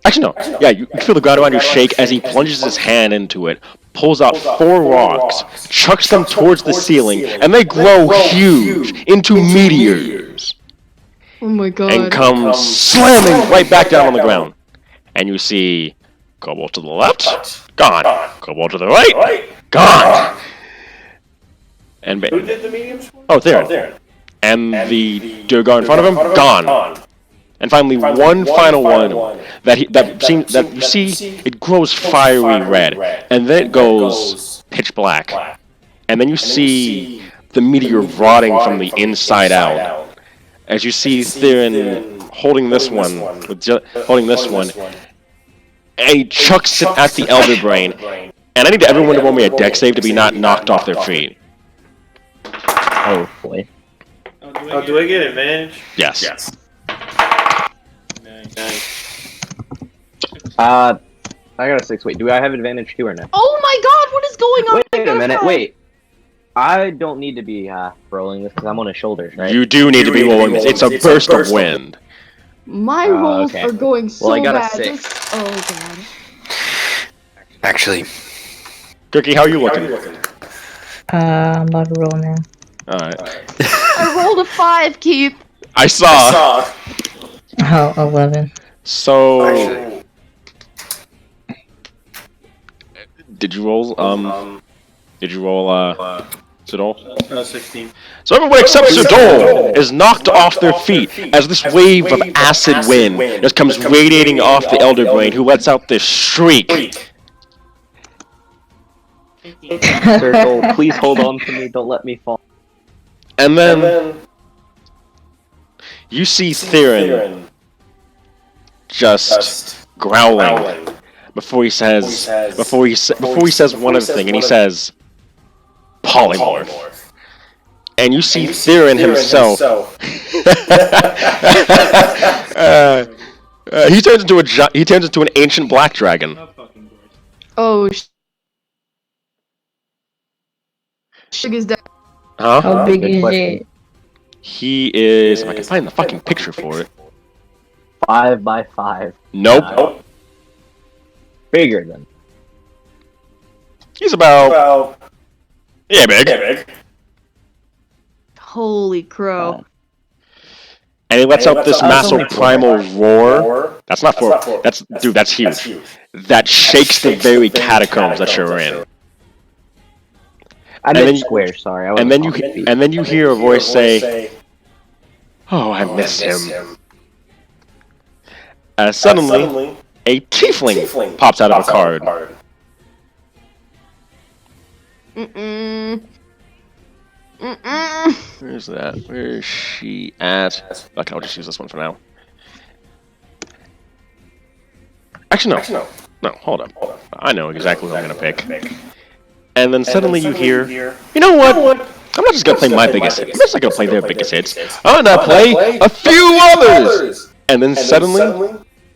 Actually, no. Yeah, you feel the ground around you shake as he plunges his hand into it, pulls out 4 rocks, chucks them towards the ceiling, and they grow huge into meteors. Oh my god. And come slamming right back down on the ground. And you see kobold to the left, gone. Kobold to the right, gone. And Who did the medium swarm? oh, there. And the Durgar in front of him, gone. And finally, one final one that you see it grows fiery red, and then it goes pitch black, and then you see the meteor rotting from the inside out. As you see Theron holding this one, and he chucks it at the Elderbrain. And I need everyone to roll me a dex save to be not knocked off their feet. Oh boy. Oh, do I get advantage? Yes. Nice. I got a 6. Wait, do I have advantage too or no? Oh my god, what is going on? Wait a minute. Wait. I don't need to be rolling this because I'm on his shoulders, right? You do need to be rolling this. It's a burst of wind. My rolls okay. are going so Well, I got a bad. 6. Oh god. Actually, Cookie, how are you looking? I'm about to roll now. Alright. I rolled a 5, Keith. I saw. Oh, 11. So, did you roll? Did you roll? Sidol? 16. So everyone except Sidol is knocked off their feet as this wave of acid wind just comes radiating off the Elderbrain, who lets out this shriek. Circle, please hold on to me. Don't let me fall. And then you see Theron just growling before he says one other thing, and he says polymorph. And you see Theron himself. He turns into an ancient black dragon. Oh, Shig is dead. Huh? How big Good is question. it? He is. If I can find the fucking picture for it. 5 by 5. Nope. Bigger than. He's about. Yeah, big. Holy crow. And he lets out this massive only primal roar. That's not for. That's huge. That shakes the very catacombs that you're in. I meant square. Sorry. I wasn't on feet. And then you hear a voice say, "Oh, I miss him." Suddenly, a tiefling pops out of a card. Where's that? Where is she at? Okay, I'll just use this one for now. Actually, no. No, hold up. I know exactly who I'm gonna pick. And then suddenly you hear, you know what? I'm not just gonna play my biggest hits. I'm just not gonna play their biggest hits. I'm gonna play a few others! And then suddenly,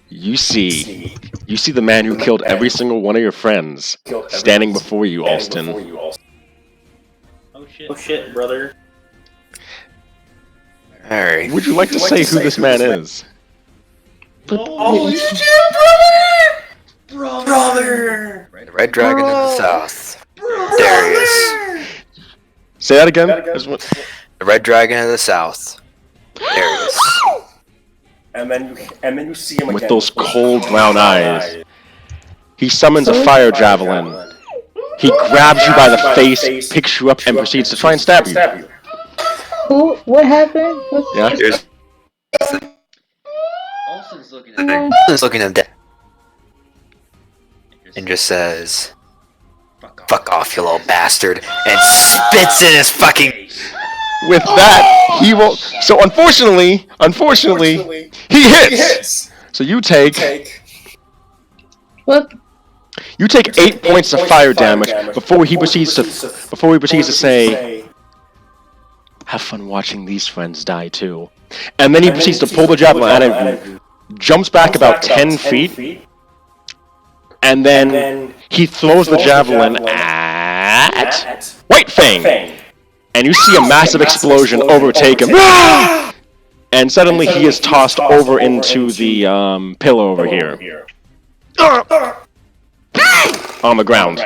You see the man who killed every single one of your friends standing before you, Alston. Oh shit. Oh shit, brother. Alright. Would you like to say who this man is? Oh shit, brother! The Red Dragon of the South. Darius. Say that again. The Red Dragon of the South. Darius. And then you see him With again those cold brown eyes. He summons a fire javelin. He grabs you by the face, picks you up, and proceeds to try and stab you. Who? What happened? Yeah? Here's Alston's looking at He's looking at death and just says, "Fuck off, you little bastard," and spits in his fucking. With that, he will. So unfortunately, he hits. So you take What? 8 points of fire damage before he proceeds to say, "Have fun watching these friends die too." And then he proceeds to pull the javelin out of you, jumps back about 10 feet, and then he throws the javelin at White Fang. And you see a massive explosion overtake him. And suddenly he is tossed over into the pillow over here. On the ground.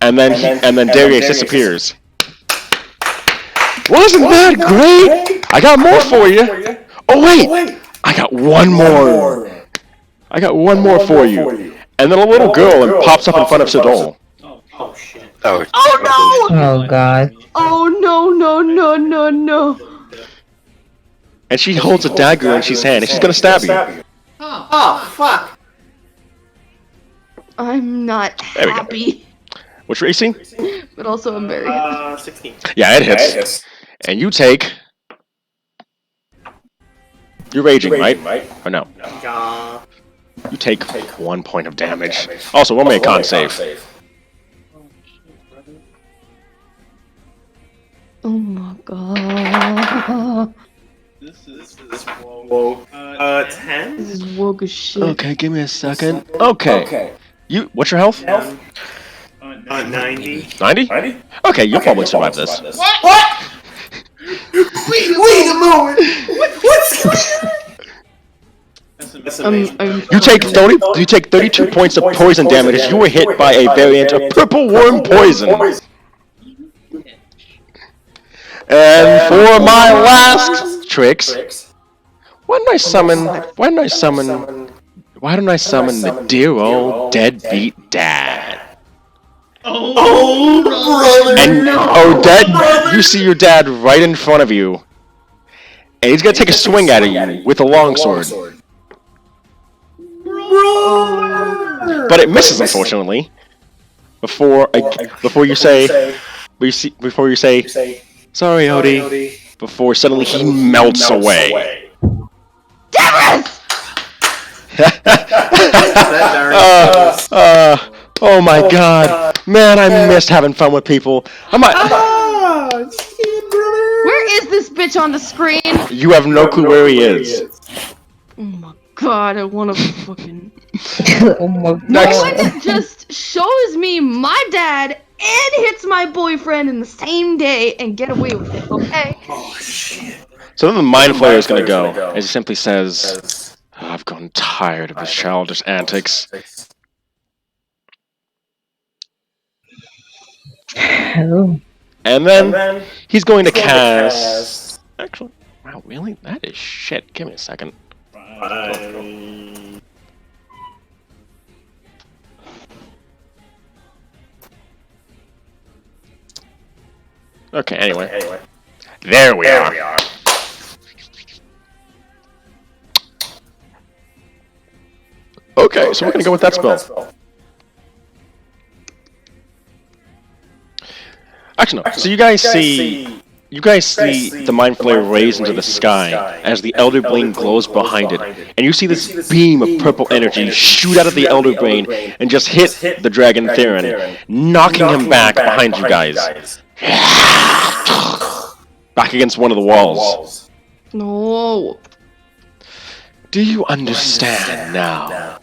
and then Darius disappears. Wasn't that great? I got more for you. Oh wait, I got one more. I got one more for you. And then a little girl pops up in front of Sidol. Oh shit. Oh, Oh God. Oh no. And she holds a dagger in she's hand, and she's gonna stab you. Oh, fuck. I'm not There we go. happy, What's your AC? but also I'm very happy. 16. Yeah, it hits. And you take. You're raging, right? Or no? Yeah. You take 1 point of damage. Also, roll me a con save. Oh my god. This is Whoa. 10? This is woke as shit. Okay, give me a second. Okay. What's your health? 90. 90? Okay, you'll probably survive this. What? Wait a moment. What's going on? That's amazing. You take 32 points of poison damage as you were hit by a variant of purple worm poison. And for my last tricks, why don't I summon the dear old deadbeat dad? Oh, brother! And Dad, you see your dad right in front of you, and he's gonna take a swing at you with a longsword. But it misses, unfortunately. Before you say, sorry, Odie. Before suddenly he melts away. Oh my God, man! I missed having fun with people. Where is this bitch on the screen? You have no clue where he is. Oh my god, I wanna fucking. Oh my No God. one just shows me my dad and hits my boyfriend in the same day and get away with it, okay? So then the Mind Flayer is gonna go, as he simply says, "I've grown tired of his childish antics." Oh. And then he's going to cast. Actually, wow, really? That is shit. Give me a second. Okay, anyway. There we are. Okay, so we're gonna go with that spell. Actually, no. So you guys see the Mind Flayer raise into the sky as the Elder Brain glows behind it, and you see this beam of purple energy shoot out of the Elder Brain and just hit the Dragon Theron, knocking him back behind you guys, back against one of the walls. No. Do you understand now?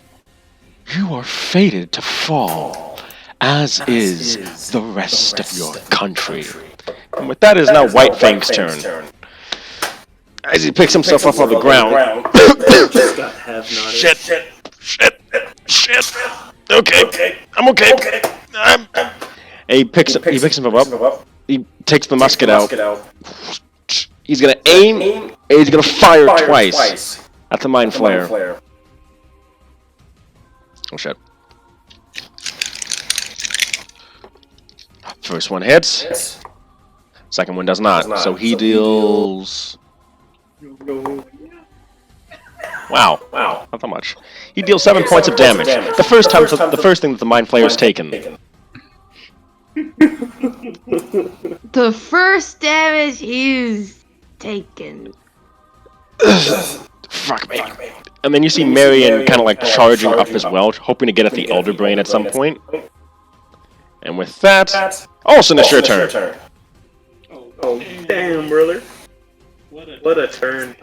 You are fated to fall, as is the rest of your country. And with that, it is now White Fang's turn. As he picks himself up on the ground. Just got half-nodded. Shit. Okay. I'm okay. He picks himself up. He takes the musket out. He's gonna aim, and he's gonna fire twice at the Mind Flayer. Oh shit. First one hits. Second one does not. So he deals... Wow. Not that much. He deals 7 points of damage. The first thing that the Mind Flayer's taken. The first damage he's taken. Fuck me. And then you see Marion kind of like charging up as well, hoping to get at the Elder Brain at some point. And with that, Olsen, it's your turn. Oh, damn, brother. What a turn.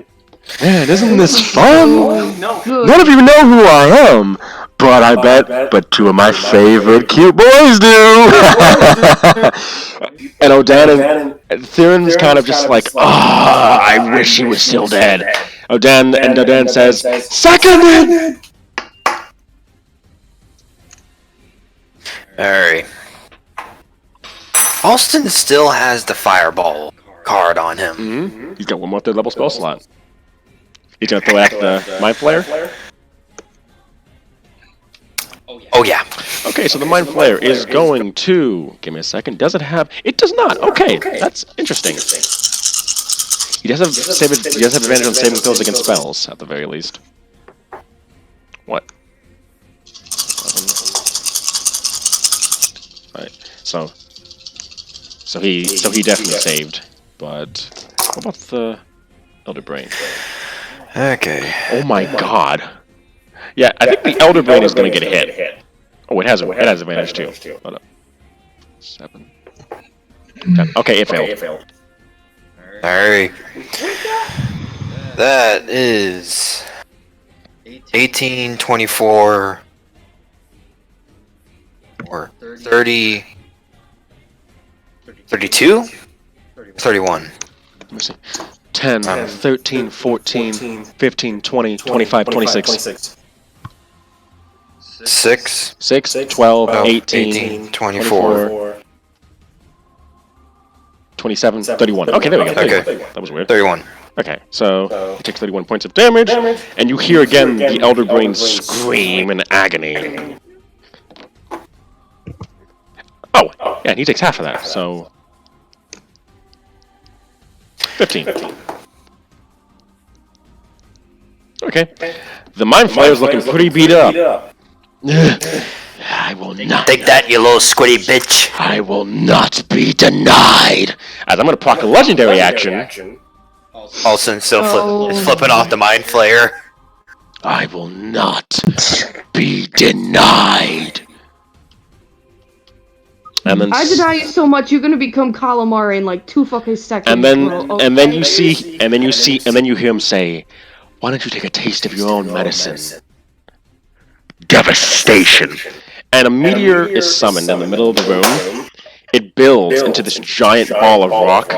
Man, isn't this fun? No. None of you know who I am, but I bet 2 of my favorite cute boys do. And Odan and Theron's kind of just like, I wish he was still dead. Odan says, seconded! Alright. Alston still has the fireball card on him. Mm-hmm. He's got 1 more 3rd level spell slot. He's gonna throw at the Mind Flayer? Oh yeah. Okay, so the Mind Flayer is going to... Give me a second. Does it have... It does not. Okay, that's interesting. He does have advantage on saving throws against spells, at the very least. What? 11. Alright, so he definitely saved. But what about the Elder Brain? Okay. Oh my god. Yeah, I think the Elder Brain is going to get hit. Oh, it has advantage too. Hold up. 7. 10. Okay, it failed. Alright. That is 18, 24, or 30, 32? 31. Let me see. 10, 13, 14, 15, 20, 25, 26. 6, 12, 18, 24. 27, 31. Okay, there we go. Okay. That was weird. 31. Okay, so he takes 31 points of damage, and you hear again the Elder Brain scream in agony. Oh, yeah, and he takes half of that, so... 15. Okay. The Mind Flayer's looking pretty beat up. I will not. Take that, you little squiddy bitch. I will not be denied. As I'm going to proc a legendary action. Alston still flipping off the Mind Flayer. I will not be denied. And then I deny you so much, you're gonna become calamari in like 2 fucking seconds. And then you hear him say, "Why don't you take a taste of your own medicine?" Devastation. And a meteor is summoned in the middle of the room. It builds into this giant ball of rock,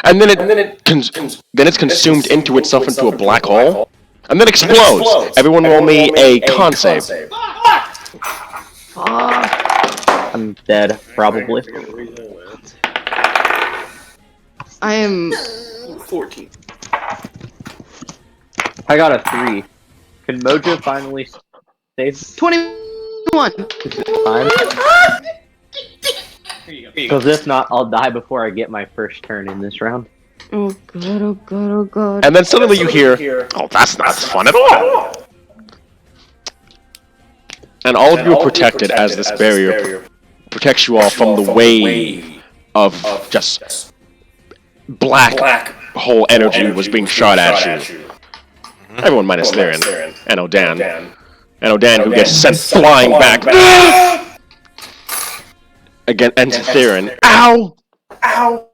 and then it's consumed into itself into a black hole, and then explodes. Everyone roll me a con save. I'm dead, probably. I am 14. I got a 3. Can Mojo finally save 21. time? Because if not, I'll die before I get my first turn in this round. Oh god, oh god, oh god. And then suddenly you hear, "Oh, that's not fun at all." And all of you are protected as this barrier protects you all from the wave of just black hole energy was being shot at you. Everyone minus Theron and Odan. And Odan, who gets sent flying back again, and Theron. Ow! Ow!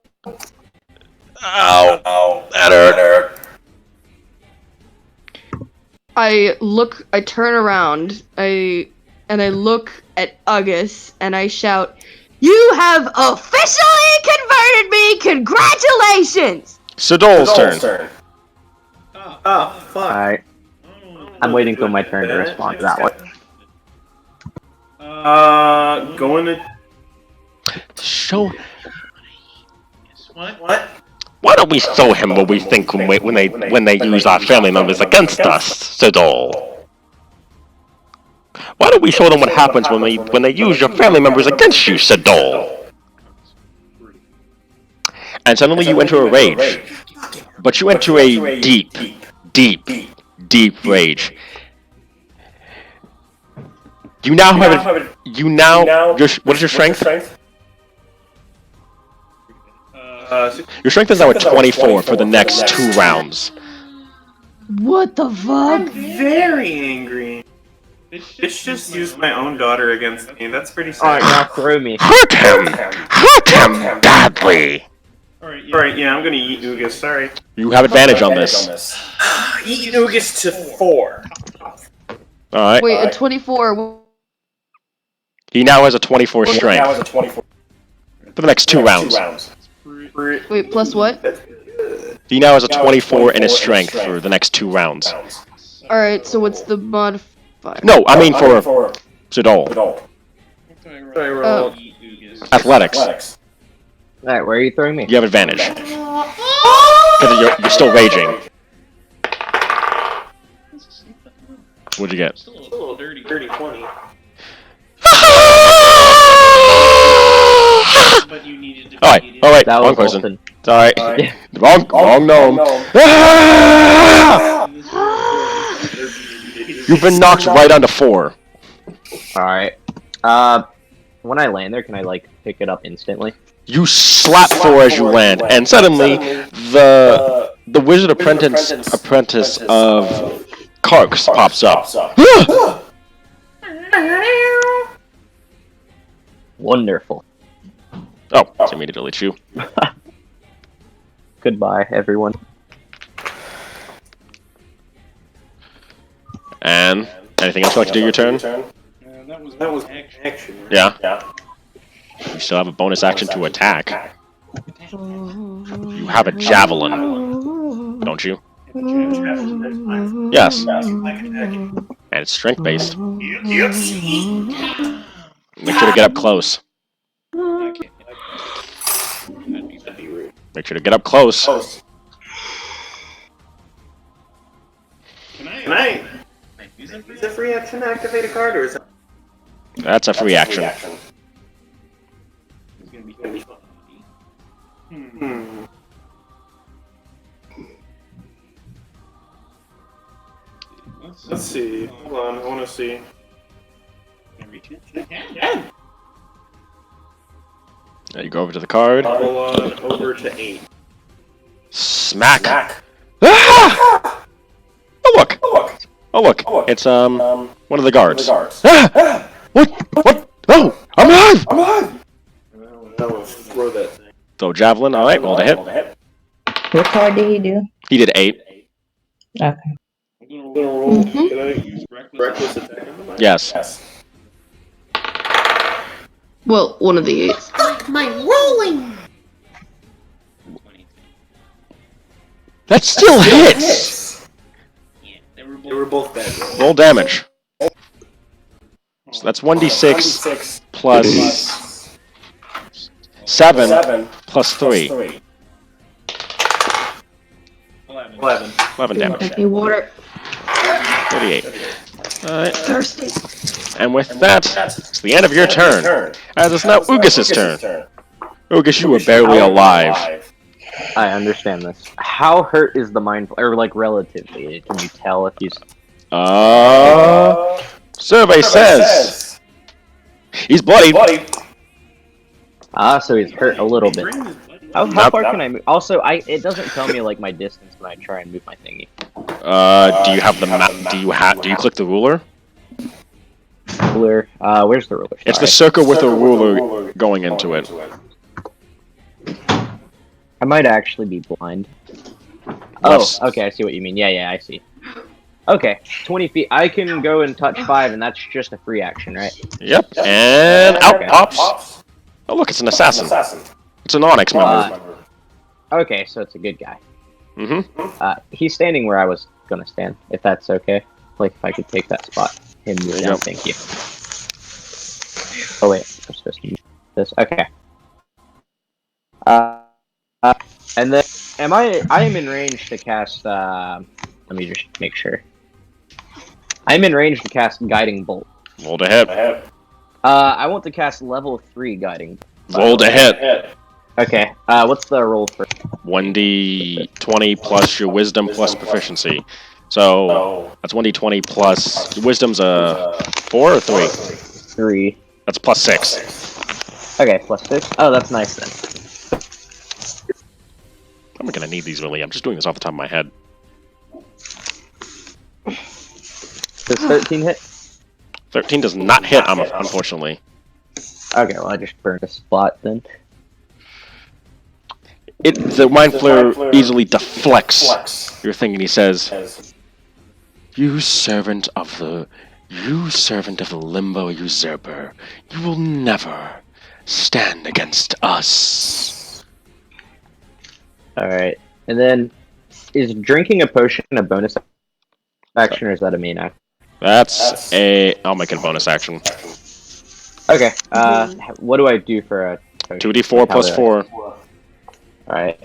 Ow! That hurt. I turn around, and I look at Ugus, and I shout, "You have officially converted me! Congratulations!" Sadol's turn. Oh, fuck. Alright. I'm waiting for my turn to respond to that one. Going to... Show. What? Why don't we show him what we think when they use our family members against us, Sadol? Why don't we show them what happens when they use your family members against you, Sadol? And suddenly you enter a rage, but you enter a deep rage. You now have what is your strength? Your strength is now at 24 for the next 2 rounds. What the fuck? I'm very angry. Bitch just used my own daughter against me. That's pretty sad. Alright, now throw me. Hurt him badly. Alright, yeah, I'm gonna eat Ugus, sorry. You have advantage on this. Eat Ugus to 4. Alright. Wait, a 24. He now has a 24 strength for the next 2 rounds. Wait, plus what? He now has a 24 in his strength for the next 2 rounds. Alright, so what's the modifier? No, I mean for Sadol. Oh. Athletics. Alright, where are you throwing me? You have advantage. Because you're still raging. What'd you get? Still a little dirty 20. But you needed to Alright, That wrong was person. Olsen. It's alright. Wrong gnome. Ah! You've been knocked right onto 4. Alright. When I land there, can I, like, pick it up instantly? You slap 4 as you land, and suddenly the wizard apprentice of Karks pops up. Wonderful. Oh, it's immediately delete you. Goodbye, everyone. And anything else you'd like to do your turn? That was action. Yeah. You still have a bonus action to attack. You have a javelin, don't you? Yes. And it's strength based. Make sure to get up close. Make sure to get up close. Can I? Is it free action to activate a card, or is it? That's a free action. It's gonna be fun. Let's see. Hold on, I want to see. Yeah. Now you go over to the card. Hold on, over to 8. Smack. Ah! Oh look! Oh look! It's one of the guards. Ah! What? Oh! I'm alive! That will throw that thing. Throw javelin. All right, roll to hit. What card did he do? He did 8. Okay. I'm gonna roll. Mhm. Can I use reckless attack on the Yes. Well, one of the 8s. My rolling! That still hits. Yeah, They were both bad. Roll damage. So that's 1d6 plus 7 plus 3. 11 damage. Okay, water. 38. Alright. Thirsty. And with that, it's the end of your turn. As it's now Ugus' turn. Ugus, you were barely alive. I understand this. How hurt is the mind, or like relatively? Can you tell if he's? Survey says he's bloody. So he's hurt a little bit. How far can I move? Also, it doesn't tell me like my distance when I try and move my thingy. Do you have the map? Do you click the ruler? Ruler. Where's the ruler? It's the circle with a ruler going into it. I might actually be blind. Oh, okay, I see what you mean. Yeah, I see. Okay, 20 feet. I can go and touch 5, and that's just a free action, right? Yep, and out Okay. pops. Oh, look, it's an assassin. It's an Onyx member. Okay, so it's a good guy. Mm-hmm. He's standing where I was gonna stand, if that's okay. Like, if I could take that spot. Him move you down, go. thank you. Oh, wait, I'm supposed to use this. Okay. And then, I am in range to cast, let me just make sure. I'm in range to cast Guiding Bolt. Roll to hit. I want to cast level 3 Guiding Bolt. Roll to hit. Okay, what's the roll for? 1d20 plus your wisdom plus proficiency. So that's 1d20 plus your wisdom's a 4 or 3? 3. That's plus 6. Okay, plus 6. Oh, that's nice then. I'm not gonna need these really. I'm just doing this off the top of my head. Does 13 hit? 13 does not hit, unfortunately. Okay, well I just burned a spot then. The Mind Flare easily deflects your thing, and he says, You servant of the Limbo Usurper, you will never stand against us. Alright, and then, is drinking a potion a bonus action, or is that a main action? I'll make it a bonus action. Okay, what do I do for a potion? 2d4 plus 4. Alright.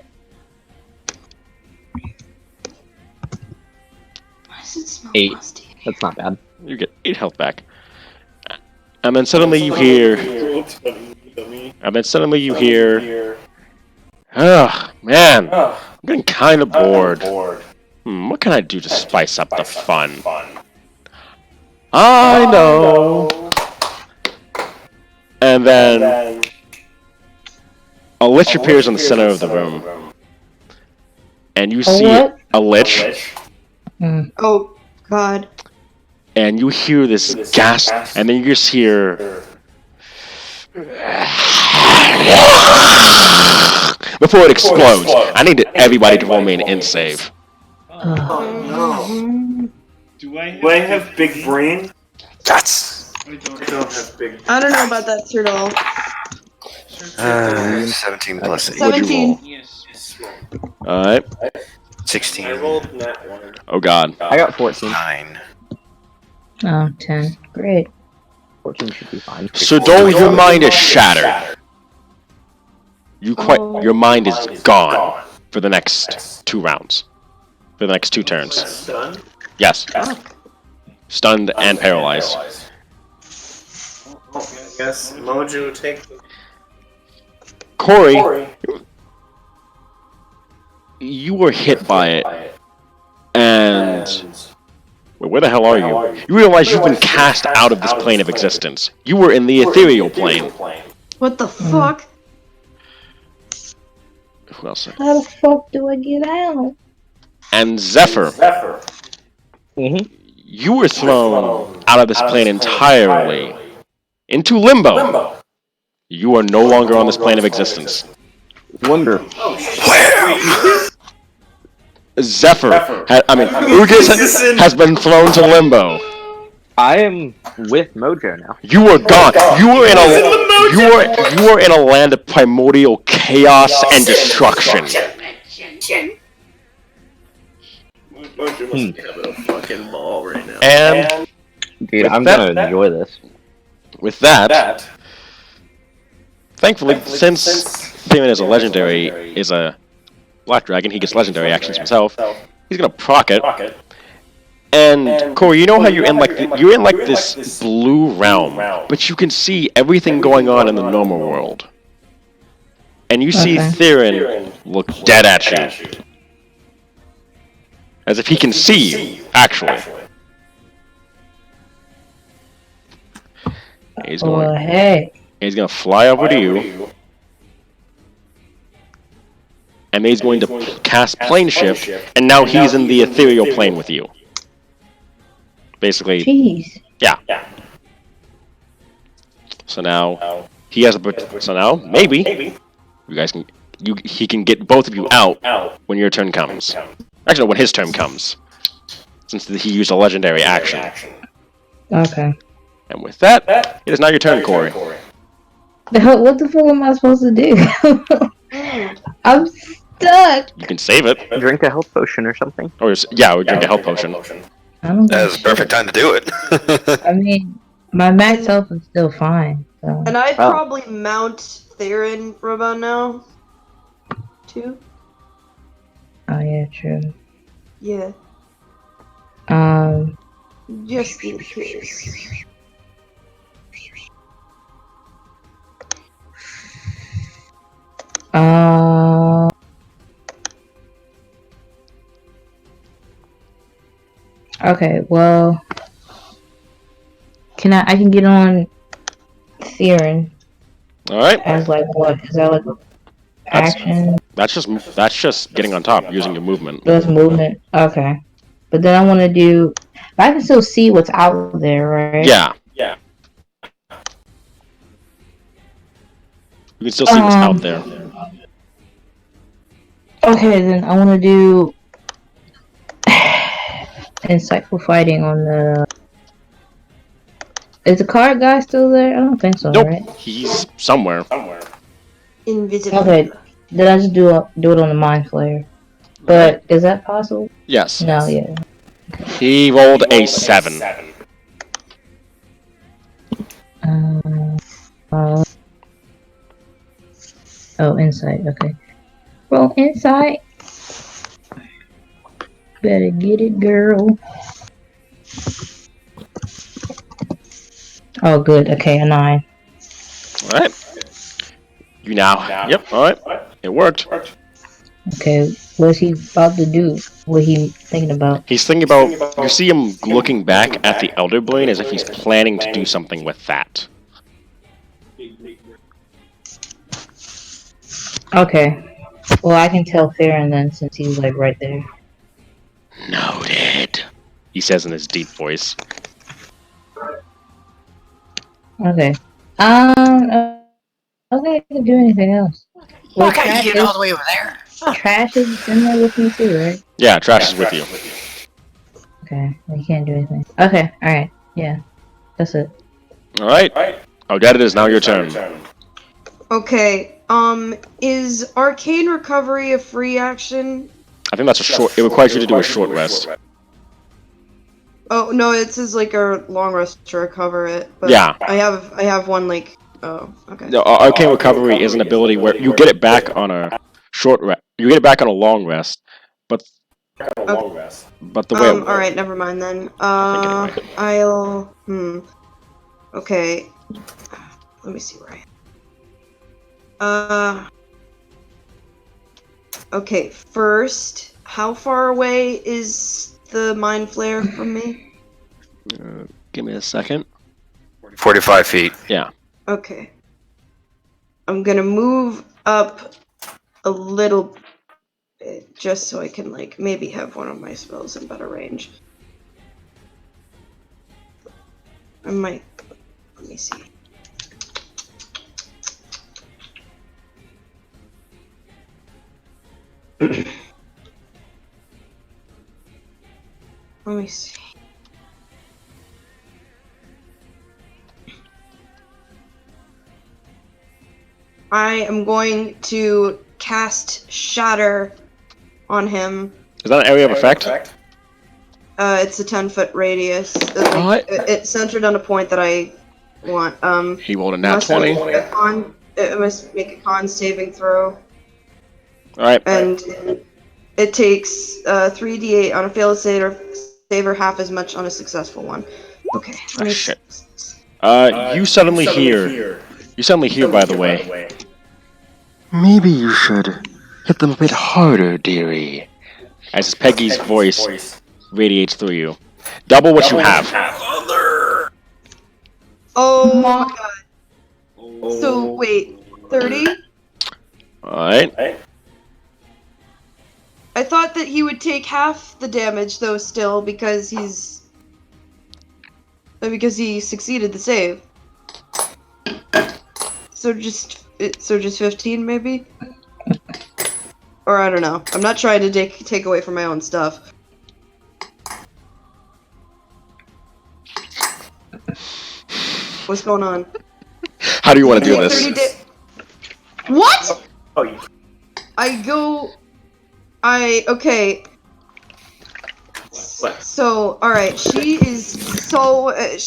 Why does it smell 8. musty? That's not bad. You get 8 health back. And then suddenly you hear... Ugh, man. I'm getting kind of bored. What can I do to spice up the fun? I know. And then a lich appears in the center of the room, and you see a lich, Oh, God. and you hear this gasp, and then you just hear before it explodes. I need everybody to roll me an int save. Do I have big brain? Guts. I don't have big. I don't know about that, Turtle. 17 plus 8. 17. Yes. Alright. 16. I rolled that one. Oh god. I got 14. 9. Oh, 10. Great. 14 should be fine. So your mind is shattered. Your mind is gone for the next 2 rounds. For the next 2 turns. Stunned? Yes. Stunned and paralyzed. I guess Mojo take the... Corey, you were hit by it. And... Wait, where the hell are you? You realize you've been cast out of this plane of existence. You were in the ethereal plane. What the fuck? Who else? How the fuck do I get out? And Zephyr. You were thrown out of this plane entirely into limbo. You are no longer on this plane of existence. Wonderful. Zephyr, Ugis has been thrown to limbo. I am with Mojo now. You are gone. You are in a land of primordial chaos and destruction. Mojo must be having a fucking ball right now. And Dude, I'm gonna enjoy this. with that, thankfully, since Damon is a black dragon, he gets legendary actions himself. He's gonna proc it. And Corey, you know how you're in this blue realm, but you can see everything going on in the normal world. And you see Theron look dead at you. As if he can see you, actually. He's gonna fly over to you. And then he's going to cast Plane Shift, and now he's in the ethereal plane with you. Basically, Jeez. yeah. So now he has so now maybe you guys can he can get both of you out when your turn comes. Actually, no, when his turn comes. since he used a legendary action. Okay. And with that, it is now your turn, Corey. What the fuck am I supposed to do? I'm stuck. You can save it. Drink a health potion or something. Or yeah, we drink a health potion. I don't That give is a the perfect shit. time to do it. I mean, my max health is still fine. So. And I'd Oh. probably mount Theron Robot now. Too? Oh yeah, true. Yeah. Just in case. Okay, well, I can get on Theron All right. as like what? Is that like action? That's just getting on top using your movement. That's movement. Okay, but then I want to do. But I can still see what's out there, right? Yeah. You can still see what's out there. Okay, then I want to do insightful fighting on the. Is the card guy still there? I don't think so. Nope. Right? He's somewhere. Invisible. Okay, then I just do it on the mind flayer. But is that possible? Yes. No, yeah. He rolled a 7. Oh, insight. Okay. Roll insight. Better get it, girl. Oh, good. Okay, a 9. All right. You now. Yep. All right. It worked. Okay, what's he about to do? What he thinking about? He's thinking about. You see him looking back at the Elder Blade as if he's planning to do something with that. Okay. Well, I can tell Theron then since he's like right there. Noted. He says in his deep voice. Okay. I can do anything else. Well, Okay, you get all the way over there. Trash is in there with me too, right? Yeah, Trash is with you. Okay, well, you can't do anything. Okay, alright, yeah. That's it. All right. Odette, it is now your turn. Okay, is Arcane Recovery a free action? I think that's a short. It requires you to do a short rest. Oh, no, it says like a long rest to recover it. But Yeah. I have one like, oh, okay. No, Arcane Recovery is an ability where you get it back on a short rest. You get it back on a long rest, but the way. Alright, never mind then. think I'll, okay. Let me see where I am. Okay, first, how far away is the Mind Flare from me? Give me a second. 45 feet. Yeah. Okay. I'm gonna move up a little bit, just so I can, like, maybe have one of my spells in better range. I might... Let me see. Let me see. I am going to cast Shatter on him. Is that an area of effect? It's a 10-foot radius. What? It's centered on a point that I want. He rolled a nat 20. It must make a con saving throw. All right. And it takes 3d8 on a failed save or half as much on a successful one. Okay. Ah, shit. You suddenly hear. You suddenly hear, by the way. Maybe you should hit them a bit harder, dearie. As Peggy's voice radiates through you. Double what you have. Oh my god. So wait, 30? Alright. I thought that he would take half the damage though still because he succeeded the save. So just 15 maybe? Or I don't know. I'm not trying to take away from my own stuff. What's going on? How do you want to do Okay, this? 30 What? Oh, you Okay. What? So, alright, she is still a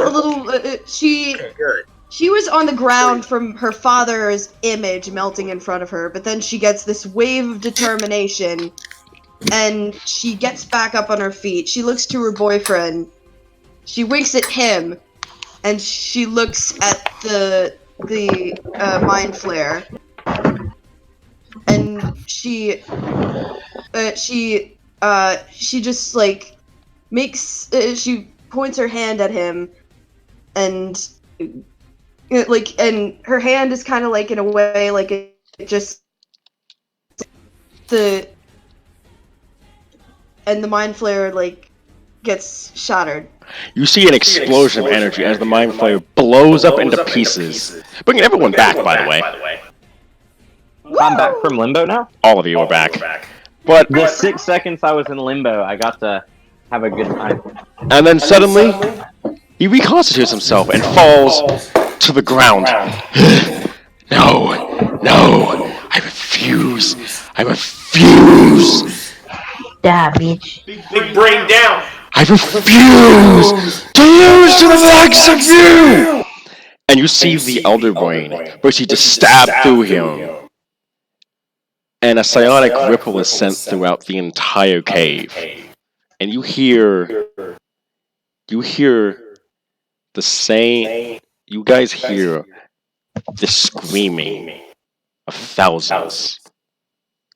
little, she was on the ground from her father's image melting in front of her, but then she gets this wave of determination, and she gets back up on her feet. She looks to her boyfriend, she winks at him, and she looks at the mind flare, and she just like she points her hand at him, and and her hand is kind of like in a way like it just the mind flare like gets shattered. You see an explosion of energy as the mind flare blows up into pieces, bringing everyone back, by the way. I'm back from limbo now. All of you are back. But The 6 seconds I was in limbo, I got to have a good time. and then suddenly he reconstitutes himself and falls to the ground. No, I refuse. Die, bitch. big brain down. I refuse to lose to the likes of you! And you see the Elder Brain proceed to stab through him. And a psionic ripple is sent throughout the entire cave. And you hear the same, you guys hear the screaming of thousands,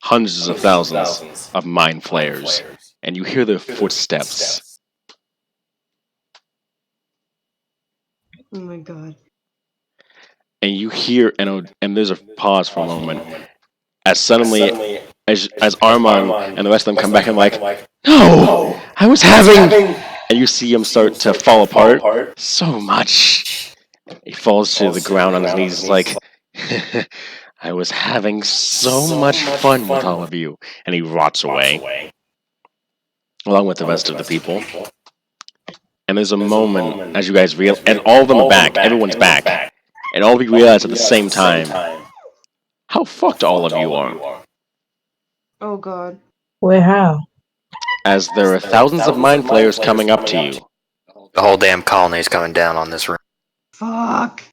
hundreds of thousands of mind flayers. And you hear their footsteps. Oh my god. And you hear, and there's a pause for a moment, as suddenly, as Armand and the rest of them come back and like, no, I was having, and you see him start to fall apart so much. He falls to the ground on his knees, he's like, I was having so much fun with all of you, and he rots away, along with the rest of the people. And there's a moment as you guys realize, and all of them are back, everyone's back, and all of you realize at the same time how fucked all of you are. Oh god. Where, how? As there are thousands of mind flayers coming up to you, The whole damn colony is coming down on this room. Fuck.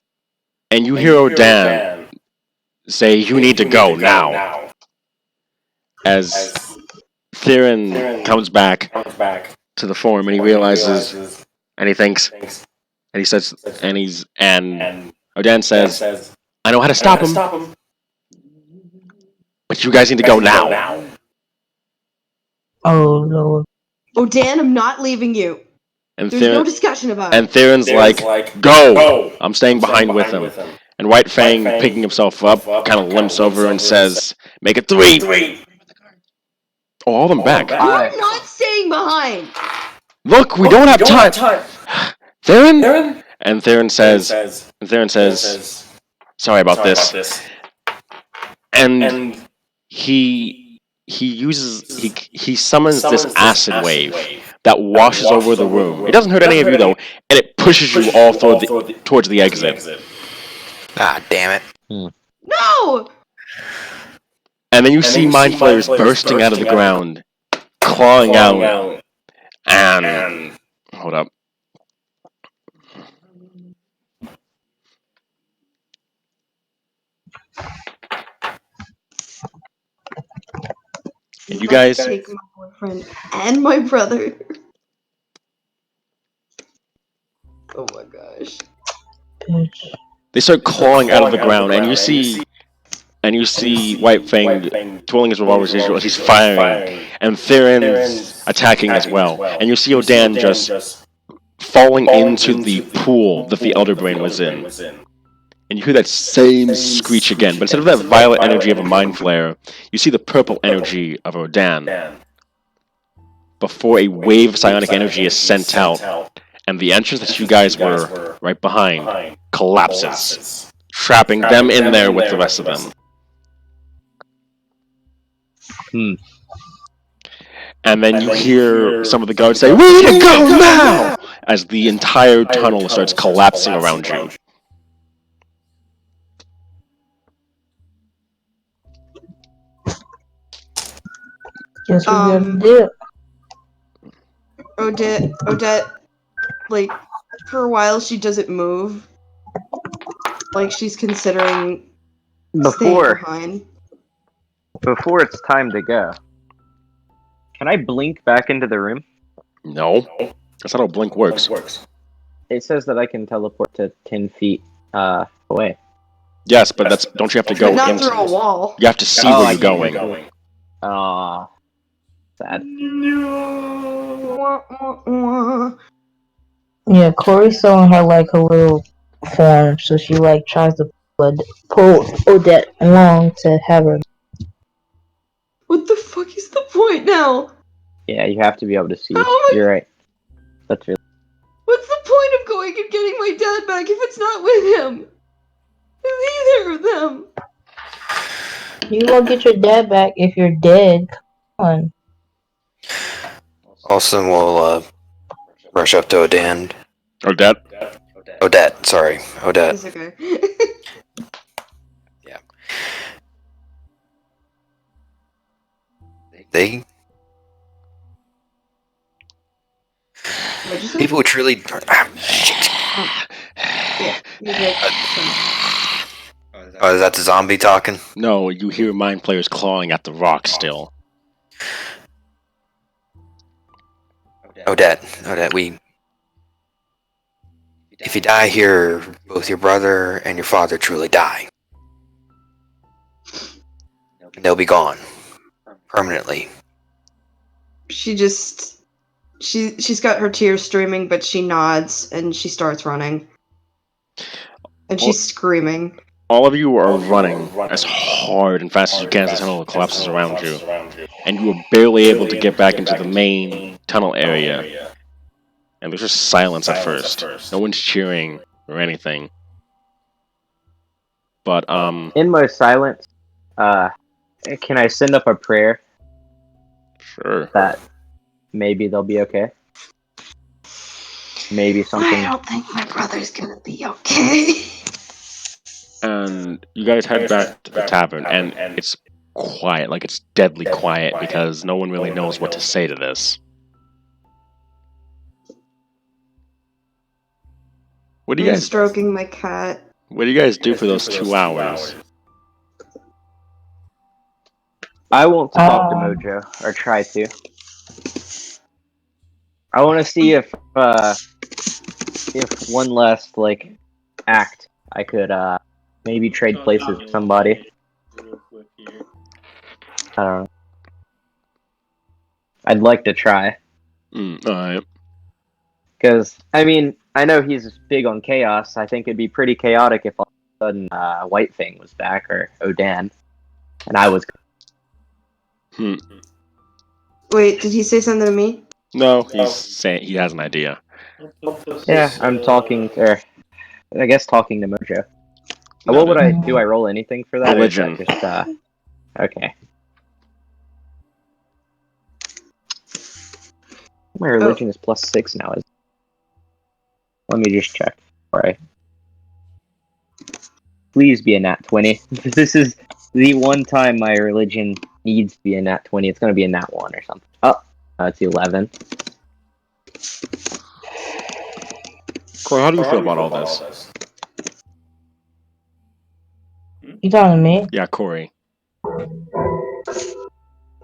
and you hear Odan say, you need to go now. As Theron comes back to the form, and he realizes, and he thinks, and he says, and Odan says, I know how to stop him, but you guys need to go now. Oh, Lord. Oh Dan, I'm not leaving you. And There's no Theron, discussion about and it. Theron's like, go! I'm staying behind with him. And White Fang, picking himself up, kind of limps over and says, make it 3! Oh, all of them back. You're not staying behind. Look, we don't have time. Theron? And Theron says, sorry about this. And he summons this acid wave that washes over the room. It doesn't hurt any of you though, and it pushes you all towards the exit. Ah, damn it. No! And then you see mind flayers bursting out of the ground, clawing out, and hold up. And you guys, Take my boyfriend and my brother. Oh my gosh. Bitch. they start clawing out of the ground, and you see White Fang twirling his revolver as usual as he's firing, and Theron's attacking as well. And you see Odan just falling into the pool that the Elder Brain was in. And you hear that same screech again, but instead of that violet energy of a mind flare, you see the purple energy of Odan. Before a wave of psionic energy is sent out, and the entrance that you guys were right behind collapses, trapping them in there with the rest of them. And then you hear some of the guards say, "We need to go now!" As the entire tunnel starts collapsing around you. Guess we gotta do it. Odette, like, for a while she doesn't move. Like, she's considering staying behind. Before it's time to go, can I blink back into the room? No. That's not how Blink works. It says that I can teleport to 10 feet away. Yes, but that's don't you have to go But not into... through a wall. You have to see where you're going. Sad. Wah, wah, wah. Yeah, Corey's showing her like her little form, so she like tries to pull Odette along to have her. What the fuck is the point now? Yeah, you have to be able to see. Oh my- You're right. That's really... What's the point of going and getting my dad back if it's not with him? With either of them. You won't get your dad back if you're dead. Come on. Austin will rush up to Odette. Odette? Sorry. Odette. It's okay. Yeah. They... What'd you say? People who truly... shit. Yeah, you're good. Oh, is that the zombie talking? No, you hear Mind Players clawing at the rock still. Odette, we... If you die here, both your brother and your father truly die. And they'll be gone. Permanently. She's got her tears streaming, but she nods and she starts running. And she's screaming. All of you are running as hard and fast as you can as the tunnel collapses around you. And you are barely able to get back into the main tunnel area. And there's just silence at first. No one's cheering or anything. But, In my silence, can I send up a prayer sure. that maybe they'll be okay? Maybe something... I don't think my brother's gonna be okay. And you guys head back to the tavern, and it's quiet, like it's deadly quiet, because no one really knows what to say to this. What do you I'm guys... stroking my cat. What do you guys do for those 2 hours? I won't talk to Mojo, or try to. I want to see if one last, like, act I could, maybe trade places with somebody. I don't know. I'd like to try. Alright. Because, I mean, I know he's big on chaos. I think it'd be pretty chaotic if all of a sudden White Fang was back, or Odan, and I was... Wait, did he say something to me? No, he's saying he has an idea. Yeah, I'm talking, or I guess talking to Mojo. What would I do? I roll anything for that? Religion. Or is that just, okay. My religion is +6 now. Let me just check. Alright. Please be a nat 20. This is the one time my religion needs to be a nat 20. It's going to be a nat 1 or something. Oh, it's 11. Corey, how do you feel about all this? You talking to me? Yeah, Corey.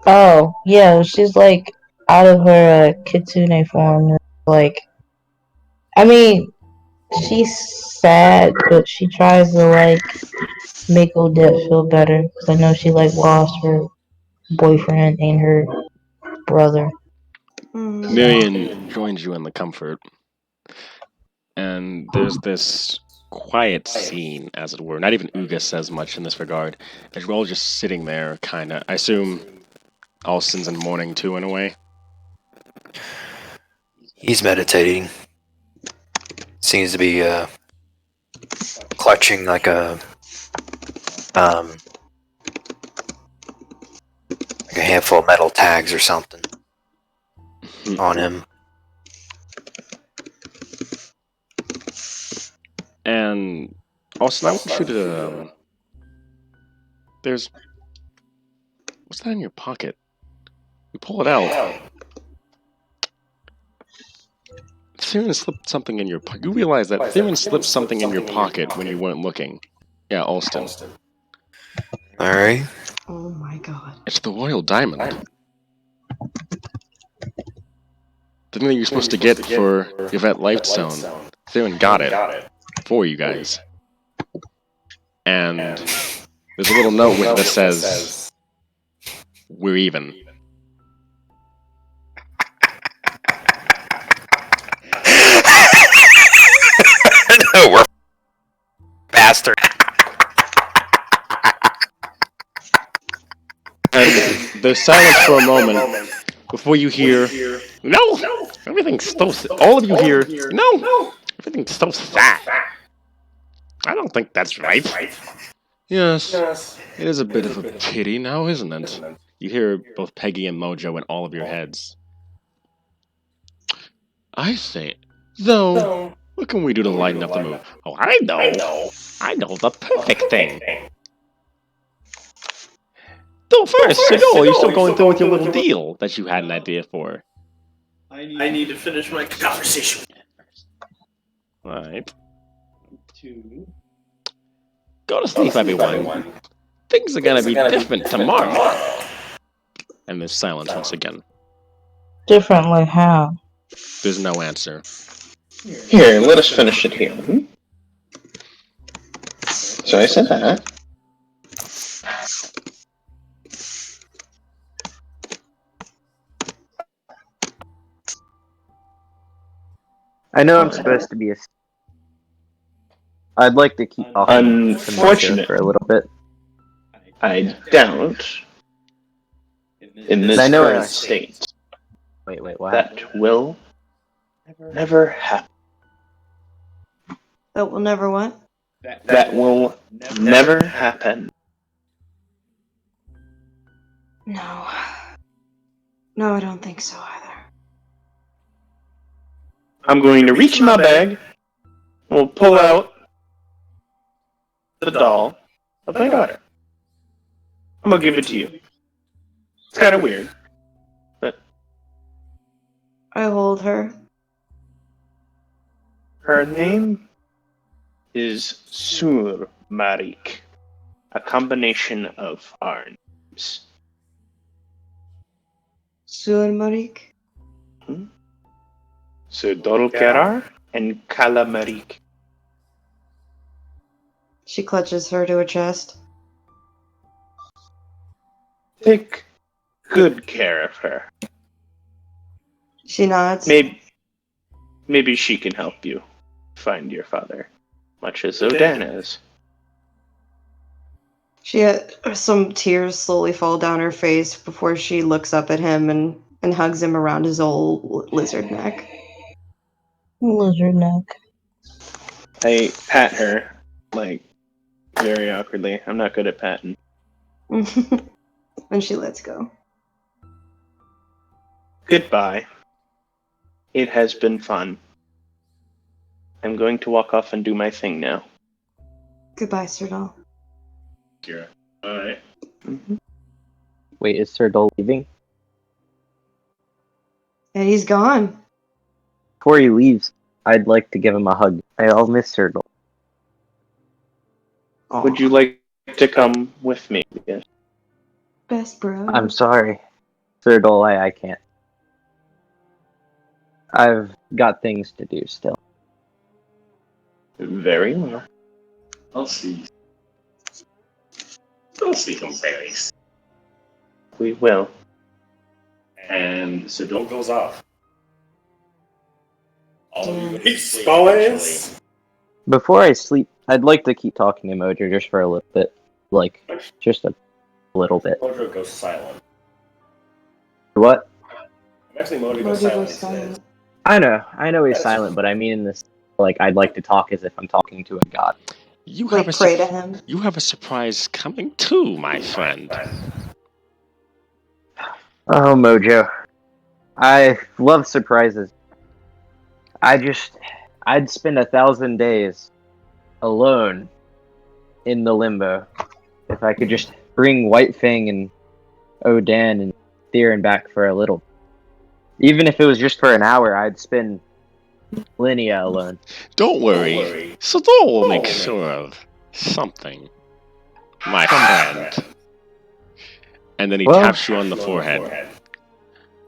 Oh, yeah, she's like out of her kitsune form. Like, I mean, she's sad, but she tries to like make Odette feel better because I know she like lost her boyfriend and her brother. Miriam joins you in the comfort. And there's this quiet scene, as it were. Not even Uga says much in this regard. As we're all just sitting there, kinda. I assume Alston's in mourning too, in a way. He's meditating. Seems to be clutching like a handful of metal tags or something. on him. And also, I want you to. There's. What's that in your pocket? You pull it out. Theron slipped something in your pocket. You realize that Theron slipped something in your pocket when you weren't looking. Yeah, Alston. Alright. Oh my god. It's the Royal Diamond. The thing that you're supposed to get for Yvette Lifestone. Theron got it for you guys. And there's a little note with it that says, "We're even." No, we're bastard. And there's silence for a moment before you hear, "No! Everything's so... All of you hear, "No! Everything's so sad. I don't think that's right." Yes, it is a bit of a pity now, isn't it? You hear both Peggy and Mojo in all of your heads. I say, though, what can we do to lighten up the mood? Oh, I know! I know the perfect thing! So first, you're still going through with your little deal that you had an idea for. I need to finish my conversation. Right. Go to sleep, everyone. Things are gonna be different tomorrow. And there's silence once again. Different like how? There's no answer. Here, let us finish it here. So I said that. I know I'm supposed to be a... I'd like to keep talking to Mojo for a little bit. I doubt, in this current state, Wait, what? that will never happen. That will never what? That will never happen. No. No, I don't think so either. I'm going to reach in my bag. We'll pull out the doll of my daughter. I'm gonna give it to you. It's kind of weird, but I hold her. her name is Sur Marik, a combination of our names. Sur Marik? Sur Dolkerar and Kalamarik. She clutches her to her chest. Take good care of her. She nods. Maybe she can help you find your father, much as Odan is. Some tears slowly fall down her face before she looks up at him and hugs him around his old lizard neck. Lizard neck. I pat her, like, very awkwardly. I'm not good at patting. And she lets go. Goodbye. It has been fun. I'm going to walk off and do my thing now. Goodbye, Sir Doll. Kira. Alright. Wait, is Sir Dole leaving? And he's gone. Before he leaves, I'd like to give him a hug. I'll miss Sir Dole. Aw. Would you like to come with me? Yes. Best bro. I'm sorry, Sir Dole, I can't. I've got things to do still. Very well. I'll see. Don't see him berries. We will. And so don't goes off. All of you go to Peace, sleep boys. eventually. Before I sleep, I'd like to keep talking to Mojo just for a little bit. Like, just a little bit. Mojo goes silent. What? Actually, Mojo Mojo goes goes silent. silent. I know he's silent, but I mean in this, like, I'd like to talk as if I'm talking to a god. You Like, have pray to him. You have a surprise coming too, my friend. Oh, Mojo. I love surprises. I'd spend 1,000 days alone in the limbo if I could just bring White Fang and Odan and Theron back for a little. Even if it was just for an hour, I'd spend millennia alone. Don't worry. Sador will make sure of something. My friend. And then he Well- taps you on the forehead.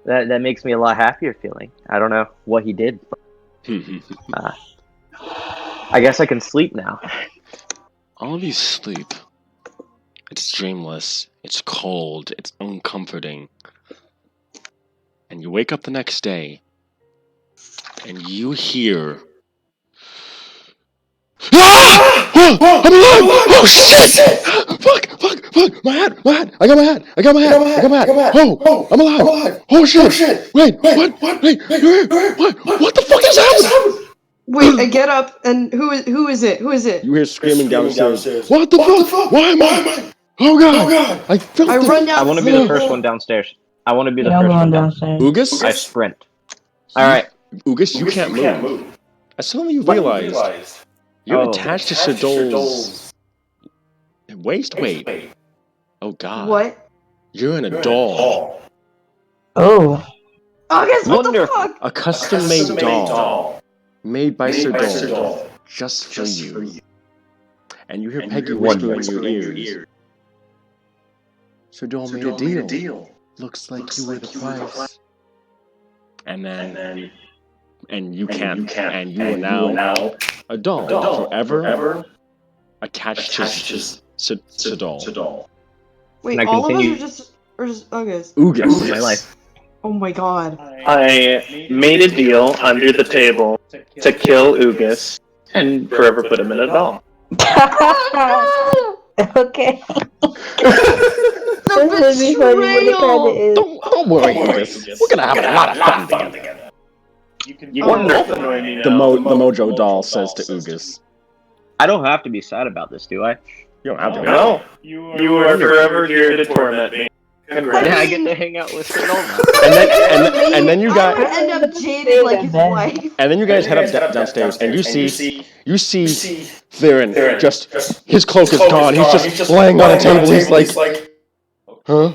That makes me a lot happier feeling. I don't know what he did. I guess I can sleep now. All of you sleep. It's dreamless. It's cold. It's uncomforting. And you wake up the next day, and you hear. Ah! Oh, I'm alive! Oh shit! Fuck! My hat! I got my hat! Oh, I'm alive! Oh shit! Wait, what? What the fuck just happened? Wait, I get up and who is it? You hear screaming downstairs. What the fuck? Why am I? Oh god! I felt I it. run down. I want to be the first one downstairs. I want to be the Yeah, I'm first going one down. downstairs. Ugus? I sprint. Alright. Ugus, you can't move. Suddenly you realize you're attached to Shadol's waist. Wait. Oh god. What? You're in a doll. Oh. August, what the Wonderful. fuck? A custom-made doll. Made by Shadol. Just for you. And you hear Peggy whisper in your ears. Shadol made a deal. Looks like you were the price. And then... And you can't. And you are now a doll. Forever attached to Shadol. Wait, Can I all continue? of us are just August. Ugus. My life. Oh my god. I made a deal under the table to kill Ugus and forever put him in a doll. Okay. The This is funny when it kinda betrayal! is. Don't worry, Ugus. We're gonna have a lot of fun together. You can both annoy me now. The Mojo doll says to Ugus. I don't have to be sad about this, do I? You don't have to. No, you are forever here to torment me. Congrats. Yeah, I get to hang out with Sonoma. And then you I got. would end up jaded like his wife. And then you guys head up downstairs, and you see Theron just his cloak is gone. He's just laying on a table. He's like, huh?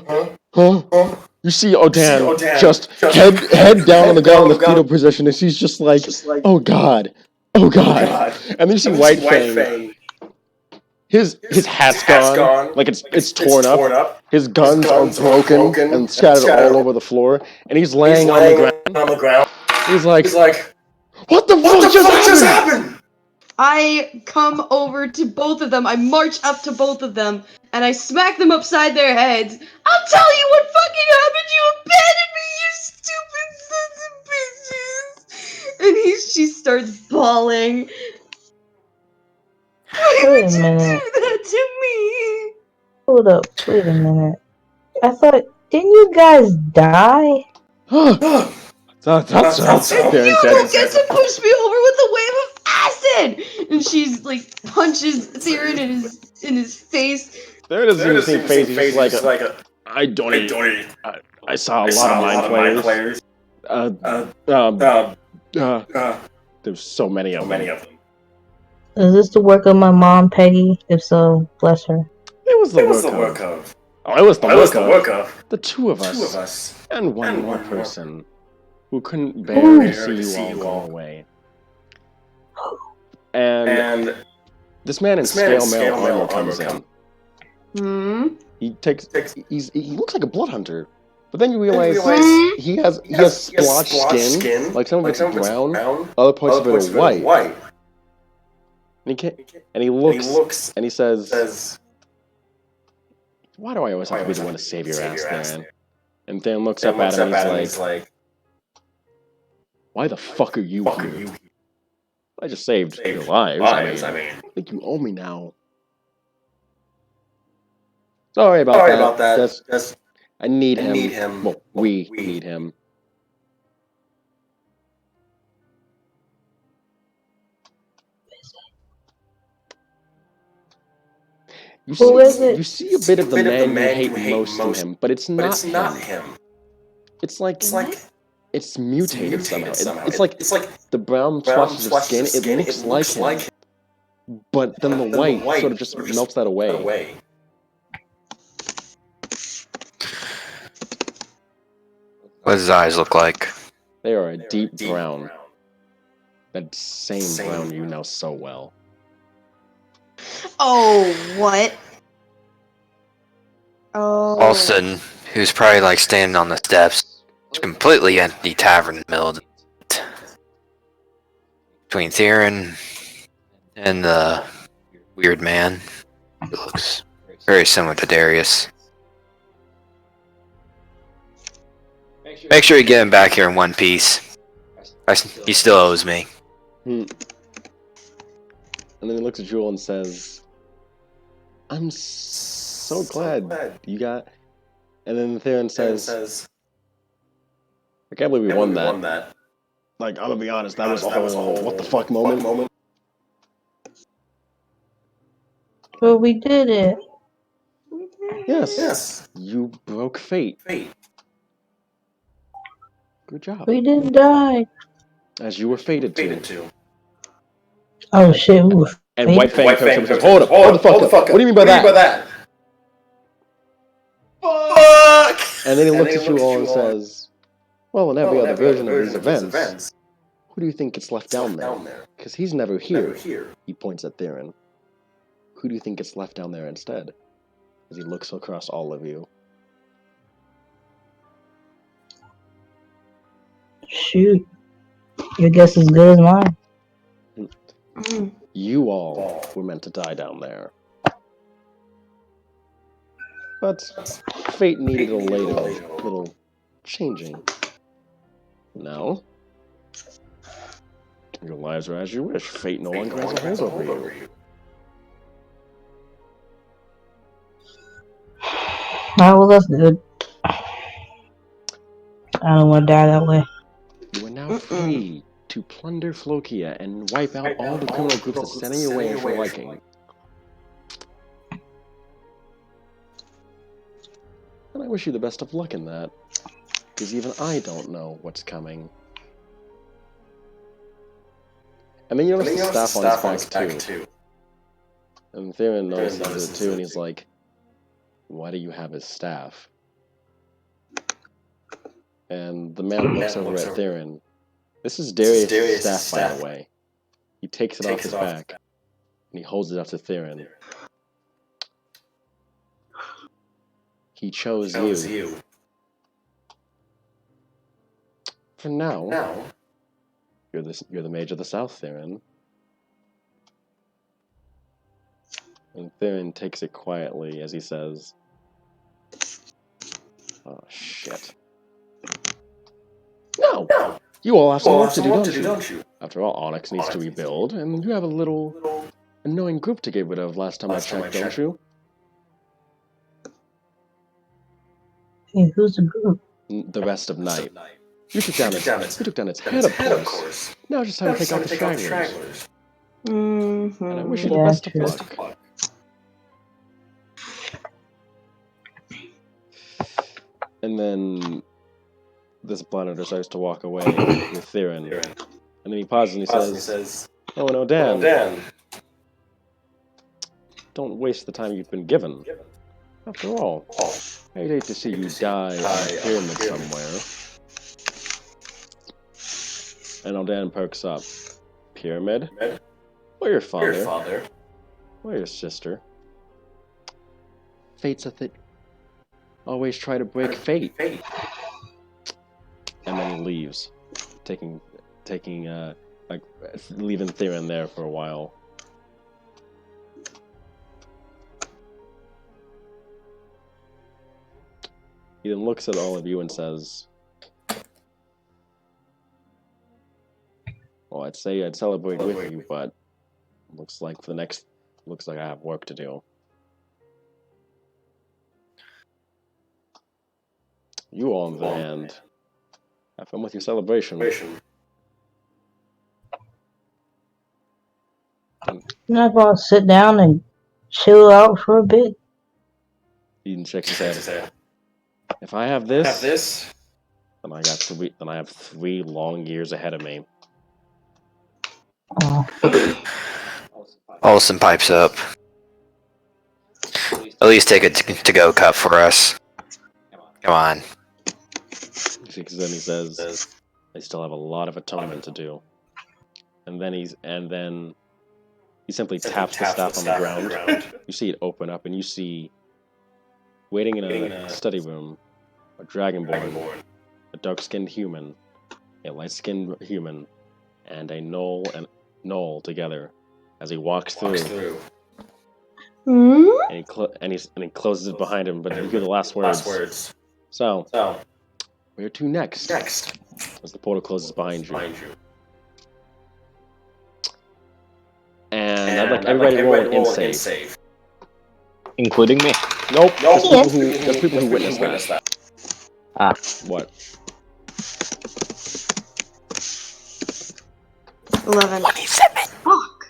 You see Odan just head down on the ground in the fetal position, and she's just like, oh god. And then you see White Fang. His hat's gone, like it's torn up. His guns are broken and scattered all over the floor, and he's laying on the ground. He's like, what the fuck just happened? I come over to both of them. I march up to both of them, and I smack them upside their heads. I'll tell you what fucking happened. You abandoned me, you stupid sons of bitches. And she starts bawling. Why Wait would a you minute. do that to me? Hold up. Wait a minute. I thought, didn't you guys die? That's You don't get to push me over with a wave of acid! And she's like punches Theron in his face. There doesn't even seem phased. He's just like I don't even. I saw a lot of mind players. There's so many of them. Is this the work of my mom, Peggy? If so, bless her. It was the work of. Oh, it was the work of. The two of us. And one more person who couldn't bear to see you all go away. And this man in scale mail armor comes in. Hmm? He looks like a blood hunter. But then you realize he has splotched skin. Like some of it's brown, other parts of it are white. And he looks and he says, why do I always have to be the one to save your ass, Theron? And Theron looks up at him and he's like, why the fuck are you here? I just saved your lives. I mean, I think you owe me now. Sorry about that. Just I need him. Well, we need him. Who is it? You see a bit of the man you hate most in him, but it's not him. It's like It's mutated somehow. It's like the brown flashes of skin. It looks like him, but then the white sort of just melts that away. What does his eyes look like? They are a deep brown. That same brown you know so well. Oh, what? Oh. Alston, who's probably like standing on the steps, it's a completely empty tavern in the middle of the night. Between Theron and the weird man, who looks very similar to Darius. Make sure you get him back here in one piece. He still owes me. And then he looks at Jewel and says, I'm so glad you got... And then Theron says, I can't believe we won that. Like, I'm gonna be honest, that was a whole what the fuck moment. But we did it. Yes. You broke fate. Good job. We didn't die. As you were fated to. Oh shit, we were And fake. White Fang comes up and says, hold the fuck up. What do you mean by that? Fuck! And then he looks at you all and says, well, in every other version of these events, who do you think gets left down there? Because he's never here. He points at Theron. Who do you think gets left down there instead? As he looks across all of you. Shoot. Your guess is good as mine. You all were meant to die down there. But fate needed a little changing. Now, your lives are as you wish. Fate no longer has a hold over you. Oh, well, that's good. I don't want to die that way. You are now free to plunder Flokia and wipe out all the criminal groups that stand in your way for liking. And I wish you the best of luck in that, because even I don't know what's coming. And then you notice the staff on his back too. And Theron notices it too, and he's like, why do you have his staff? And the man looks over at Theron. This is Darius' staff, by the way. He takes it off his back, and he holds it up to Theron. He chose you. For now, you're the Mage of the South, Theron. And Theron takes it quietly as he says, oh, shit. No! You all have some work to do, don't you? After all, Onyx needs to rebuild, and you have a little annoying group to get rid of last time I checked, don't you? Hey, who's the group? The rest of Nite. You took down its head, of course. Now it's just time to take out the stragglers. Mm-hmm. And I wish you the best of luck. And then this blender decides to walk away with Theron. And then he pauses and he says, oh, no, Dan. Don't waste the time you've been given. After all, I'd hate to see you die on a pyramid somewhere. And Aldan perks up. Pyramid? Or your father? Or your sister? Fate's a thing. Always try to break fate. And then he leaves, leaving Theron there for a while. He then looks at all of you and says, well, I'd say I'd celebrate with you, but looks like I have work to do. You all, on the other hand, have fun with your celebration. I'm not gonna sit down and chill out for a bit. Eden shakes his head. If I have this, Then I got three. Then I have 3 long years ahead of me. Oh, Olsen pipes up. At least take a to-go cup for us. Come on. Because then he says, "I still have a lot of atonement to do." And then he simply taps the staff on the ground. You see it open up, and you see, waiting in a study room, a dragonborn, a dark-skinned human, a light-skinned human, and a gnoll together. As he walks through, Hmm? and he closes it behind him. But you hear the last words. So, where to next? As the portal closes behind you. And I'd like everybody to roll an in-save. Including me. Nope. Yes. Just people who witnessed that. Ah. What? 11. 27. Fuck.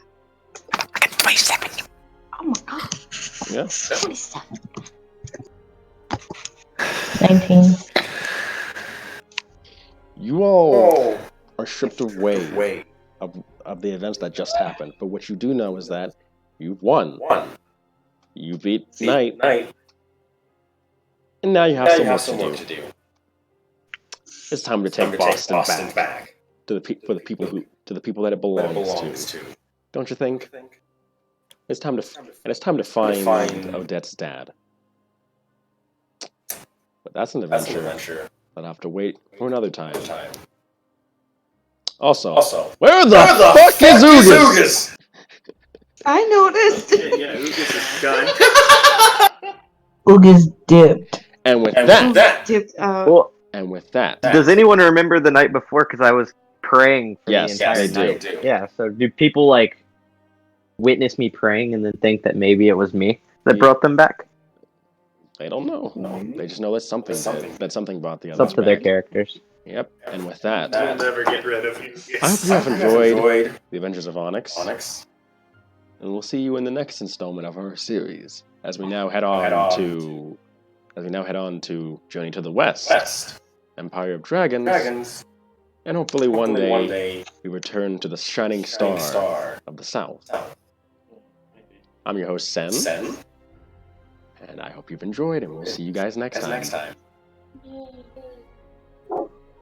27. Oh my god. Yeah. 27. 19. You all are stripped away of the events that just happened. But what you do know is that you've won. You beat Nite. And now you have some work to do. It's time to take Boston back to the people that it belongs to. Don't you think? It's time to find Odette's dad. But that's an adventure. I'll have to wait for another time. Also, where the fuck is Ugas? I noticed. Yeah, Lucas is gone. Uga's dipped. And with that, Dipped out. Well, and with that, does anyone remember the night before? Because I was praying for yes, the entire they night. do. Yeah, so do people, like, witness me praying and then think that maybe it was me that Yeah. brought them back? They don't know. They just know that something brought the It's others up to their back. characters. Yep. And with that, We'll never get rid of you. I hope you have enjoyed the Adventures of Onyx. And we'll see you in the next installment of our series as we now head on to Journey to the West, Empire of Dragons, and hopefully one day we return to the shining star of the South. I'm your host Sen, and I hope you've enjoyed, and we'll see you guys next time.